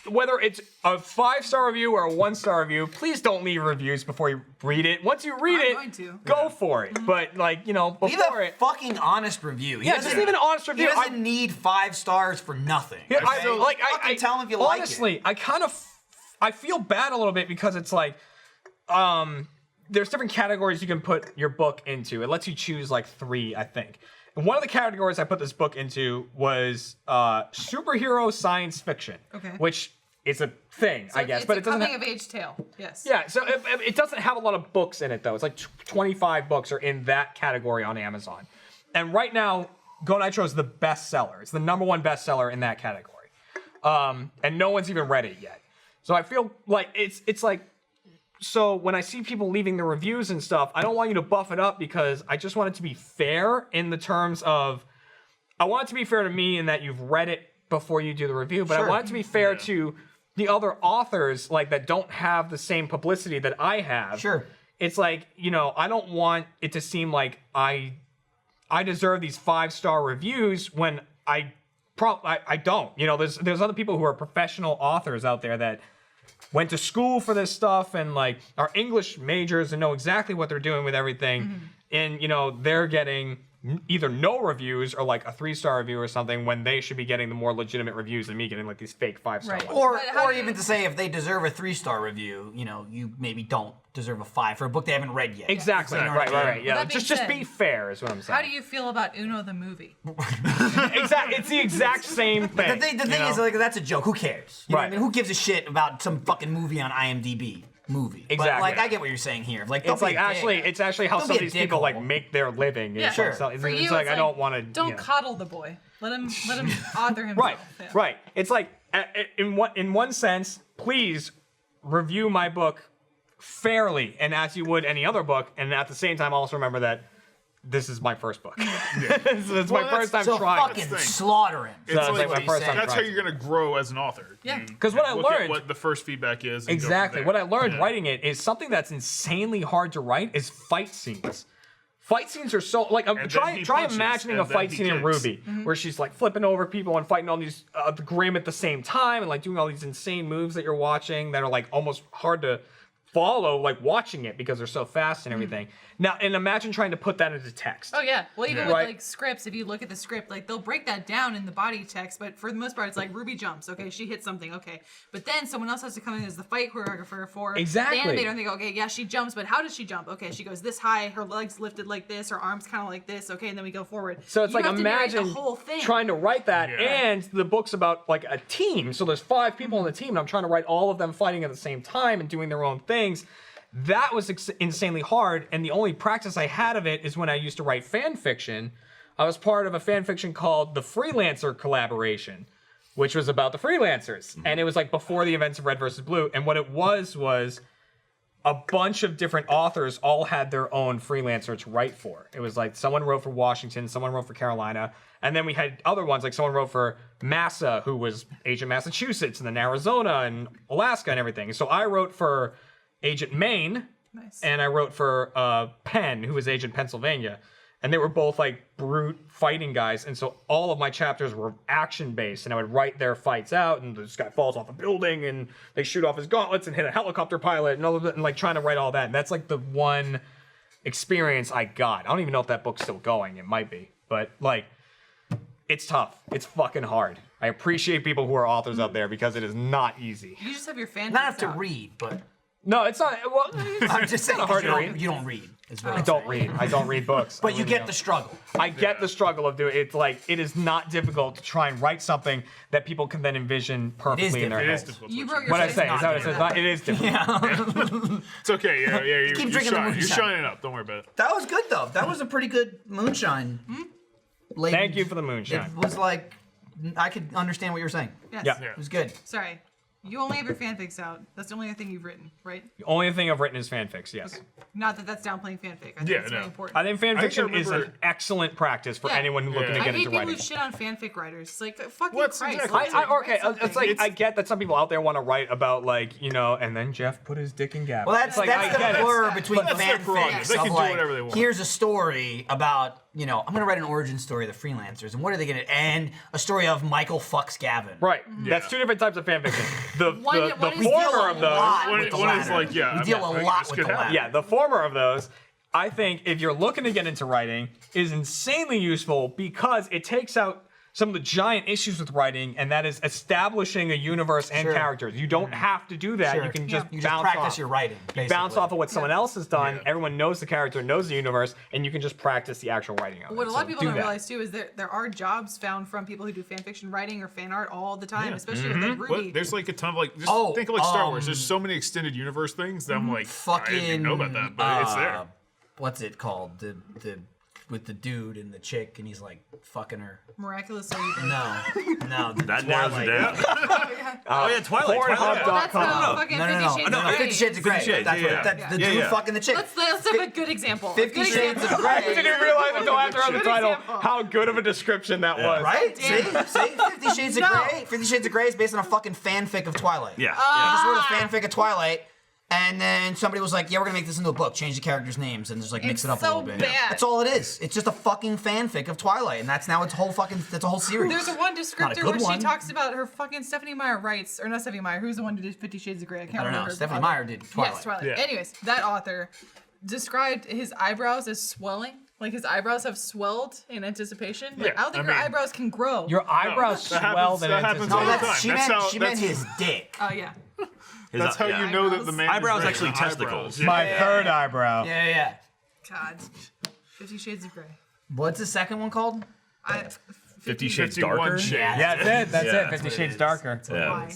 whether it's a 5-star review or a 1-star review, please don't leave reviews before you read it. Once you read going it, to. go for it. But before Leave a it. fucking honest review. He Yeah, just doesn't- leave an honest review. He doesn't need 5 stars for nothing. Yeah, okay? Fucking tell him if you like it. honestly, I feel bad a little bit because it's like, there's different categories you can put your book into. It lets you choose like 3, I think. And one of the categories I put this book into was superhero science fiction. Okay. Which is a thing, I guess, but it doesn't. Coming of age tale. Yes. Yeah, so it doesn't have a lot of books in it though. It's like 25 books are in that category on Amazon, and right now, Go Nitro is the bestseller. It's the #1 bestseller in that category, and no one's even read it yet. So I feel like it's like. So when I see people leaving the reviews and stuff, I don't want you to buff it up because I just want it to be fair in the terms of, I want it to be fair to me in that you've read it before you do the review, but I want it to be fair to the other authors like that don't have the same publicity that I have. Sure. It's like, I don't want it to seem like I deserve these 5-star reviews when I don't. There's other people who are professional authors out there that went to school for this stuff and like are English majors and know exactly what they're doing with everything. And they're getting either no reviews or like a 3-star review or something when they should be getting the more legitimate reviews than me getting like these fake 5-star ones. Or even to say if they deserve a 3-star review, you maybe don't deserve a 5 for a book they haven't read yet. Exactly. You know what I mean? Right. Yeah. Just be fair is what I'm saying. How do you feel about Uno the movie? Exactly. It's the exact same thing. The thing is, like, that's a joke. Who cares? You know what I Right. mean? Who gives a shit about some fucking movie on IMDb? But, Exactly. like, I get what you're saying here. Like, don't It's like be a dick. it's actually how Don't some be of a these people dickhole. like make their living. Yeah, It's sure. It's For you, like it's I don't want to. Don't coddle the boy. Let him author himself. Right. Yeah. Right. It's like in one sense, please review my book fairly and as you would any other book, and at the same time also remember that this is my first book. It's my first time trying. Fucking slaughter him. It's like my first time that's how trying. you're gonna grow as an author. Yeah. Because what I Look at learned, what the first feedback is. And exactly, go from what there. I learned writing it is something that's insanely hard to write is fight scenes. Fight scenes are so like then try he imagining punches, a and then fight he scene in kicks. Ruby where she's like flipping over people and fighting all these the Grim at the same time and like doing all these insane moves that you're watching that are like almost hard to follow like watching it because they're so fast and everything. Now, and imagine trying to put that into text. Oh yeah. Well, even Yeah. with Right. like scripts, if you look at the script, like they'll break that down in the body text, but for the most part, it's like Ruby jumps. Okay, she hits something. Okay, but then someone else has to come in as the fight choreographer for Exactly. the animator, and they go, okay, yeah, she jumps, but how does she jump? Okay, she goes this high, her legs lifted like this, her arms kind of like this. Okay, and then we go forward. So it's You like have to narrate imagine the whole thing. trying to write that, and the book's about like a team. So there's 5 people on the team, and I'm trying to write all of them fighting at the same time and doing their own things. That was insanely hard, and the only practice I had of it is when I used to write fan fiction. I was part of a fan fiction called The Freelancer Collaboration, which was about the freelancers, and it was like before the events of Red versus Blue. And what it was a bunch of different authors all had their own freelancer to write for. It was like someone wrote for Washington, someone wrote for Carolina, and then we had other ones, like someone wrote for Massa, who was Agent Massachusetts, and then Arizona and Alaska and everything. So I wrote for Agent Maine, and I wrote for Penn, who was Agent Pennsylvania. And they were both like brute fighting guys, and so all of my chapters were action-based, and I would write their fights out, and this guy falls off a building, and they shoot off his gauntlets and hit a helicopter pilot, and all of it, and like trying to write all that. And that's like the one experience I got. I don't even know if that book's still going. It might be, but like, it's tough. It's fucking hard. I appreciate people who are authors out there because it is not easy. You just have your fan. Not have to read, but No, it's not. Well, I'm just saying not hard to you read. don't, you don't read. Is what I I'm don't saying. read. I don't read books. But I you really get don't. the struggle. I get the struggle of doing it. It's like it is not difficult to try and write something that people can then envision perfectly in their It is heads. difficult. You broke your What I face. say is that it's not, it is difficult. It's okay. Yeah. You're Keep drinking the shining. You're moonshine. shining up. Don't worry about it. That was good though. That was a pretty good moonshine. Laden- Thank you for the moonshine. It was like I could understand what you were saying. Yes. Yeah. It was good. Sorry. You only have your fanfics out. That's the only thing you've written, right? The only thing I've written is fanfics. Yes. Not that that's downplaying fanfic. I think Yeah, it's no. really important. I think I fanfiction think I is an remember- excellent practice for Yeah. anyone looking to I get hate into people writing. who shit on fanfic writers. It's like, fucking What's Christ. exactly- let's Okay, write it's like something. I get that some people out there want to write about like and then Jeff put his dick in Gavin. Well, that's It's like, I that's get the it. blur between That's their prerogative. fanfics They can of do like, whatever they want. here's a story about, I'm going to write an origin story of the freelancers, and what are they going to, and a story of Michael fucks Gavin. Right. That's two different types of fanfiction. The One is- former of those. One with the is latter. like, yeah. You I deal mean, a I lot guess with could the happen. latter. Yeah, the former of those, I think if you're looking to get into writing, is insanely useful because it takes out some of the giant issues with writing, and that is establishing a universe and Sure. characters. You don't have to do that. Sure. You can just You bounce practice off. your writing. You Basically. bounce off of what someone else has done. Yeah. Everyone knows the character, knows the universe, and you can just practice the actual writing of it. What a lot So of people do don't that. realize too is there are jobs found from people who do fan fiction writing or fan art all the time, especially with Mm-hmm. like What? Ruby. There's like a ton of like. Just Oh, think of like Star Wars. There's so many extended universe things that I'm like, I didn't even know about that, but it's there. What's it called? The with the dude and the chick, and he's like fucking her. Miraculous so you can. No, the That narrows it Twilight. down. Oh yeah, Twilight. Well, that's the Pornhub.com. fucking No, 50 Shades no, of no, Grey. 50 Shades of Grey. 50 Shades, That's yeah, what, that's the yeah, dude yeah. fucking the chick. Let's have a good example. 50 Good Shades of example. Grey. I didn't realize until after I read the Good title example. how good of a description that was. Right? Damn. See? 50 Shades of No. Grey? 50 Shades of Grey is based on a fucking fanfic of Twilight. Yeah. I just wrote a fanfic of Twilight, and then somebody was like, yeah, we're gonna make this into a book, change the characters' names, and just like mix It's it up a so little bit. bad. That's all it is. It's just a fucking fanfic of Twilight, and that's now its whole fucking, that's a whole series. There's a one Not a descriptor good where one. she talks about her fucking Stephanie Meyer writes, or not Stephanie Meyer, who's the one who did 50 Shades of Grey? I can't I don't know. remember. Stephanie Meyer did Twilight. Yes, Twilight. Yeah. Anyways, that author described his eyebrows as swelling. Like his eyebrows have swelled in anticipation. Like, Yeah, I don't think I your mean- eyebrows can grow. Your eyebrows that swelled happens- in that happens No, all the anticipation. that's, time. she That's meant, how- she meant that's- his dick. Oh yeah. That's how you know that the man. Eyebrows is right. actually Eyebrows. testicles. Yeah. My third eyebrow. Yeah. God. 50 Shades of Grey. What's the second one called? 50 Shades 51 Darker. Shades. Yeah, that's it. That's Yeah. it. 50 Shades Darker. Yeah. Why?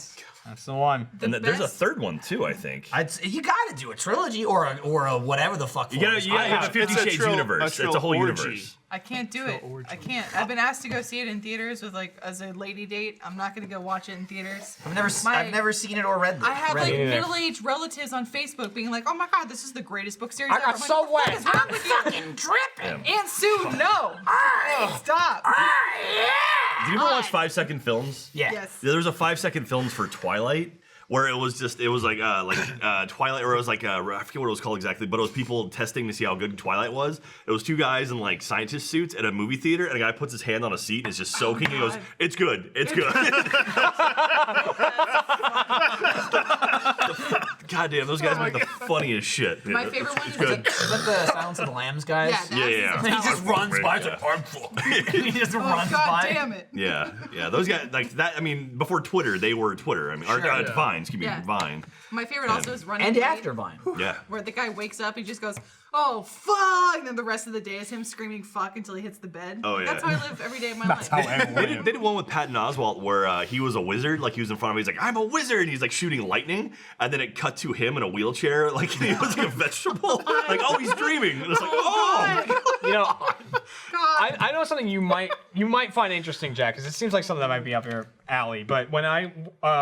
That's the one. And there's a third one too, I think. You gotta do a trilogy or a whatever the fuck. You gotta have the 50 Shades universe. It's a whole universe. I can't do it. I can't. I've been asked to go see it in theaters with as a lady date. I'm not gonna go watch it in theaters. I've never seen it or read it. I have middle-aged relatives on Facebook being like, "Oh my god, this is the greatest book series I ever." got I'm so like, "What the wet. fuck is wrong with you?" Fucking dripping. Aunt Sue, no. Stop. Do you ever watch 5-second films? Yeah. Yes. There was a 5-second films for Twilight where it was like Twilight, or it was like I forget what it was called exactly, but it was people testing to see how good Twilight was. It was two guys in like scientist suits at a movie theater, and a guy puts his hand on a seat and is just soaking. And he goes, "It's good, it's good." God damn, those guys make the funniest shit. My favorite one is Is that the Silence of the Lambs guys? Yeah, And he just runs by. He's like, "I'm full." He just runs God by. damn it. Yeah, those guys like that. I mean, before Twitter, they were Twitter. I mean, Vine, excuse me, Yeah. Vine. My favorite also is Running And Late, after Vine. Yeah. where the guy wakes up, he just goes, "Oh fuck," and then the rest of the day is him screaming "fuck" until he hits the bed. Oh, yeah. That's how I live every day of my life. They did one with Patton Oswalt where he was a wizard, like he was in front of me. He's like, "I'm a wizard," and he's like shooting lightning, and then it cut to him in a wheelchair, like he was like a vegetable. Like, oh, he's dreaming. And it's like, oh. You know, I know something you might find interesting, Jack, because it seems like something that might be up your alley. But when I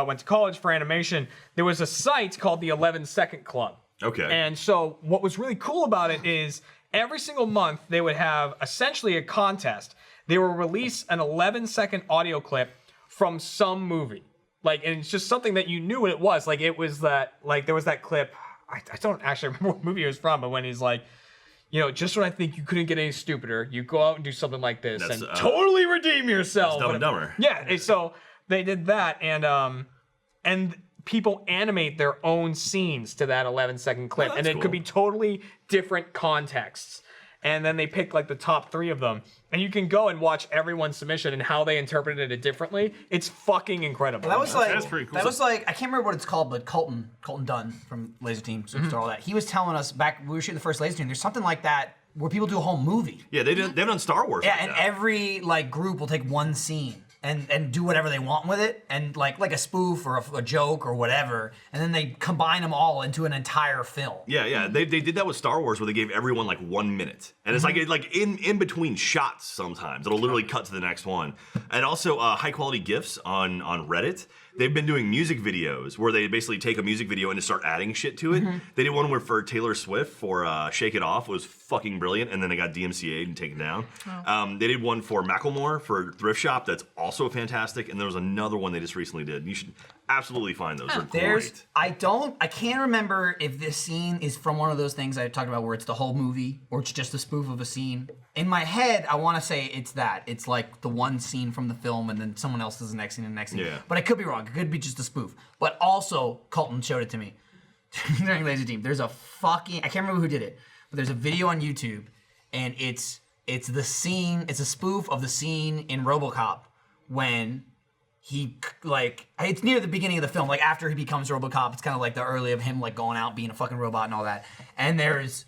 went to college for animation, there was a site called the 11-Second Club. Okay. And so what was really cool about it is every single month they would have essentially a contest. They would release an 11-second audio clip from some movie. Like, and it's just something that you knew what it was. Like, it was that, like, there was that clip. I don't actually remember what movie it was from, but when he's like, you know, just when I think you couldn't get any stupider, you go out and do something like this and totally redeem yourself. That's Dumb and Dumber. Yeah, and so they did that, and people animate their own scenes to that 11-second clip, and it could be totally different contexts. And then they pick like the top 3 of them, and you can go and watch everyone's submission and how they interpreted it differently. It's fucking incredible. That was like That's pretty cool. That was like I can't remember what it's called, but Colton Dunn from Laser Team Superstar, all that. He was telling us back when we were shooting the first Laser Team. There's something like that where people do a whole movie. Yeah, they've done Star Wars. Yeah, like and that. every like group will take one scene and do whatever they want with it, and like a spoof or a joke or whatever, and then they combine them all into an entire film. Yeah. They did that with Star Wars where they gave everyone like 1 minute. And it's like in between shots sometimes. It'll literally cut to the next one. And also high quality GIFs on Reddit. They've been doing music videos where they basically take a music video and just start adding shit to it. They did one where for Taylor Swift for Shake It Off. It was fucking brilliant, and then they got DMCA'd and taken down. They did one for Macklemore for Thrift Shop that's also fantastic, and there was another one they just recently did. You should absolutely find those. They're great. I can't remember if this scene is from one of those things I talked about where it's the whole movie or it's just a spoof of a scene. In my head, I want to say it's that. It's like the one scene from the film and then someone else does the next scene and the next scene. Yeah. But I could be wrong. It could be just a spoof. But also, Colton showed it to me during Laser Team. There's a fucking, I can't remember who did it, but there's a video on YouTube and it's the scene, it's a spoof of the scene in RoboCop when he, like, it's near the beginning of the film, like after he becomes RoboCop, it's kind of like the early of him like going out being a fucking robot and all that. And there's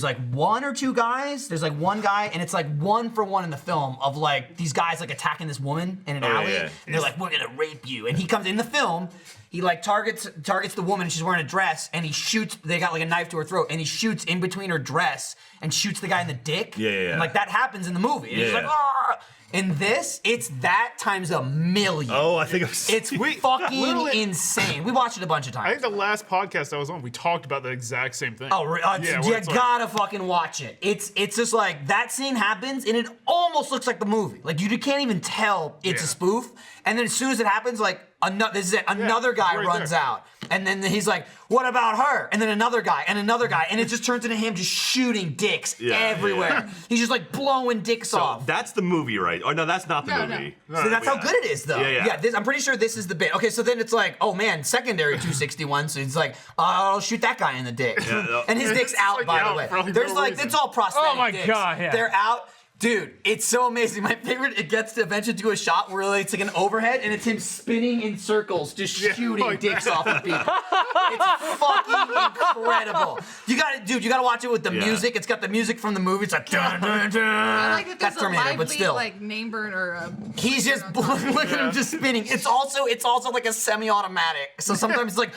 like 1 or 2 guys, there's like one guy, and it's like 1 for 1 in the film of like these guys like attacking this woman in an alley, and they're like, "We're gonna rape you," and he comes in the film, he like targets the woman, and she's wearing a dress, and he shoots, they got like a knife to her throat, and he shoots in between her dress and shoots the guy in the dick. And like that happens in the movie. And he's like, "Ah!" In this, it's that times a million. Oh, I think I've seen it's fucking insane. We watched it a bunch of times. I think the last podcast I was on, we talked about the exact same thing. Oh, yeah, you gotta fucking watch it. It's just like that scene happens and it almost looks like the movie. Like you can't even tell it's a spoof. And then as soon as it happens, like another guy runs out, and then he's like, "What about her?" And then another guy, and it just turns into him just shooting dicks everywhere. He's just like blowing dicks off. That's the movie, right? Oh no, that's not the movie. So that's how good it is, though. Yeah. I'm pretty sure this is the bit. Okay, so then it's like, oh man, secondary 261. So it's like, I'll shoot that guy in the dick, and his dick's out. Like, by the way, there's like, it's all prosthetic. Oh my dicks. God, yeah. They're out. Dude, it's so amazing. My favorite, it gets to eventually do a shot where it's like an overhead and it's him spinning in circles, just shooting dicks off of people. It's fucking incredible. You gotta watch it with the music. It's got the music from the movie. It's like, dun, dun, dun. fact that that's there's a Terminator, lively, but still. like name burn or a. He's just look at him just spinning. It's also like a semi-automatic. So sometimes it's like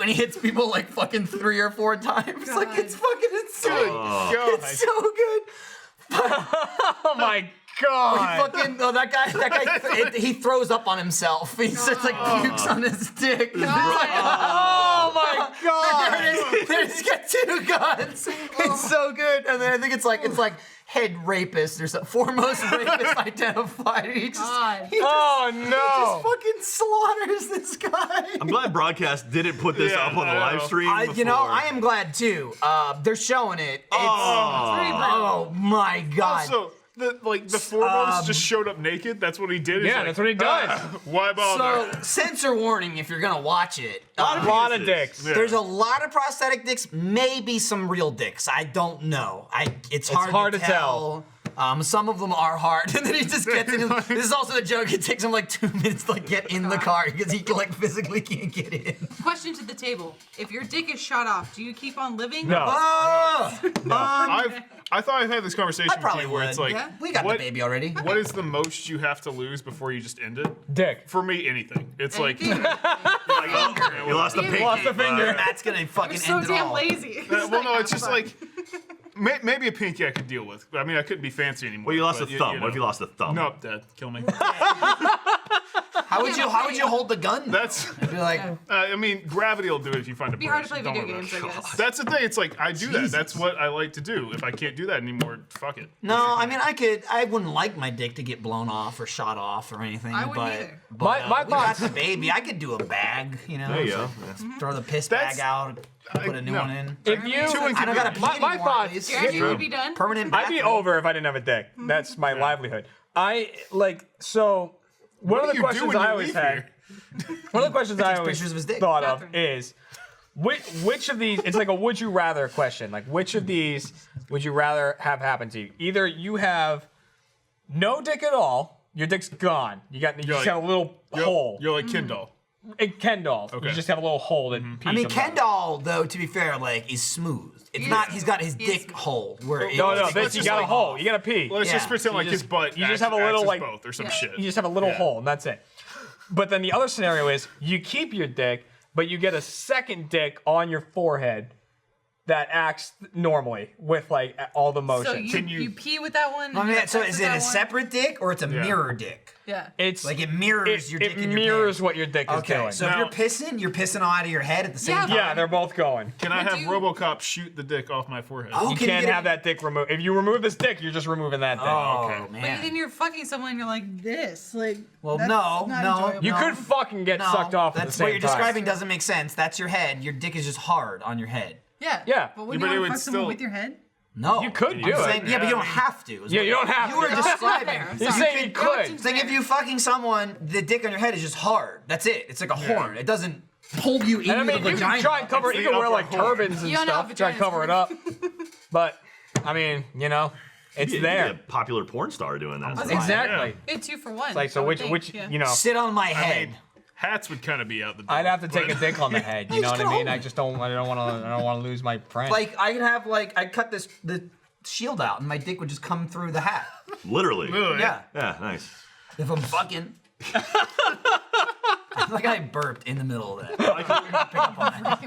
and he hits people like fucking 3 or 4 times. God. Like it's fucking insane. God. It's so good. Oh my god. That guy he throws up on himself. He starts like pukes on his dick. It's like, Oh my god. There it is. He's got 2 guns. It's so good. And then I think it's like head rapist or something. Foremost rapist identified. He just Oh no. fucking slaughters this guy. I'm glad broadcast didn't put this up on the live stream. You know, I am glad too. They're showing it. Oh my god. Also, the foremost just showed up naked. That's what he did. He's Yeah, like, that's what he does. Why bother? So, censor warning if you're gonna watch it. A lot of dicks. Yeah. There's a lot of prosthetic dicks, maybe some real dicks. I don't know. It's hard to tell. Some of them are hard, and then he just gets in. This is also the joke. It takes him like 2 minutes to like get in the car because he like physically can't get in. Question to the table: if your dick is shot off, do you keep on living? No. I thought I've had this conversation with probably you where it's like, Yeah. We got the baby already. what is the most you have to lose before you just end it? Dick. For me, anything. It's like, Anything? You lost the pinky. Lost the finger. That's gonna fucking You're so end it damn all. lazy. well, no, it's just like, maybe a pinky I could deal with. I mean, I couldn't be fancy anymore. Well, you lost but a thumb. What if you lost a thumb? Nope, Dad, kill me. How would you hold the gun? That's. Be like, I mean, gravity will do it if you find a It'd be hard to bridge. play Don't video worry games, about I it. guess. That's the thing. It's like I do that. That's what I like to do. If I can't do that anymore, fuck it. no, I mean I wouldn't like my dick to get blown off or shot off or anything. I wouldn't but, either. But My we got thoughts- the baby. I could do a bag, you know. There you go. Throw the piss That's- bag out, put a new no. one in. If you, I don't gotta pee my anymore, at thoughts. least. Jeremy, would be done. Permanent. I'd be bathroom. over if I didn't have a dick. That's my livelihood. One of the do you do questions when I you always leave had. here? One of the questions I always pictures of his dick. thought of Bathroom. is which of these. It's like a would you rather question. Like which of these would you rather have happen to you? Either you have no dick at all, your dick's gone. You just like- have a little hole. You're like Ken doll. Ken doll. Okay. You just have a little hole that. I mean, Ken doll, though, to be fair, like is smooth. It's not. He's got his He is dick hole where. No, it's this you just got a like- hole. You got to pee. Let's just Yeah. pretend You like just- his butt. you just have a little, acts like- both or some Yeah. shit. You just have a little Yeah. hole, and that's it. But then the other scenario is you keep your dick, but you get a second dick on your forehead that acts normally with like all the motion. So you pee with that one? I you mean, have so sex is with it that a one? separate dick or it's a Yeah. mirror dick? Yeah. It's Like it mirrors your dick it in your mirrors pants. what your dick is Okay, doing. so if you're pissing out of your head at the same time. Yeah, they're both going. Can I Would have you- RoboCop shoot the dick off my forehead? Oh, You can can't get have that dick removed. If you remove this dick, you're just removing that dick. Oh Okay. But man. then you're fucking someone and you're like this. Like, Well, that's no, not no. enjoyable. You No. could fucking get No, sucked off at the that's same what you're time. describing doesn't make sense. That's your head. Your dick is just hard on your head. Yeah. Yeah. But wouldn't Yeah, but you it want to would fuck someone still- with your head? No. You could do I'm it. saying- yeah, but you don't have to. is Yeah, what- you don't have You were to. describing. I'm You're sorry. saying you could. It's like if you fucking someone, the dick on your head is just hard. That's it. It's like a horn. It doesn't pull you into And I mean, the you vagina. can try and cover. It's You the can wear upper like horn. turbans and You don't know stuff. if Try and cover it up. vagina's But I mean, it's You could be there. a popular porn star doing that. Exactly. It's 2 for 1. Like so, I would which think, yeah. you know, Sit on my head. Hats would kind of be out the door. I'd have to take a but- dick on the head. You know what I just mean? go. I don't want to lose my friend. Like I could have I'd cut the shield out and my dick would just come through the hat. Literally. Really? Yeah. Yeah, nice. If I'm fucking. Like I burped in the middle of that.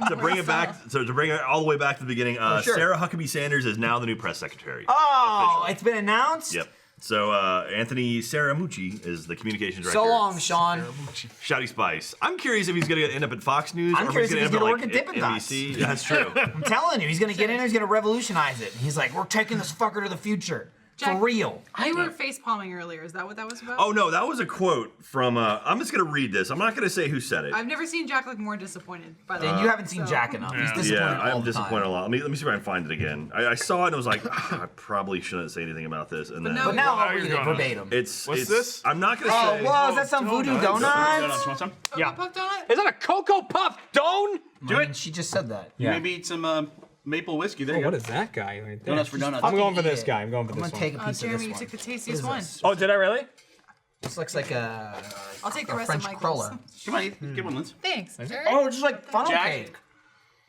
To bring it back, so to bring it all the way back to the beginning, sure. Sarah Huckabee Sanders is now the new press secretary. Oh, it's been announced? Yep. So Anthony Saramucci is the communications director. So long, Sean. Shouty Spice. I'm curious if he's going to end up at Fox News I'm or curious if if he's he's going gonna to end work up at like Dippin' NBC. That's true. I'm telling you, he's gonna get in there, he's gonna revolutionize it. He's like, we're taking this fucker to the future. For real. You were face palming earlier. Is that what that was about? Oh no, that was a quote from. I'm just going to read this. I'm not going to say who said it. I've never seen Jack look more disappointed. By the way. And you haven't seen Jack enough. He's disappointed Yeah, all I'm the disappointed time. a lot. Let me see if I can find it again. I saw it and I was like, I probably shouldn't say anything about this. And then no, But now Well, I'll you're read it gonna- verbatim. it's What's it's, this? I'm not going to Oh, say. whoa, is that some voodoo Donuts. donuts? Want some? yeah. Puff donut? Is that a Cocoa Puff Dome? I mean, she just said that. You maybe eat some maple whiskey. There you What go. is that guy right there? Donuts for donuts. I'm going for this Yeah. guy. I'm going for I'm this gonna one. take a piece of Jeremy, this you one. took the What tastiest is one. this? Oh, did I really? This looks like a I'll take the a rest French of Michael's. cruller. Come on, get one, Linz. Thanks. Jerry. Oh, just like funnel Jack? cake.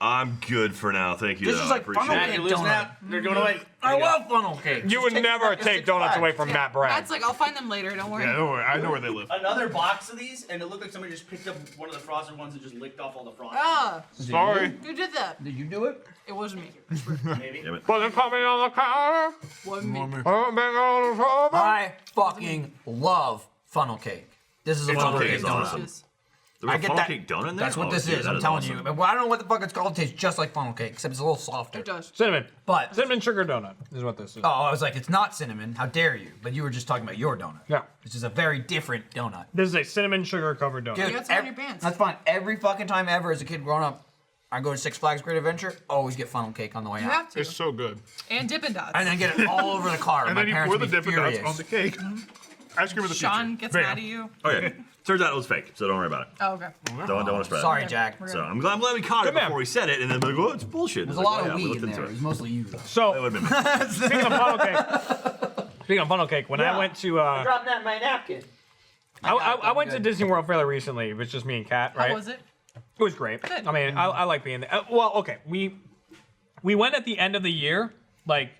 I'm good for now. Thank you. This though. is I like appreciate funnel it. cake You're losing donut. out. They're going away. I love funnel cake. You would never take donuts away from Matt Bragg. Matt's like, I'll find them later. Don't worry. Yeah, don't worry. I know where they live. Another box of these, and it looked like somebody just picked up one of the frosted ones and just licked off all the frosting. Ah, Sorry. who did that? Did you do it? It wasn't me. Maybe. Damn it. Was it coming on the counter? Wasn't me. I fucking love funnel cake. This is a funnel funnel cake cake is donut. awesome. Delicious. There was I a get funnel that. cake donut in there? That's what Oh, this dude, is. that I'm telling awesome. you. Well, I don't know what the fuck it's called. It tastes just like funnel cake, except it's a little softer. It does. Cinnamon. But Cinnamon sugar donut is what this is. oh, I was like, it's not cinnamon. How dare you? But you were just talking about your donut. Yeah. Which is a very different donut. This is a cinnamon sugar covered donut. Dude, You got some on your pants. That's fine. Every fucking time ever as a kid growing up, I go to Six Flags Great Adventure, always get funnel cake on the way You out. have to. It's so good. And Dippin' Dots. And then get it all over the car. And My then you parents pour the would be Dippin' Dots furious. on the cake. Ice cream of the Sean future. gets Bam. mad at you. Okay. Turns out it was fake, so don't worry about it. Oh, okay. Don't want to spread Sorry, it. Jack. So I'm glad we caught it man. before we said it, and then like, oh, it's bullshit. There's It's a like, lot oh, of yeah, we weed looked in into there. It it. was mostly you, though. It So, would have been me. speaking of funnel cake, when I went to Dropped that in my napkin. I went to Disney World fairly recently. It was just me and Kat, right? How was it? It was great. Good. I mean, I like being there. Well, okay, we went at the end of the year, like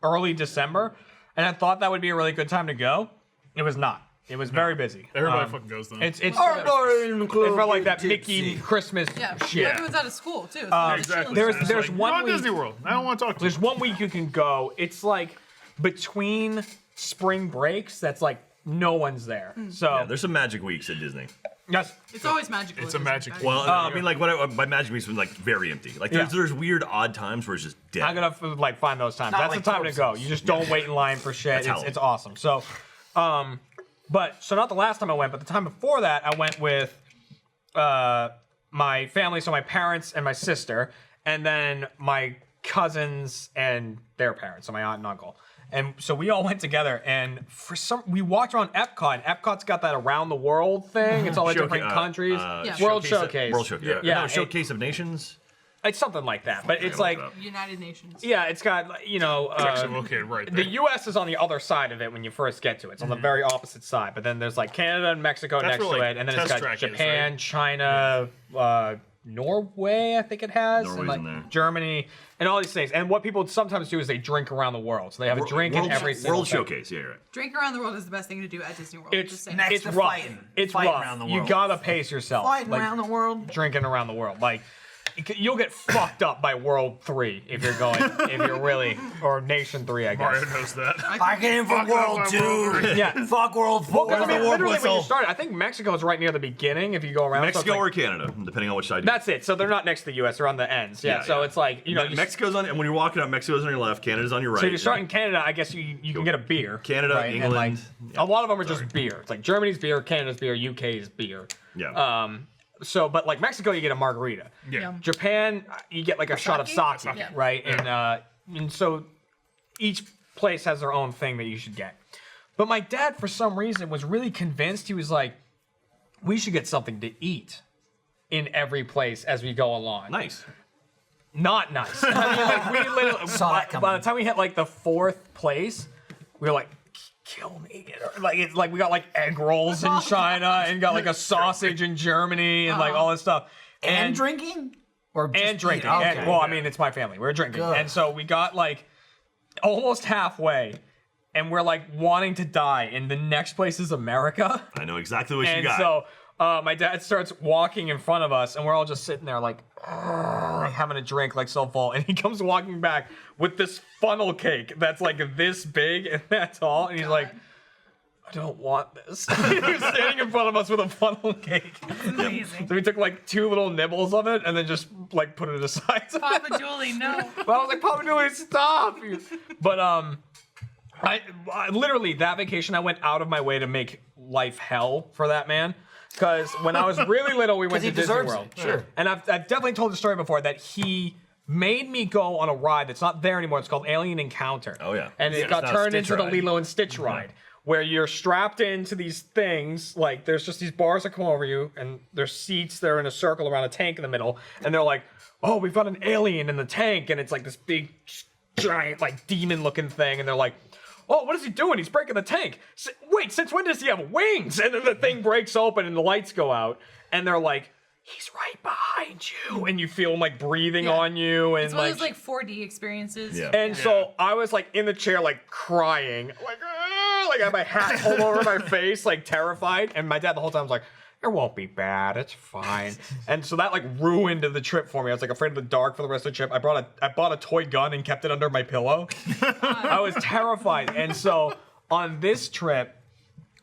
early December, and I thought that would be a really good time to go. It was not. It was very busy. Everybody fucking goes then. It It felt like that Mickey Christmas Yeah. shit. Everyone's out of school, too. So Yeah, just exactly. chilling. There's Like, one you're on week- Disney World. I don't want to talk to you. There's 1 week you can go. It's like between spring breaks. That's like no one's there. So Yeah, there's some magic weeks at Disney. yes, It's always magical. It's a magic Well, I mean, like, what by magic weeks, like very empty. Like, there's weird odd times where it's just dead. I'm gonna like find those times. Not That's like the time to go. corpses. You just don't wait in line for shit. That's It's how- awesome. So, so not the last time I went, but the time before that, I went with my family, so my parents and my sister, and then my cousins and their parents, so my aunt and uncle. And so we all went together, and we walked around Epcot. And Epcot's got that around the world thing. It's all like different countries. World Showcase. World Showcase. Yeah, No, Showcase of Nations. It's something like that, but it's like, United Nations. yeah, it's got, you know, Actually, okay, right there. the U.S. is on the other side of it when you first get to it. It's on the very opposite side. But then there's like Canada and Mexico That's next where, to like, it, and then it's Test got Track is, Japan, right? China, Norway, I think it has, and Norway's like in there. Germany, and all these things. And what people sometimes do is they drink around the world. So they have a drink in every single World thing. Showcase. Yeah, right. Drink around the world is the best thing to do at Disney World. It's Just saying. Next it's to rough. fighting. It's Fighting rough. around the You world. gotta pace yourself. Fighting like, around the world. drinking around the world. Like you'll get fucked up by World 3 if you're going, if you're really, or Nation 3, I guess. Mario knows that. I came from World 2. Yeah. Fuck World 4. Well, I mean, the war literally when you whistle. start, I think Mexico's right near the beginning if you go around. so it's Mexico like- or Canada, depending on which side. That's it. So they're not next to the U.S. They're on the ends. Yeah. Yeah, so yeah. it's like you know. Mexico's on, and when you're walking up, Mexico's on your left, Canada's on your right. So if you start in Canada, I guess you can get a beer. Canada, right? And, England. like, a lot of them are just beer. It's like Germany's beer, Canada's beer, UK's beer. Yeah. So, but like Mexico, you get a margarita. Yeah. Japan, you get like a shot of sake, Yeah. right? And so each place has their own thing that you should get. But my dad, for some reason, was really convinced. He was like, "We should get something to eat in every place as we go along." Nice. Not nice. I mean, like we literally Saw that by coming. the time we hit like the 4th place, we were like, kill me. Like it's like we got like egg rolls in China and got like a sausage in Germany and like all this stuff. And drinking? Or just And drinking. eating? And- Okay. well, I mean, it's my family. We're drinking. Good. And so we got like almost halfway and we're like wanting to die. And the next place is America. I know exactly what you And got. so my dad starts walking in front of us, and we're all just sitting there like having a drink, like so full. And he comes walking back with this funnel cake that's like this big and that tall, and he's like, "I don't want this." He was standing in front of us with a funnel cake. Amazing. So we took like 2 little nibbles of it and then just like put it aside. Papa Julie, no. But I was like, "Papa Julie, stop!" But I literally that vacation I went out of my way to make life hell for that man. Because when I was really little, we went to he Disney deserves World. it, sure. And I've definitely told the story before that he made me go on a ride that's not there anymore. It's called Alien Encounter. Oh, yeah. And Yeah, it it's got not a turned Stitch into the ride. Lilo and Stitch ride, where you're strapped into these things. Like there's just these bars that come over you, and there's seats. They're in a circle around a tank in the middle, and they're like, "Oh, we've got an alien in the tank," and it's like this big, giant, like demon-looking thing, and they're like, "Oh, what is he doing? He's breaking the tank. Wait, since when does he have wings?" And then the thing breaks open and the lights go out. And they're like, he's right behind you, and you feel him like breathing on you, and It's one of those like 4D experiences. Yeah. and so I was like in the chair, like crying, like I had my hat pulled over my face, like terrified. And my dad the whole time was like, "It won't be bad, it's fine." And so that like ruined the trip for me. I was like afraid of the dark for the rest of the trip. I bought a toy gun and kept it under my pillow. I was terrified. And so on this trip,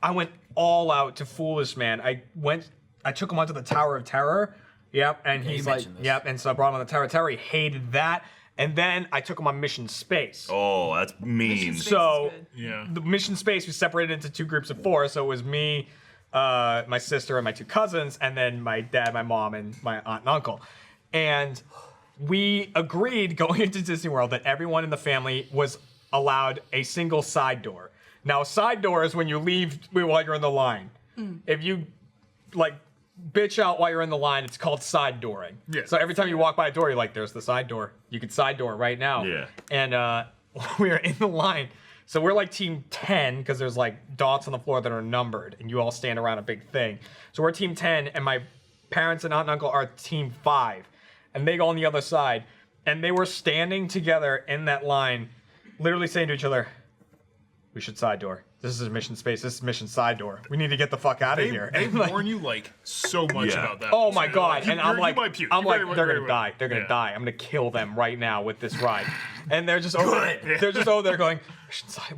I went all out to fool this man. I took him onto the Tower of Terror. Yep, and he's like, yep. And so I brought him on the Tower of Terror. He hated that. And then I took him on Mission Space. Oh, that's mean. So Yeah. the Mission Space was separated into 2 groups of 4. So it was me, my sister, and my 2 cousins, and then my dad, my mom, and my aunt and uncle. And we agreed going into Disney World that everyone in the family was allowed a single side door. Now, a side door is when you leave while you're in the line. If you like bitch out while you're in the line, it's called side dooring. Yeah. So every time you walk by a door, you're like, "There's the side door. You can side door right now." Yeah. And we were in the line. So we're like team 10 because there's like dots on the floor that are numbered, and you all stand around a big thing. So we're team 10, and my parents and aunt and uncle are team 5, and they go on the other side, and they were standing together in that line, literally saying to each other, "We should side door. This is mission space. This is mission side door. We need to get the fuck out of here." They And, like, warn you like so much Yeah. about that. oh my god! You- And I'm you like, might puke. I'm You like, very- they're very gonna well. die. They're gonna Yeah. die. I'm gonna kill them right now with this ride. And they're just over. They're just over there going,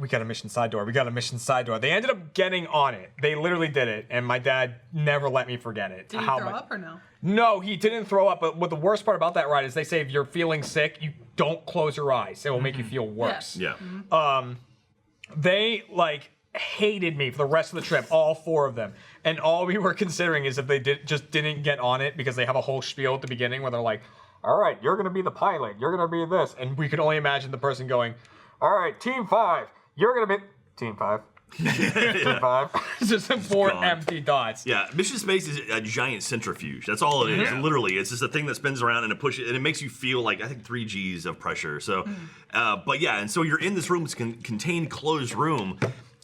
"We got a mission side door. We got a mission side door." They ended up getting on it. They literally did it, and my dad never let me forget it. Did he throw up or no? No, he didn't throw up. But what the worst part about that ride is they say if you're feeling sick, you don't close your eyes. It will make you feel worse. Yeah. They like hated me for the rest of the trip, all 4 of them. And all we were considering is if they didn't get on it, because they have a whole spiel at the beginning where they're like, "All right, you're gonna be the pilot, you're gonna be this," and we could only imagine the person going, "All right, team 5, you're gonna be team 5." Team 5. It's just 4 gone. empty dots. Yeah, Mission Space is a giant centrifuge. That's all it is. Yeah. Literally, it's just a thing that spins around and it pushes, and it makes you feel like I think 3 Gs of pressure. So, but yeah, and so you're in this room, it's a contained, closed room,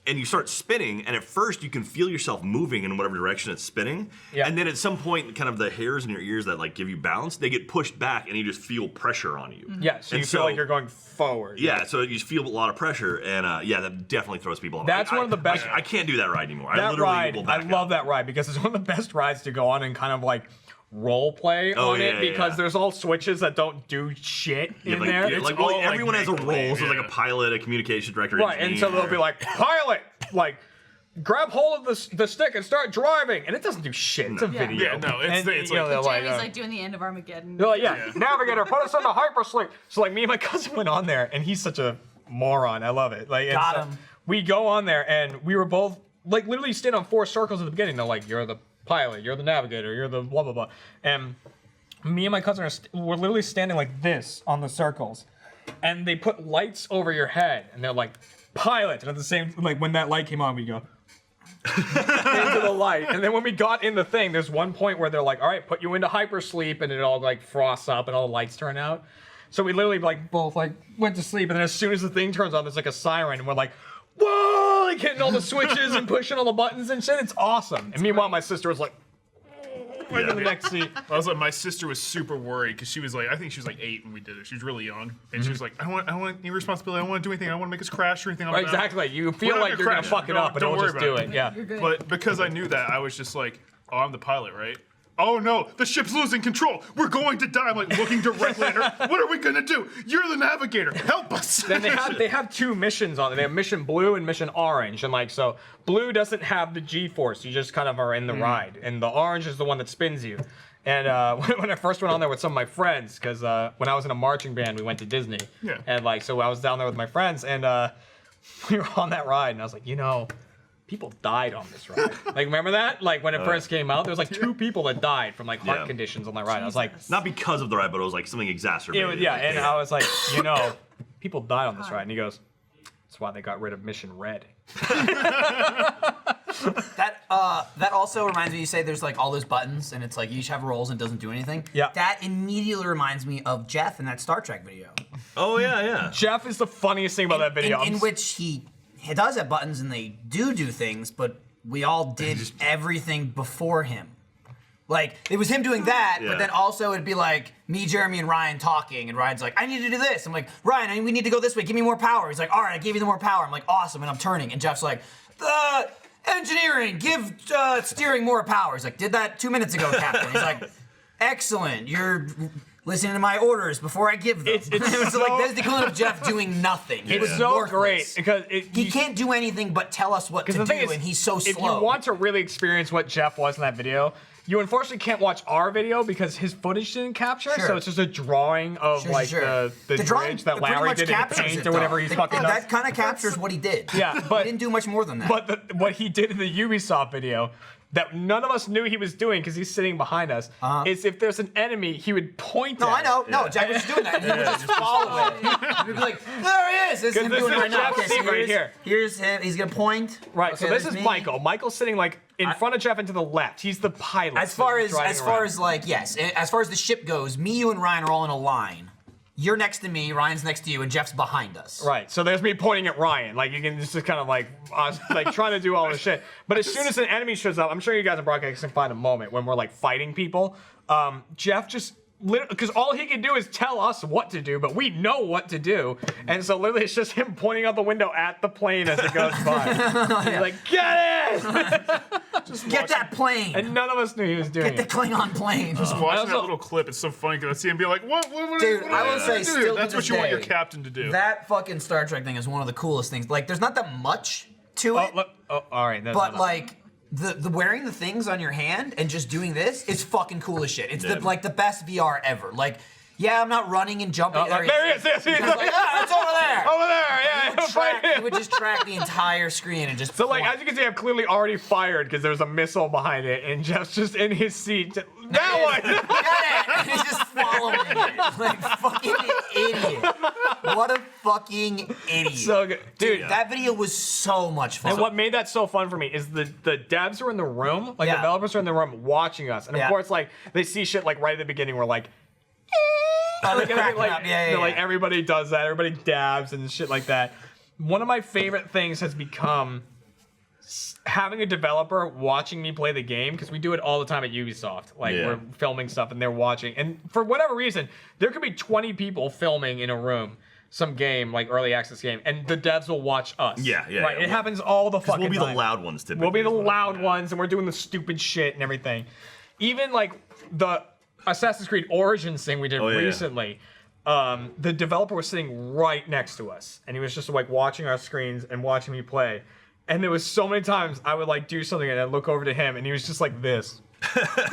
and you start spinning. And at first, you can feel yourself moving in whatever direction it's spinning. Yeah. And then at some point, kind of the hairs in your ears that like give you balance, they get pushed back, and you just feel pressure on you. Yeah, so And you feel like you're going forward. Yeah, so you just feel a lot of pressure, and yeah, that definitely throws people off. That's one of the best- I can't do that ride anymore. I That literally ride, will I back love out. that ride because it's one of the best rides to go on and kind of like role play Oh, on yeah, it because yeah. there's all switches that don't do shit Yeah, in like, there. yeah, It's like all, well, everyone has a role. make-believe, So there's like yeah. a pilot, a communication director, right, and so engineer. they'll be like, "Pilot, like, grab hold of the stick and start driving," and it doesn't do shit. It's a Yeah. video. Yeah, no, it's- And, it's you know, like- they're like, Jeremy's like doing the end of Armageddon. they're like, yeah, navigator, put us into hypersleep. So like me and my cousin went on there, and he's such a moron. I love it. Like, and Got so him. we go on there, and we were both like literally stand on 4 circles at the beginning. They're like, "You're the pilot, you're the navigator, you're the blah blah blah," and me and my cousin were literally standing like this on the circles, and they put lights over your head, and they're like, "Pilot," and at the same like when that light came on, we go into the light. And then when we got in the thing, there's one point where they're like, "All right, put you into hypersleep," and it all like frosts up and all the lights turn out. So we literally like both like went to sleep, and then as soon as the thing turns on, there's like a siren, and we're like, "Whoa!" Like hitting all the switches and pushing all the buttons and shit. It's awesome. And meanwhile, my sister was like, right in the next seat. I was like, my sister was super worried because she was like, I think she was like 8 when we did it. She was really young, and she was like, I don't want any responsibility. I don't want to do anything. I don't want to make us crash or anything. I'm Right, like, exactly. You feel We're not like you're gonna crash. fuck it Don't- up, but don't it'll worry just do about it. Yeah. You're good. But because I knew that, I was just like, oh, I'm the pilot, right? Oh no, the ship's losing control. We're going to die. I'm like looking directly at her. What are we gonna do? You're the navigator. Help us. Then they have 2 missions on it. They have mission blue and mission orange, and like so, blue doesn't have the G-force. You just kind of are in the ride, and the orange is the one that spins you. And when I first went on there with some of my friends, because when I was in a marching band, we went to Disney. Yeah. And like so, I was down there with my friends, and we were on that ride, and I was like, people died on this ride. Like, remember that? Like when it first came out, there was like 2 people that died from like heart Yeah. conditions on that ride. I was like, Not because of the ride, but it was like something exacerbated. yeah, and I was like, people died on this ride. And he goes, "That's why they got rid of Mission Red." That also reminds me. You say there's like all those buttons, and it's like you each have roles and it doesn't do anything. Yeah. That immediately reminds me of Jeff in that Star Trek video, Oh yeah, yeah. Jeff is the funniest thing about that video. in which he does have buttons and they do things, but we all did everything before him. Like, it was him doing that, but then also it'd be like me, Jeremy, and Ryan talking, and Ryan's like, I need to do this. I'm like, Ryan, we need to go this way. Give me more power. He's like, all right, I gave you the more power. I'm like, awesome, and I'm turning. And Jeff's like, engineering, give steering more power. He's like, did that 2 minutes ago, Captain. He's like, excellent. You're listening to my orders before I give them. It's so like, there's the equivalent of Jeff doing nothing. He was so worthless. great because he can't do anything but tell us what to do, and he's so slow. If you want to really experience what Jeff was in that video, you unfortunately can't watch our video because his footage didn't capture. So it's just a drawing of the bridge that Larry did in paint or whatever he's fucking does. That kind of captures what he did. Yeah, but he didn't do much more than that. But what he did in the Ubisoft video that none of us knew he was doing because he's sitting behind us is if there's an enemy, he would point at I know. No, Jack was just doing that. He would just follow it. He'd be like, there he is. This is him doing it right now. Okay, right here. Here's him. He's going to point. Right, Okay, so this is me. Michael. Michael's sitting like in front of Jeff and to the left. He's the pilot. As far as the ship goes, me, you, and Ryan are all in a line. You're next to me, Ryan's next to you, and Jeff's behind us. Right, so there's me pointing at Ryan. Like, you can just kind of like trying to do all this shit. But as soon as an enemy shows up, I'm sure you guys in broadcast can find a moment when we're like fighting people. Jeff just, because all he can do is tell us what to do, but we know what to do. And so literally it's just him pointing out the window at the plane as it goes by. He's like, get it! Just get that plane! And none of us knew he was doing Get the Klingon plane! Just watching that little clip, it's so funny because I see him be like, what Dude, I will say, still that's to what this you want day, your captain to do. That fucking Star Trek thing is one of the coolest things. Like, there's not that much to it. All right. But like the wearing the things on your hand and just doing this is fucking cool as shit. It's the best VR ever. Like, yeah, I'm not running and jumping. There he is. He's like, it's over there. Over there, yeah. He would just track the entire screen and just. So like, as you can see, I've clearly already fired because there's a missile behind it, and Jeff's just in his seat. That one. Get it. And he's just following it. Like, fucking idiot. What a fucking idiot. So good. Dude, that video was so much fun. And what made that so fun for me is the devs are in the room, like developers are in the room watching us. And of course, like, they see shit like right at the beginning, we're like, like everybody does that, everybody dabs and shit like that. One of my favorite things has become having a developer watching me play the game, because we do it all the time at Ubisoft. Like, we're filming stuff and they're watching, and for whatever reason, there could be 20 people filming in a room some game, like early access game, and the devs will watch us. Right, it happens all the fucking time. We'll be the loud ones typically. We'll be the loud ones, and we're doing the stupid shit and everything. Even like the Assassin's Creed Origins thing we did recently, the developer was sitting right next to us, and he was just like watching our screens and watching me play. And there was so many times I would like do something and I'd look over to him, and he was just like this.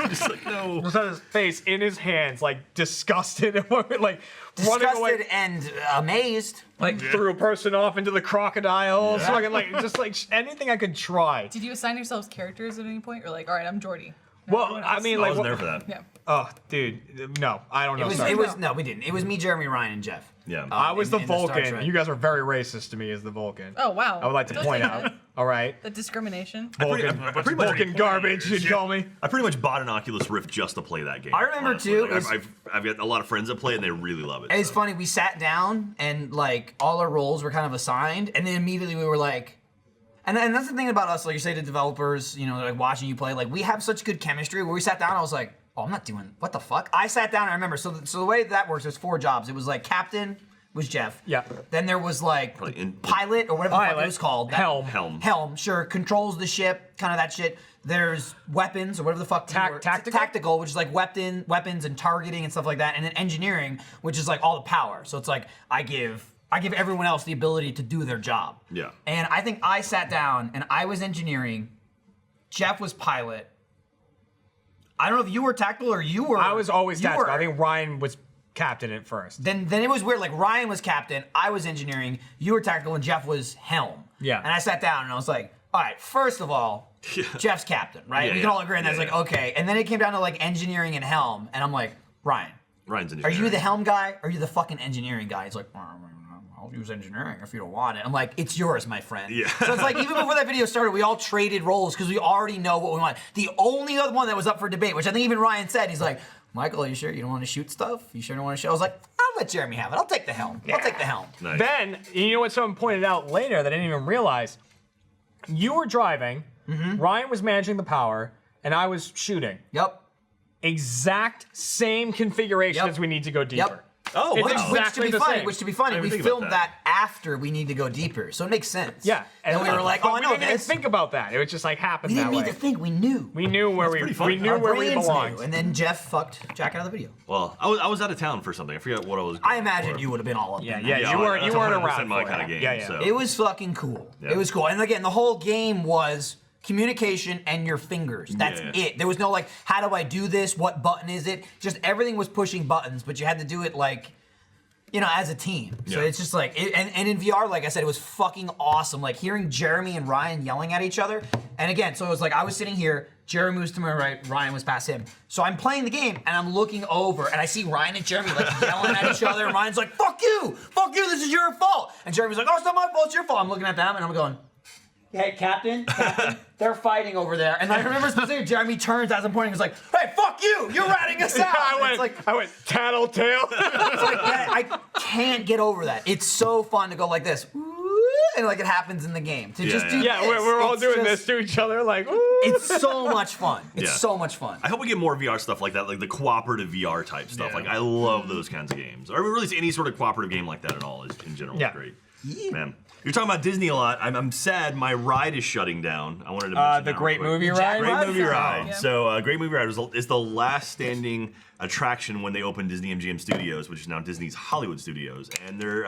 Just like, no. Just had his face in his hands, like disgusted and like running away. Disgusted and amazed. Like threw a person off into the crocodiles. So I can like just like anything I could try. Did you assign yourselves characters at any point? You're like, all right, I'm Jordy. Well, I mean, like, I wasn't there for that. Yeah. Oh, dude, no, I don't know. No, we didn't. It was me, Jeremy, Ryan, and Jeff. Yeah. I was the in the Star Vulcan. Trek. You guys are very racist to me as the Vulcan. Oh, wow. I would like to point out. All right. The discrimination. Vulcan, I pretty much Vulcan garbage, you'd call me. I pretty much bought an Oculus Rift just to play that game. I remember honestly. too. Like, I've got a lot of friends that play it and they really love it. It's funny. We sat down and like all our roles were kind of assigned, and then immediately we were like. And that's the thing about us, like you say to developers, you know, like watching you play, like we have such good chemistry. Where we sat down, I was like, oh, I'm not doing, what the fuck? I sat down, I remember, so the way that works, there's 4 jobs. It was like captain was Jeff. Yeah. Then there was like pilot or whatever the fuck it was called. Helm, sure, controls the ship, kind of that shit. There's weapons or whatever the fuck. Tactical, which is like weapons and targeting and stuff like that. And then engineering, which is like all the power. So it's like I give everyone else the ability to do their job. Yeah. And I think I sat down and I was engineering. Jeff was pilot. I don't know if you were tactical or you were. I was always tactical. I think Ryan was captain at first. Then it was weird. Like Ryan was captain, I was engineering, you were tactical, and Jeff was helm. Yeah. And I sat down and I was like, all right, first of all, Jeff's captain, right? We can all agree on that. It's like, okay. And then it came down to like engineering and helm, and I'm like, Ryan's engineering. Are you the helm guy? Or are you the fucking engineering guy? He's like, I'll use engineering if you don't want it. I'm like, it's yours, my friend. Yeah. So it's like, even before that video started, we all traded roles because we already know what we want. The only other one that was up for debate, which I think even Ryan said, he's like, Michael, are you sure you don't want to shoot stuff? You sure don't want to shoot? I was like, I'll let Jeremy have it. I'll take the helm. I'll take the helm. Nice. Then, you know what someone pointed out later that I didn't even realize? You were driving, Ryan was managing the power, and I was shooting. Yep. exact same configuration as we need to go deeper. Yep. Oh, It's wow. exactly the same. Which to be funny, we filmed that after we need to go deeper, so it makes sense. Yeah, and we were like, but "Oh, I know we didn't even this." think about that. It was just like happened We that didn't way. need to think. We knew. We knew where we knew where we belonged. And then Jeff fucked Jack out of the video. Well, I was out of town for something. I forget what I was. I imagine you would have been all up. Yeah, in yeah. that. You weren't that's around my for kind it. of game. Yeah, yeah. So. It was fucking cool. Yeah. It was cool. And again, the whole game was communication and your fingers. That's it. There was no like, how do I do this? What button is it? Just everything was pushing buttons, but you had to do it like, you know, as a team. So it's just like, and in VR, like I said, it was fucking awesome. Like hearing Jeremy and Ryan yelling at each other. And again, so it was like I was sitting here, Jeremy was to my right, Ryan was past him. So I'm playing the game and I'm looking over and I see Ryan and Jeremy like yelling at each other. And Ryan's like, fuck you, this is your fault. And Jeremy's like, oh, it's not my fault, it's your fault. I'm looking at them and I'm going, hey, Captain, they're fighting over there. And I remember specifically, Jeremy turns as I'm pointing, he's like, hey, fuck you, you're ratting us out. I went tattletale. It's like that. I can't get over that. It's so fun to go like this, and like it happens in the game. To just do this. we're all It's doing just- this to each other, like. Woo. It's so much fun. It's so much fun. I hope we get more VR stuff like that, like the cooperative VR type stuff. Like I love those kinds of games, or really any sort of cooperative game like that at all is in general is great. Man, you're talking about Disney a lot. I'm sad. My ride is shutting down. I wanted to mention The that Great real quick. Movie Ride? Great Movie Ride. Yeah. So, Great Movie Ride is the last standing attraction when they opened Disney MGM Studios, which is now Disney's Hollywood Studios, and they're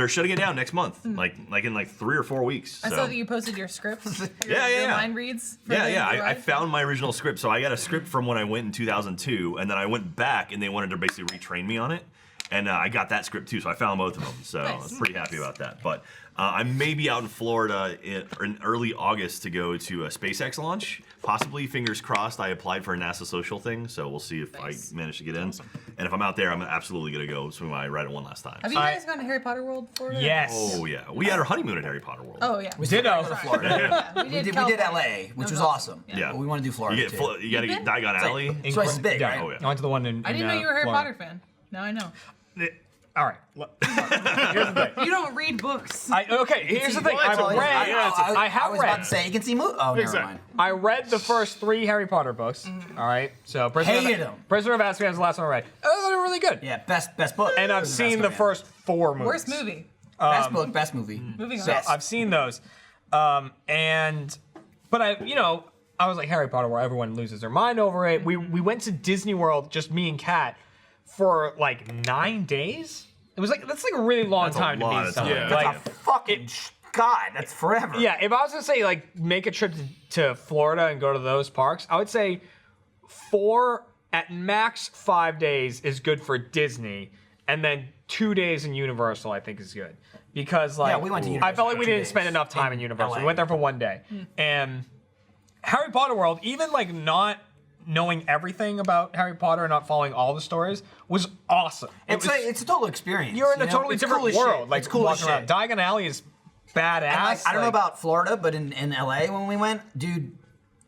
shutting it down next month, like in 3 or 4 weeks. I so. saw that you posted your scripts. Yeah. Your mind reads. For the I ride. found my original script. So I got a script from when I went in 2002, and then I went back, and they wanted to basically retrain me on it. And I got that script too, so I found both of them. So I was pretty happy about that. But I may be out in Florida in early August to go to a SpaceX launch. Possibly, fingers crossed. I applied for a NASA social thing, so we'll see if I manage to get in. And if I'm out there, I'm absolutely going to go swing my ride it one last time. Have you guys gone to Harry Potter World for it? Yes. Oh, yeah. We had our honeymoon at Harry Potter World. Oh, yeah. We did go to Florida. Yeah, We did LA, which was awesome. Yeah. But we want to do Florida You too. you got to get Diagon Alley. So it's big, right? Oh, yeah. I went to the one in. I didn't know you were a Harry Florida. Potter fan. Now I know. All right. Here's the thing. You don't read books. Here's the thing. I have was read. about to say, you can see movies. Oh, never mind. I read the first 3 Harry Potter books. All right. So Hated them. Prisoner of Azkaban is the last one I read. Oh, they're really good. Yeah, best book. And I've seen the first 4 movies. Worst movie. Best book, best movie. Moving on. So I've seen those. But I was like Harry Potter where everyone loses their mind over it. We went to Disney World, just me and Kat, for like 9 days. It was like that's like a really long time to be somewhere. Yeah. Like Fucking God, that's forever. yeah, if I was gonna say like make a trip to Florida and go to those parks, I would say 4 at max 5 days is good for Disney, and then 2 days in Universal I think is good because like we went to I Universal felt like for we 2 didn't spend days enough time in in Universal. LA. We went there for 1 day, and Harry Potter World, even like not knowing everything about Harry Potter and not following all the stories was awesome. It's a total experience. You're in a you know? totally It's different cool as world. shit. Like It's cool as walking around. shit. Diagon Alley is badass. And like, I don't know like- about Florida, but in LA when we went, dude,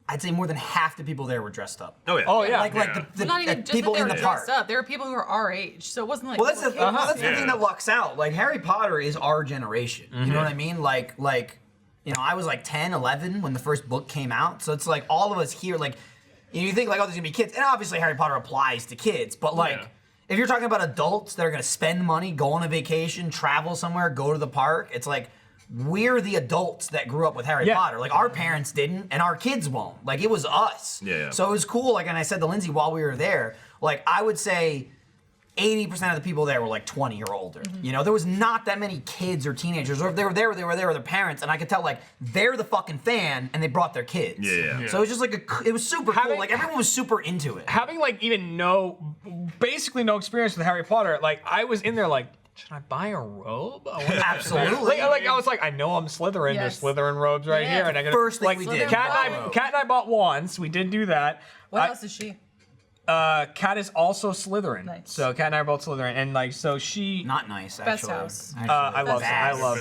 I'd say more than half the people there were dressed up. Oh, yeah. Oh yeah. Like the Not even just people that they in were the park. dressed up. There were people who were our age, so it wasn't like. Well, that's the little kids. thing that lucks out. Like Harry Potter is our generation. You know what I mean? Like you know, I was like 10, 11 when the first book came out. So it's like all of us here, like you think like, oh, there's gonna be kids, and obviously Harry Potter applies to kids, but like. If you're talking about adults that are gonna spend money, go on a vacation, travel somewhere, go to the park, it's like we're the adults that grew up with Harry Potter. Like our parents didn't, and our kids won't. Like it was us. Yeah. So it was cool. Like, and I said to Lindsay while we were there, like I would say 80% of the people there were like 20 or older. You know, there was not that many kids or teenagers, or if they were there, they were there with their parents, and I could tell like they're the fucking fan, and they brought their kids. Yeah. So it was just like it was super cool. Like everyone was super into it. Having like even basically no experience with Harry Potter, like I was in there like, should I buy a robe? I wonder- Absolutely. Like I was like, I know I'm Slytherin. Yes. There's Slytherin robes right Yeah, here, the and I got first thing like we did. Kat and I bought once. We did do that. What else is she? Kat is also Slytherin. Nice. So Kat and I are both Slytherin, and like so she. Not nice, Best actually. house. I love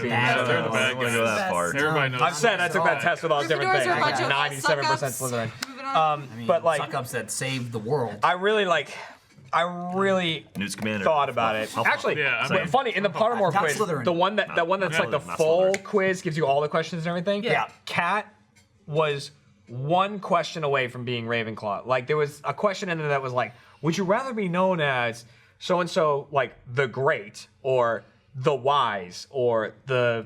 being Bad. Yeah, they're the Slytherin. bad I want to go that Best. far. Everybody knows. I've said I took that test with all different Gryffindors things. are a bunch of 97% suck-ups. Slytherin. Moving on. I mean, But like, suck ups that saved the world. I really Newt Scamander. thought about it. Actually, Yeah, I but mean- funny in the Pottermore Not quiz, Slytherin. the one that's like the not full Slytherin. quiz gives you all the questions and everything. Yeah. Kat was one question away from being Ravenclaw. Like there was a question in there that was like, would you rather be known as so and so, like the Great, or the Wise, or the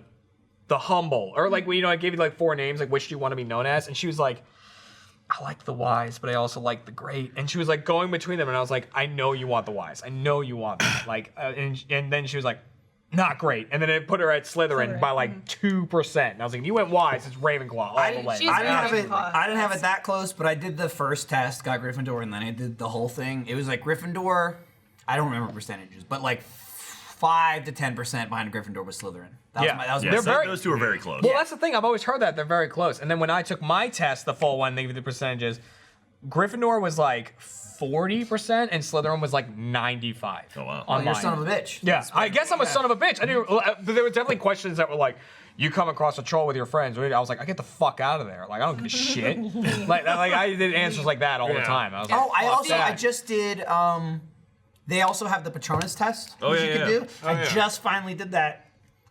Humble, or like I gave you like 4 names, like which do you want to be known as? And she was like, I like the Wise, but I also like the Great. And she was like going between them, and I was like, I know you want the Wise. I know you want that. Like, and then she was like, not Great. And then it put her at Slytherin by like 2%. And I was like, you went Wise, it's Ravenclaw all the way. I didn't have it that close, but I did the first test, got Gryffindor, and then I did the whole thing. It was like Gryffindor, I don't remember percentages, but like 5 to 10% behind Gryffindor was Slytherin. Those two are very close. Well, that's the thing. I've always heard that they're very close. And then when I took my test, the full one, they give you the percentages. Gryffindor was like 40%, and Slytherin was like 95. Oh wow! Oh, you're a son of a bitch. Yeah, I guess I'm a son of a bitch. I didn't. There were definitely questions that were like, "You come across a troll with your friends." I was like, "I get the fuck out of there!" Like I don't give a shit. like I did answers like that all the time. I was like, I just did. They also have the Patronus test, which you can do. I just finally did that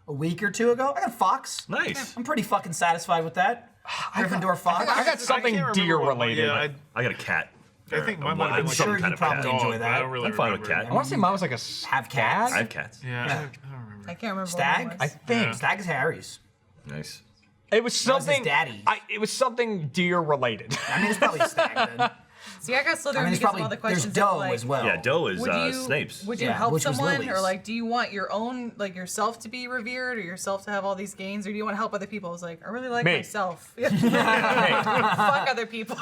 a week or 2 ago. I got a fox. Nice. I'm pretty fucking satisfied with that. Gryffindor fox. I got something deer related. Yeah, I got a cat. I think mine might have been like sure you probably enjoy that. I don't really I'm fine with remember. cat. I want to say mine was like a Have cats. I have cats. Yeah, I don't remember. I can't remember. Stag? What it I was. think Stag is Harry's. Nice. it was That was his something. daddy. It was something deer related. I mean, it's probably Stag then. See, I got Slytherin I mean, it's because of all probably the questions. there's that Doe were like, as well. Yeah, Doe is Would you, Snape's. Would you Yeah, help which was someone, Lily's. or like, do you want your own, like yourself to be revered, or yourself to have all these gains, or do you want to help other people? I was like, I really like Me. myself. Fuck other people.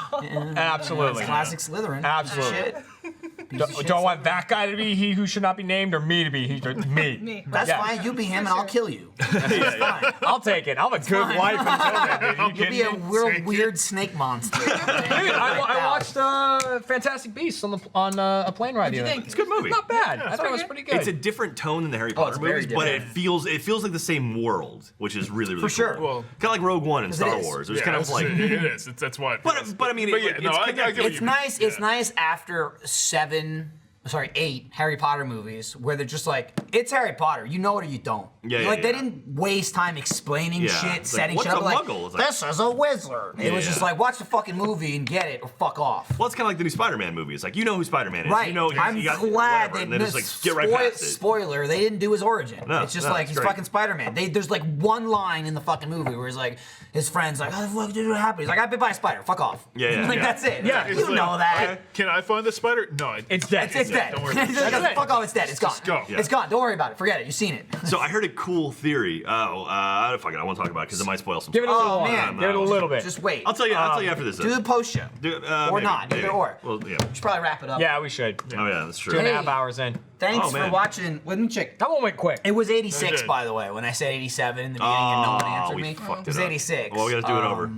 Absolutely. Classic Slytherin. Absolutely. Shit. Do I want that guy to be he who should not be named, or me to be me? Me. That's Yeah. fine. You be him, and I'll kill you. Yeah, yeah. I'll take it. I'll have a good fine. life until then. Dude. You'll be a real weird snake monster. Dude, I watched Fantastic Beasts on a plane ride. What'd you think? It's a good movie. Not bad. I thought it was pretty good. It's a different tone than the Harry Potter it's very movies, but different. it feels like the same world, which is really For sure. Well, kind of like Rogue One and it Star is. Wars. It was yeah, kind of like, it is. That's what. but I mean, But yeah, no, I get what It's you mean. nice. Yeah. It's nice after 8 Harry Potter movies where they're just like, it's Harry Potter. You know it or you don't. Yeah, yeah, like they yeah. didn't waste time explaining Yeah. shit, It's like, setting what's shit up. a Like, muggle? It's like- this is a wizard. It was Yeah. just like, watch the fucking movie and get it or fuck off. Well, it's kind of like the new Spider-Man movie. It's like, you know who Spider-Man is. Right. You know, I'm you got, glad whatever, they and then it's like, get right past it. Spoiler, they didn't do his origin. No, it's just no, like it's he's great. fucking Spider-Man. There's like one line in the fucking movie where he's like, his friend's like, oh, the fuck did what happened? He's like, I got bit by a spider. Fuck off. Yeah, like, yeah. that's it. Yeah, It's like, you know that. Can I find the spider? No, It's dead. It's dead. Don't worry about it. That's it. Fuck off, it's dead. It's gone. go. Yeah. It's gone. Don't worry about it. Forget it. You've seen it. So I heard a cool theory. Fuck it, I won't talk about it because it might spoil some Give it a stuff. little. man. Give it a little bit. Just wait. I'll tell you after this. Do the post show. Or Maybe, not. maybe. Either or. Well, yeah. We should probably wrap it up. Yeah, we should. Oh yeah, that's true. 2.5 hours in. Thanks Oh, for man. watching. Let me check. That one went quick. It was 86, did. by the way. When I said 87 in the beginning and no one answered we me. fucked It was it up. 86. Well, we gotta do it over.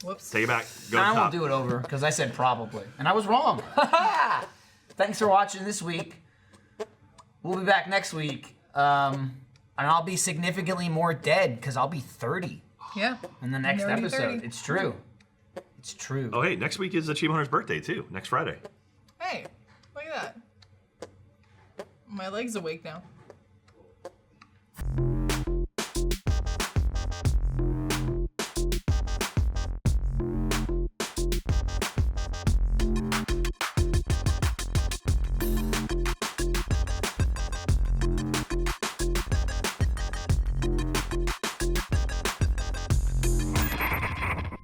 Whoops. Take it back. Go I to won't top. do it over because I said probably. And I was wrong. Thanks for watching this week. We'll be back next week. And I'll be significantly more dead because I'll be 30 Yeah. in the next Nerdy episode. 30. It's true. It's true. Oh hey, next week is Achievement Hunter's birthday too. Next Friday. Hey, look at that. My leg's awake now.